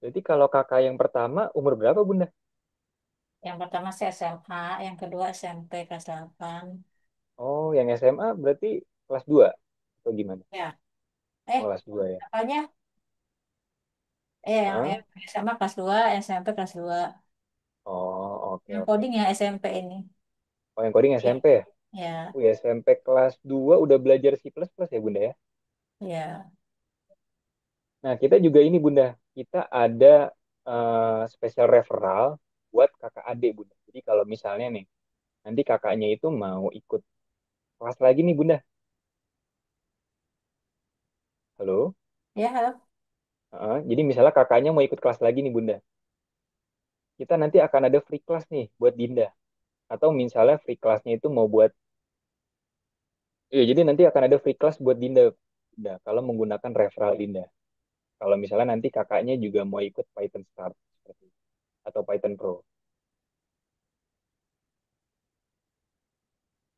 Speaker 2: Jadi kalau kakak yang pertama umur berapa Bunda?
Speaker 1: Yang pertama saya SMA, yang kedua SMP kelas 8.
Speaker 2: Oh, yang SMA berarti kelas 2 atau gimana?
Speaker 1: Ya.
Speaker 2: Oh, kelas 2 ya.
Speaker 1: Apanya? Yang
Speaker 2: Hah?
Speaker 1: SMA kelas 2, yang SMP kelas 2.
Speaker 2: Oh, oke
Speaker 1: Yang
Speaker 2: oke.
Speaker 1: coding ya SMP ini.
Speaker 2: Oh, yang coding
Speaker 1: Iya.
Speaker 2: SMP ya?
Speaker 1: Ya,
Speaker 2: Ya, SMP kelas 2 udah belajar C++ ya Bunda ya?
Speaker 1: ya.
Speaker 2: Nah, kita juga ini Bunda, kita ada special referral buat kakak adik Bunda. Jadi kalau misalnya nih, nanti kakaknya itu mau ikut kelas lagi nih Bunda. Halo?
Speaker 1: Ya, halo.
Speaker 2: Jadi misalnya kakaknya mau ikut kelas lagi nih Bunda. Kita nanti akan ada free class nih buat Dinda. Atau misalnya free classnya itu mau buat, iya jadi nanti akan ada free class buat Dinda. Dinda, kalau menggunakan referral Dinda. Kalau misalnya nanti kakaknya juga mau ikut Python Start seperti itu, atau Python Pro.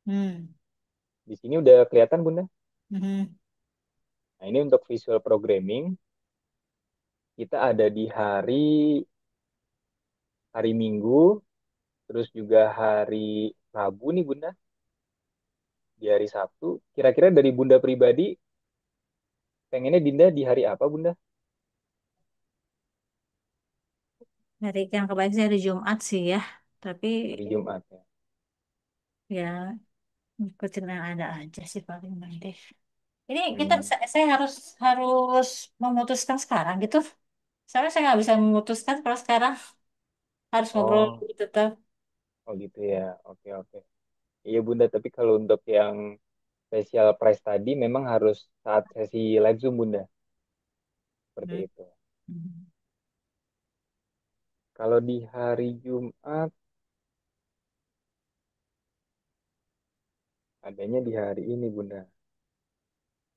Speaker 1: Hmm.
Speaker 2: Di sini udah kelihatan Bunda.
Speaker 1: Mhm.
Speaker 2: Nah, ini untuk visual programming, kita ada di hari hari Minggu, terus juga hari Rabu nih Bunda, di hari Sabtu. Kira-kira dari Bunda pribadi, pengennya Dinda di hari apa Bunda?
Speaker 1: Hari yang kebaik sih hari Jumat sih ya. Tapi
Speaker 2: Hari Jumat ya.
Speaker 1: ya ikutin yang ada aja sih paling nanti. Ini kita
Speaker 2: Hmm.
Speaker 1: saya harus harus memutuskan sekarang gitu. Soalnya saya nggak bisa memutuskan kalau sekarang harus ngobrol
Speaker 2: Oh,
Speaker 1: dulu tetap.
Speaker 2: oh gitu ya. Oke, oke. Iya Bunda, tapi kalau untuk yang special price tadi memang harus saat sesi live Zoom Bunda. Seperti
Speaker 1: Hmm.
Speaker 2: itu.
Speaker 1: Hmm.
Speaker 2: Kalau di hari Jumat, adanya di hari ini Bunda.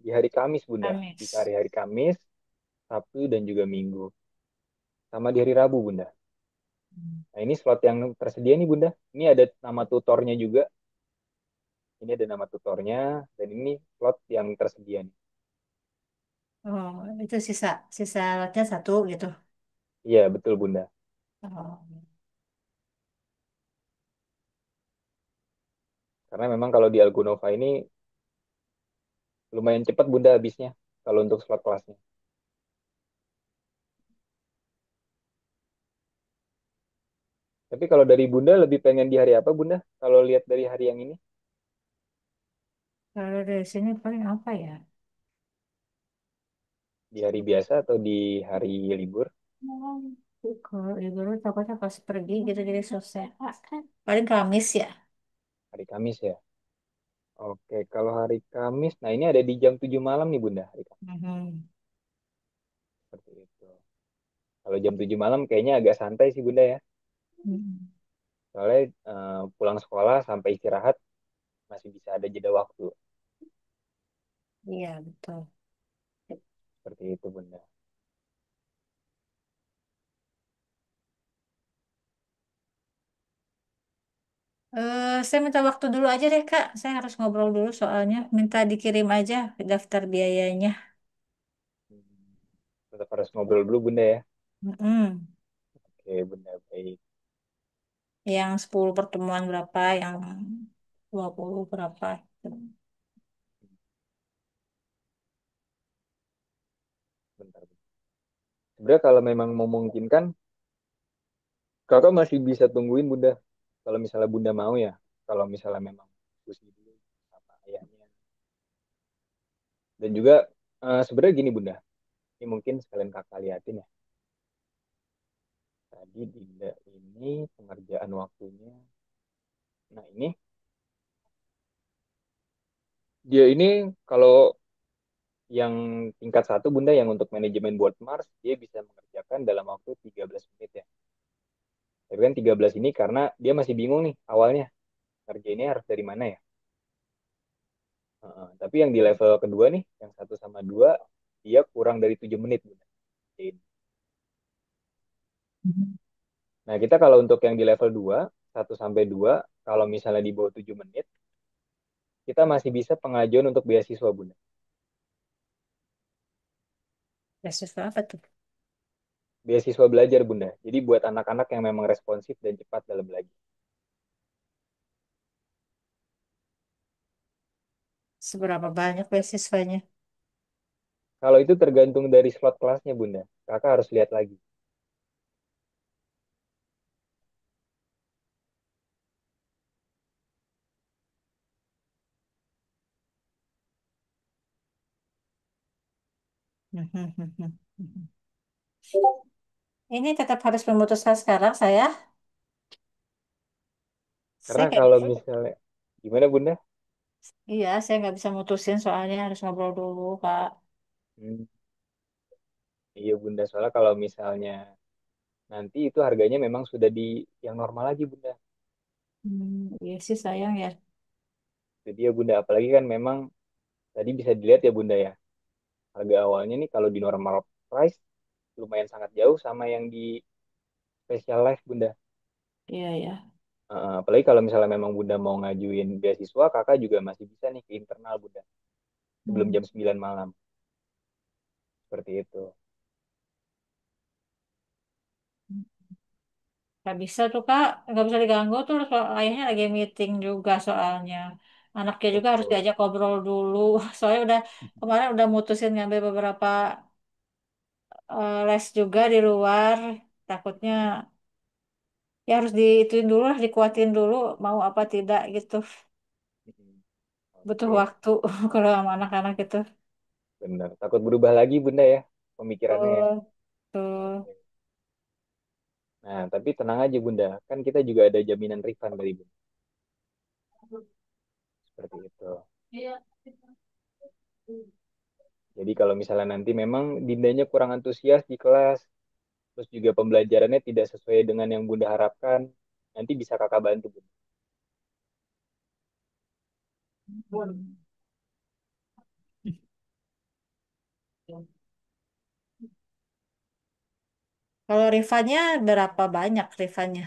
Speaker 2: Di hari Kamis Bunda. Bisa
Speaker 1: Kamis.
Speaker 2: hari-hari Kamis, Sabtu, dan juga Minggu. Sama di hari Rabu Bunda.
Speaker 1: Hmm.
Speaker 2: Nah ini slot yang tersedia nih Bunda. Ini ada nama tutornya juga. Ini ada nama tutornya. Dan ini slot yang tersedia nih.
Speaker 1: Oh, itu sisa sisa lotnya satu gitu.
Speaker 2: Iya betul Bunda.
Speaker 1: Oh.
Speaker 2: Karena memang kalau di Algonova ini lumayan cepat Bunda habisnya. Kalau untuk slot kelasnya. Tapi kalau dari Bunda lebih pengen di hari apa Bunda? Kalau lihat dari hari yang ini,
Speaker 1: Kalau dari sini paling apa ya?
Speaker 2: di hari biasa atau di hari libur?
Speaker 1: Oh, kalau libur takutnya pas pergi gitu jadi selesai. Paling Kamis ya.
Speaker 2: Hari Kamis ya. Oke, kalau hari Kamis, nah ini ada di jam 7 malam nih Bunda, hari Kamis.
Speaker 1: Mhm.
Speaker 2: Seperti itu. Kalau jam 7 malam kayaknya agak santai sih Bunda ya.
Speaker 1: Mhm.
Speaker 2: Soalnya pulang sekolah sampai istirahat masih bisa ada jeda waktu.
Speaker 1: Iya, betul.
Speaker 2: Seperti itu Bunda.
Speaker 1: Saya minta waktu dulu aja deh, Kak. Saya harus ngobrol dulu soalnya. Minta dikirim aja daftar biayanya.
Speaker 2: Hmm, Tetap harus ngobrol dulu Bunda ya.
Speaker 1: Mm-mm.
Speaker 2: Oke Bunda, baik.
Speaker 1: Yang 10 pertemuan berapa, yang 20 berapa.
Speaker 2: Bentar. Sebenarnya kalau memang memungkinkan, kakak masih bisa tungguin Bunda. Kalau misalnya Bunda mau ya. Kalau misalnya memang diskusi dulu sama ayahnya. Dan juga sebenarnya gini Bunda. Ini mungkin sekalian kakak liatin ya. Tadi Dinda ini pengerjaan waktunya. Nah ini, dia ini kalau yang tingkat satu Bunda yang untuk manajemen board Mars, dia bisa mengerjakan dalam waktu 13 menit ya. Tapi kan 13 ini karena dia masih bingung nih awalnya. Ngerjainnya harus dari mana ya. Tapi yang di level kedua nih, yang satu sama dua, dia kurang dari 7 menit Bunda.
Speaker 1: Mhm.
Speaker 2: Nah kita kalau untuk yang di level 2 satu sampai 2 kalau misalnya di bawah 7 menit, kita masih bisa pengajuan untuk beasiswa Bunda.
Speaker 1: Beasiswa apa tuh?
Speaker 2: Beasiswa belajar Bunda. Jadi buat anak-anak yang memang responsif dan cepat dalam belajar.
Speaker 1: Seberapa banyak beasiswanya?
Speaker 2: Kalau itu tergantung dari slot kelasnya Bunda. Kakak harus lihat lagi.
Speaker 1: Mhm. Ini tetap harus memutuskan sekarang saya.
Speaker 2: Karena
Speaker 1: Saya kayak,
Speaker 2: kalau misalnya, gimana Bunda?
Speaker 1: iya, saya nggak bisa mutusin soalnya harus ngobrol dulu, Kak.
Speaker 2: Hmm, iya Bunda, soalnya kalau misalnya nanti itu harganya memang sudah di yang normal lagi Bunda.
Speaker 1: Iya sih sayang ya.
Speaker 2: Jadi ya Bunda, apalagi kan memang tadi bisa dilihat ya Bunda ya, harga awalnya nih kalau di normal price lumayan sangat jauh sama yang di special life Bunda.
Speaker 1: Iya ya.
Speaker 2: Apalagi kalau misalnya memang Bunda mau ngajuin beasiswa, kakak juga masih bisa nih ke internal Bunda sebelum
Speaker 1: Hmm.
Speaker 2: jam 9 malam. Seperti itu.
Speaker 1: Gak bisa tuh Kak, nggak bisa diganggu tuh ayahnya lagi meeting juga soalnya. Anaknya juga harus
Speaker 2: Betul.
Speaker 1: diajak ngobrol dulu. Soalnya udah kemarin udah mutusin ngambil beberapa les juga di luar. Takutnya ya harus diituin dulu lah, dikuatin dulu mau apa tidak gitu. Butuh
Speaker 2: Oke,
Speaker 1: waktu kalau sama anak-anak itu.
Speaker 2: benar. Takut berubah lagi Bunda ya pemikirannya ya.
Speaker 1: Tuh, tuh.
Speaker 2: Oke. Nah, tapi tenang aja Bunda, kan kita juga ada jaminan refund dari Bunda. Seperti itu. Jadi kalau misalnya nanti memang Dindanya kurang antusias di kelas, terus juga pembelajarannya tidak sesuai dengan yang Bunda harapkan, nanti bisa kakak bantu Bunda.
Speaker 1: Kalau refundnya berapa banyak refundnya?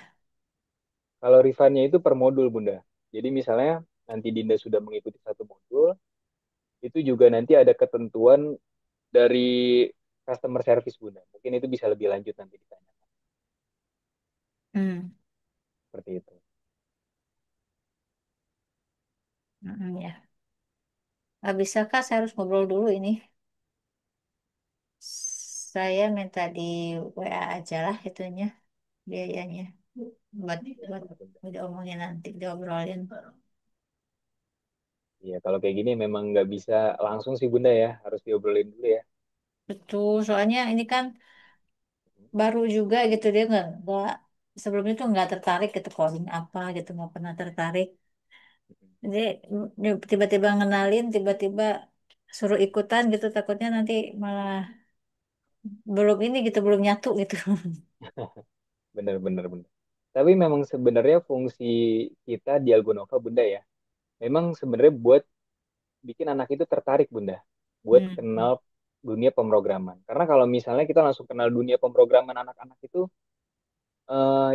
Speaker 2: Kalau refundnya itu per modul Bunda. Jadi misalnya nanti Dinda sudah mengikuti satu modul, itu juga nanti ada ketentuan dari customer service Bunda. Mungkin itu bisa lebih lanjut nanti ditanya.
Speaker 1: Hmm.
Speaker 2: Seperti itu.
Speaker 1: Ya. Nggak bisa Kak, saya harus ngobrol dulu ini. Saya minta di WA aja lah itunya biayanya. Buat
Speaker 2: Ya,
Speaker 1: buat
Speaker 2: Bunda.
Speaker 1: diomongin nanti, diobrolin.
Speaker 2: Iya, kalau kayak gini memang nggak bisa langsung sih Bunda ya, harus diobrolin dulu ya.
Speaker 1: Betul, soalnya ini kan baru juga gitu dia nggak sebelumnya tuh nggak tertarik gitu coding apa gitu nggak pernah tertarik. Jadi tiba-tiba ngenalin, tiba-tiba suruh ikutan gitu, takutnya nanti malah belum ini gitu, belum nyatu gitu.
Speaker 2: Bener, bener, bener. Tapi memang sebenarnya fungsi kita di Algonova Bunda ya, memang sebenarnya buat bikin anak itu tertarik Bunda, buat
Speaker 1: Hmm.
Speaker 2: kenal dunia pemrograman. Karena kalau misalnya kita langsung kenal dunia pemrograman anak-anak itu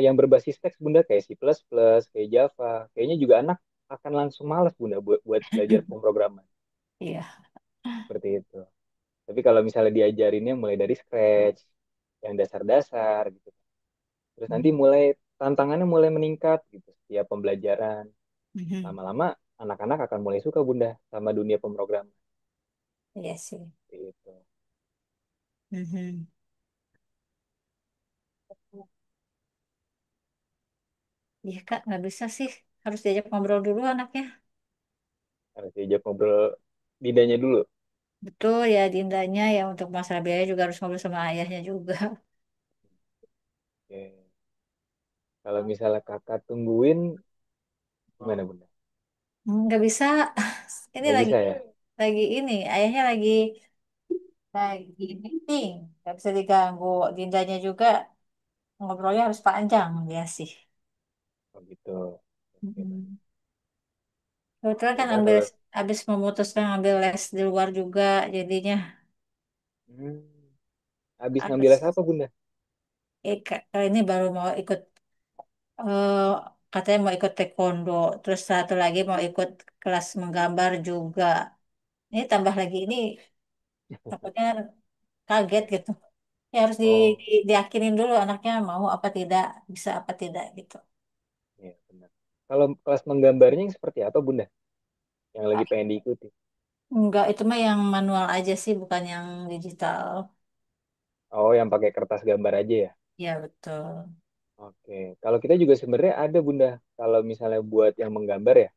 Speaker 2: yang berbasis teks Bunda kayak C++, kayak Java, kayaknya juga anak akan langsung malas Bunda buat belajar pemrograman
Speaker 1: Iya.
Speaker 2: seperti itu. Tapi kalau misalnya diajarinnya mulai dari scratch, yang dasar-dasar gitu. Terus nanti mulai tantangannya mulai meningkat gitu setiap pembelajaran.
Speaker 1: Mhm.
Speaker 2: Lama-lama anak-anak akan mulai suka Bunda sama dunia pemrograman.
Speaker 1: Iya sih.
Speaker 2: Gitu.
Speaker 1: Mhm. Iya Kak, nggak bisa sih. Harus diajak ngobrol dulu anaknya.
Speaker 2: Harus diajak ngobrol lidahnya dulu.
Speaker 1: Betul ya, Dindanya ya untuk masalah biaya juga harus ngobrol sama ayahnya juga.
Speaker 2: Oke. Kalau misalnya kakak tungguin, gimana Bunda?
Speaker 1: Nggak bisa. Ini
Speaker 2: Nggak
Speaker 1: lagi
Speaker 2: bisa ya?
Speaker 1: lagi ini, ayahnya lagi meeting. Nggak bisa diganggu. Dindanya juga ngobrolnya harus panjang dia sih.
Speaker 2: Oh gitu. Oke, baik.
Speaker 1: Mhm. Kebetulan
Speaker 2: Ya
Speaker 1: kan
Speaker 2: udah kalau
Speaker 1: habis memutuskan ambil les di luar juga, jadinya
Speaker 2: hmm, habis ngambil les
Speaker 1: harus.
Speaker 2: apa Bunda?
Speaker 1: Kali ini baru mau ikut, eh, katanya mau ikut taekwondo, terus satu lagi mau ikut kelas menggambar juga. Ini tambah lagi ini takutnya kaget gitu. Ya harus
Speaker 2: Oh,
Speaker 1: diyakinin dulu anaknya mau apa tidak, bisa apa tidak gitu.
Speaker 2: iya benar. Kalau kelas menggambarnya yang seperti apa Bunda? Yang lagi pengen diikuti?
Speaker 1: Enggak, itu mah yang manual aja sih, bukan yang digital.
Speaker 2: Oh, yang pakai kertas gambar aja ya?
Speaker 1: Ya betul.
Speaker 2: Oke. Kalau kita juga sebenarnya ada Bunda. Kalau misalnya buat yang menggambar ya,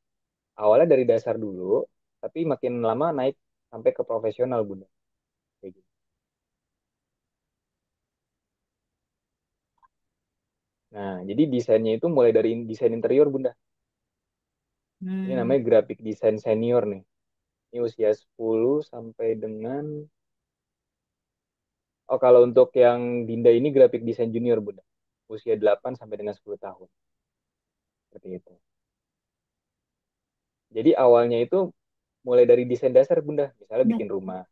Speaker 2: awalnya dari dasar dulu, tapi makin lama naik sampai ke profesional Bunda. Kayak gitu. Nah, jadi desainnya itu mulai dari desain interior Bunda. Ini
Speaker 1: Hmm,
Speaker 2: namanya graphic design senior nih. Ini usia 10 sampai dengan Oh, kalau untuk yang Dinda ini graphic design junior, Bunda. Usia 8 sampai dengan 10 tahun. Seperti itu. Jadi awalnya itu mulai dari desain dasar, Bunda. Misalnya
Speaker 1: udah.
Speaker 2: bikin rumah.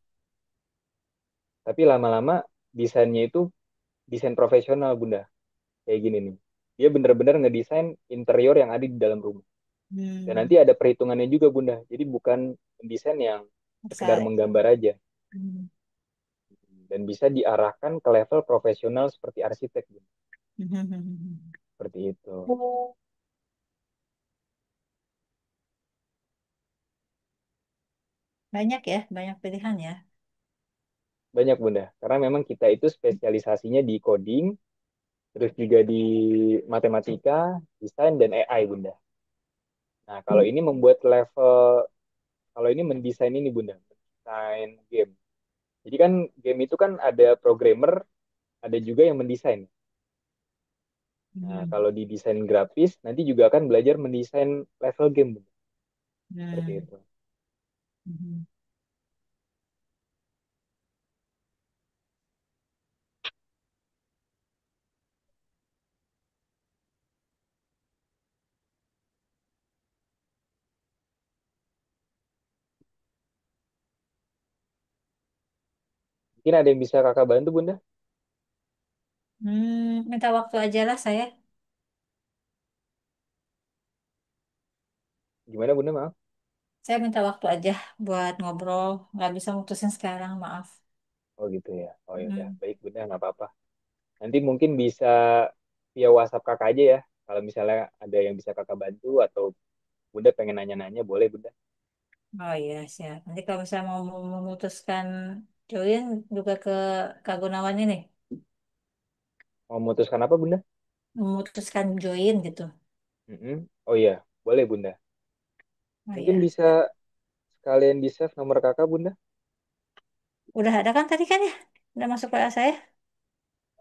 Speaker 2: Tapi lama-lama desainnya itu desain profesional, Bunda. Kayak gini nih. Dia benar-benar ngedesain interior yang ada di dalam rumah. Dan
Speaker 1: Hmm,
Speaker 2: nanti ada perhitungannya juga, Bunda. Jadi bukan desain yang sekedar
Speaker 1: besar.
Speaker 2: menggambar aja.
Speaker 1: Hmm.
Speaker 2: Dan bisa diarahkan ke level profesional seperti arsitek, Bunda. Seperti itu.
Speaker 1: Banyak ya, banyak pilihan ya.
Speaker 2: Banyak Bunda, karena memang kita itu spesialisasinya di coding, terus juga di matematika, desain, dan AI Bunda. Nah, kalau ini membuat level, kalau ini mendesain ini Bunda, mendesain game. Jadi kan game itu kan ada programmer, ada juga yang mendesain. Nah,
Speaker 1: Hmm.
Speaker 2: kalau di desain grafis, nanti juga akan belajar mendesain level game Bunda. Seperti
Speaker 1: Hmm.
Speaker 2: itu.
Speaker 1: Hmm.
Speaker 2: Mungkin ada yang bisa kakak bantu Bunda?
Speaker 1: Minta waktu aja lah saya.
Speaker 2: Gimana Bunda, maaf?
Speaker 1: Saya minta waktu aja buat ngobrol. Nggak bisa mutusin sekarang, maaf.
Speaker 2: Oh gitu ya. Oh ya udah,
Speaker 1: Hmm.
Speaker 2: baik Bunda, nggak apa-apa. Nanti mungkin bisa via WhatsApp kakak aja ya. Kalau misalnya ada yang bisa kakak bantu atau Bunda pengen nanya-nanya, boleh Bunda.
Speaker 1: Oh iya, siap. Nanti kalau misalnya mau memutuskan join juga ke Kak Gunawan ini,
Speaker 2: Mau memutuskan apa Bunda?
Speaker 1: memutuskan join gitu.
Speaker 2: Mm-mm. Oh iya, boleh Bunda.
Speaker 1: Oh
Speaker 2: Mungkin
Speaker 1: iya.
Speaker 2: bisa sekalian di save nomor kakak Bunda.
Speaker 1: Udah ada kan tadi kan ya? Udah masuk WA saya?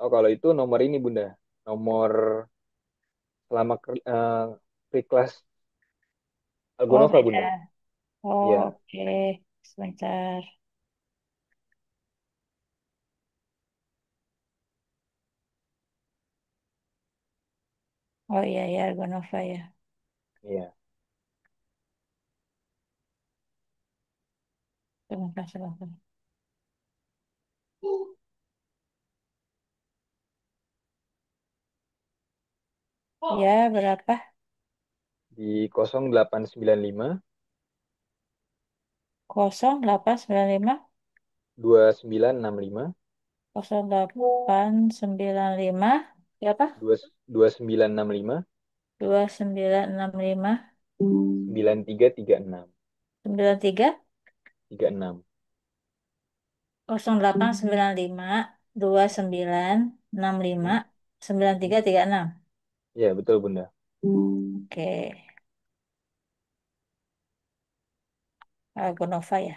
Speaker 2: Oh kalau itu nomor ini Bunda. Nomor selama free class
Speaker 1: Oh,
Speaker 2: Algonova,
Speaker 1: beda.
Speaker 2: Bunda.
Speaker 1: Oh,
Speaker 2: Ya,
Speaker 1: oke. Sebentar. Oh iya, ya, Argonova ya.
Speaker 2: iya.
Speaker 1: Sebentar, sebentar. Ya, berapa?
Speaker 2: Di 0895
Speaker 1: 0895
Speaker 2: 2965
Speaker 1: 0895 berapa?
Speaker 2: 2965
Speaker 1: 2965
Speaker 2: 9336
Speaker 1: 93
Speaker 2: 36.
Speaker 1: 0895 2965
Speaker 2: Mm-mm. Mm-mm.
Speaker 1: 9336.
Speaker 2: Iya, betul, Bunda.
Speaker 1: Oke, Argonova ya.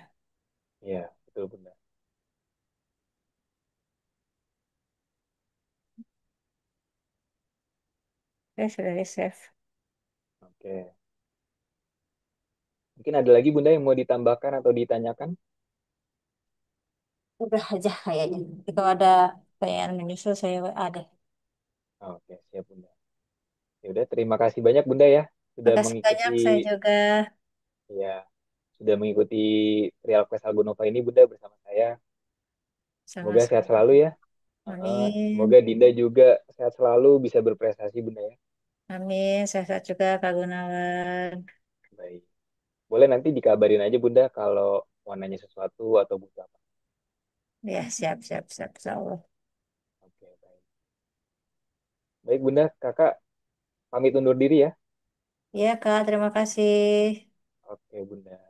Speaker 2: Iya, betul, Bunda.
Speaker 1: Oke, sudah di save.
Speaker 2: Oke. Mungkin ada lagi, Bunda, yang mau ditambahkan atau ditanyakan?
Speaker 1: Udah aja kayaknya. Jadi kalau ada pertanyaan menyusul saya WA deh.
Speaker 2: Oke, siap, Bunda. Ya udah, terima kasih banyak, Bunda, ya. Sudah
Speaker 1: Makasih
Speaker 2: mengikuti,
Speaker 1: banyak saya juga.
Speaker 2: ya, sudah mengikuti Trial Quest Algonova ini, Bunda, bersama saya. Semoga sehat
Speaker 1: Sama-sama.
Speaker 2: selalu ya. Semoga
Speaker 1: Amin.
Speaker 2: Dinda juga sehat selalu, bisa berprestasi, Bunda, ya.
Speaker 1: Amin. Sehat juga Kak Gunawan.
Speaker 2: Baik. Boleh nanti dikabarin aja, Bunda, kalau mau nanya sesuatu atau butuh apa.
Speaker 1: Ya, siap, siap, siap. Insya Allah.
Speaker 2: Oke, baik. Baik, Bunda, Kakak pamit undur diri ya.
Speaker 1: Iya, Kak. Terima kasih.
Speaker 2: Oke, Bunda.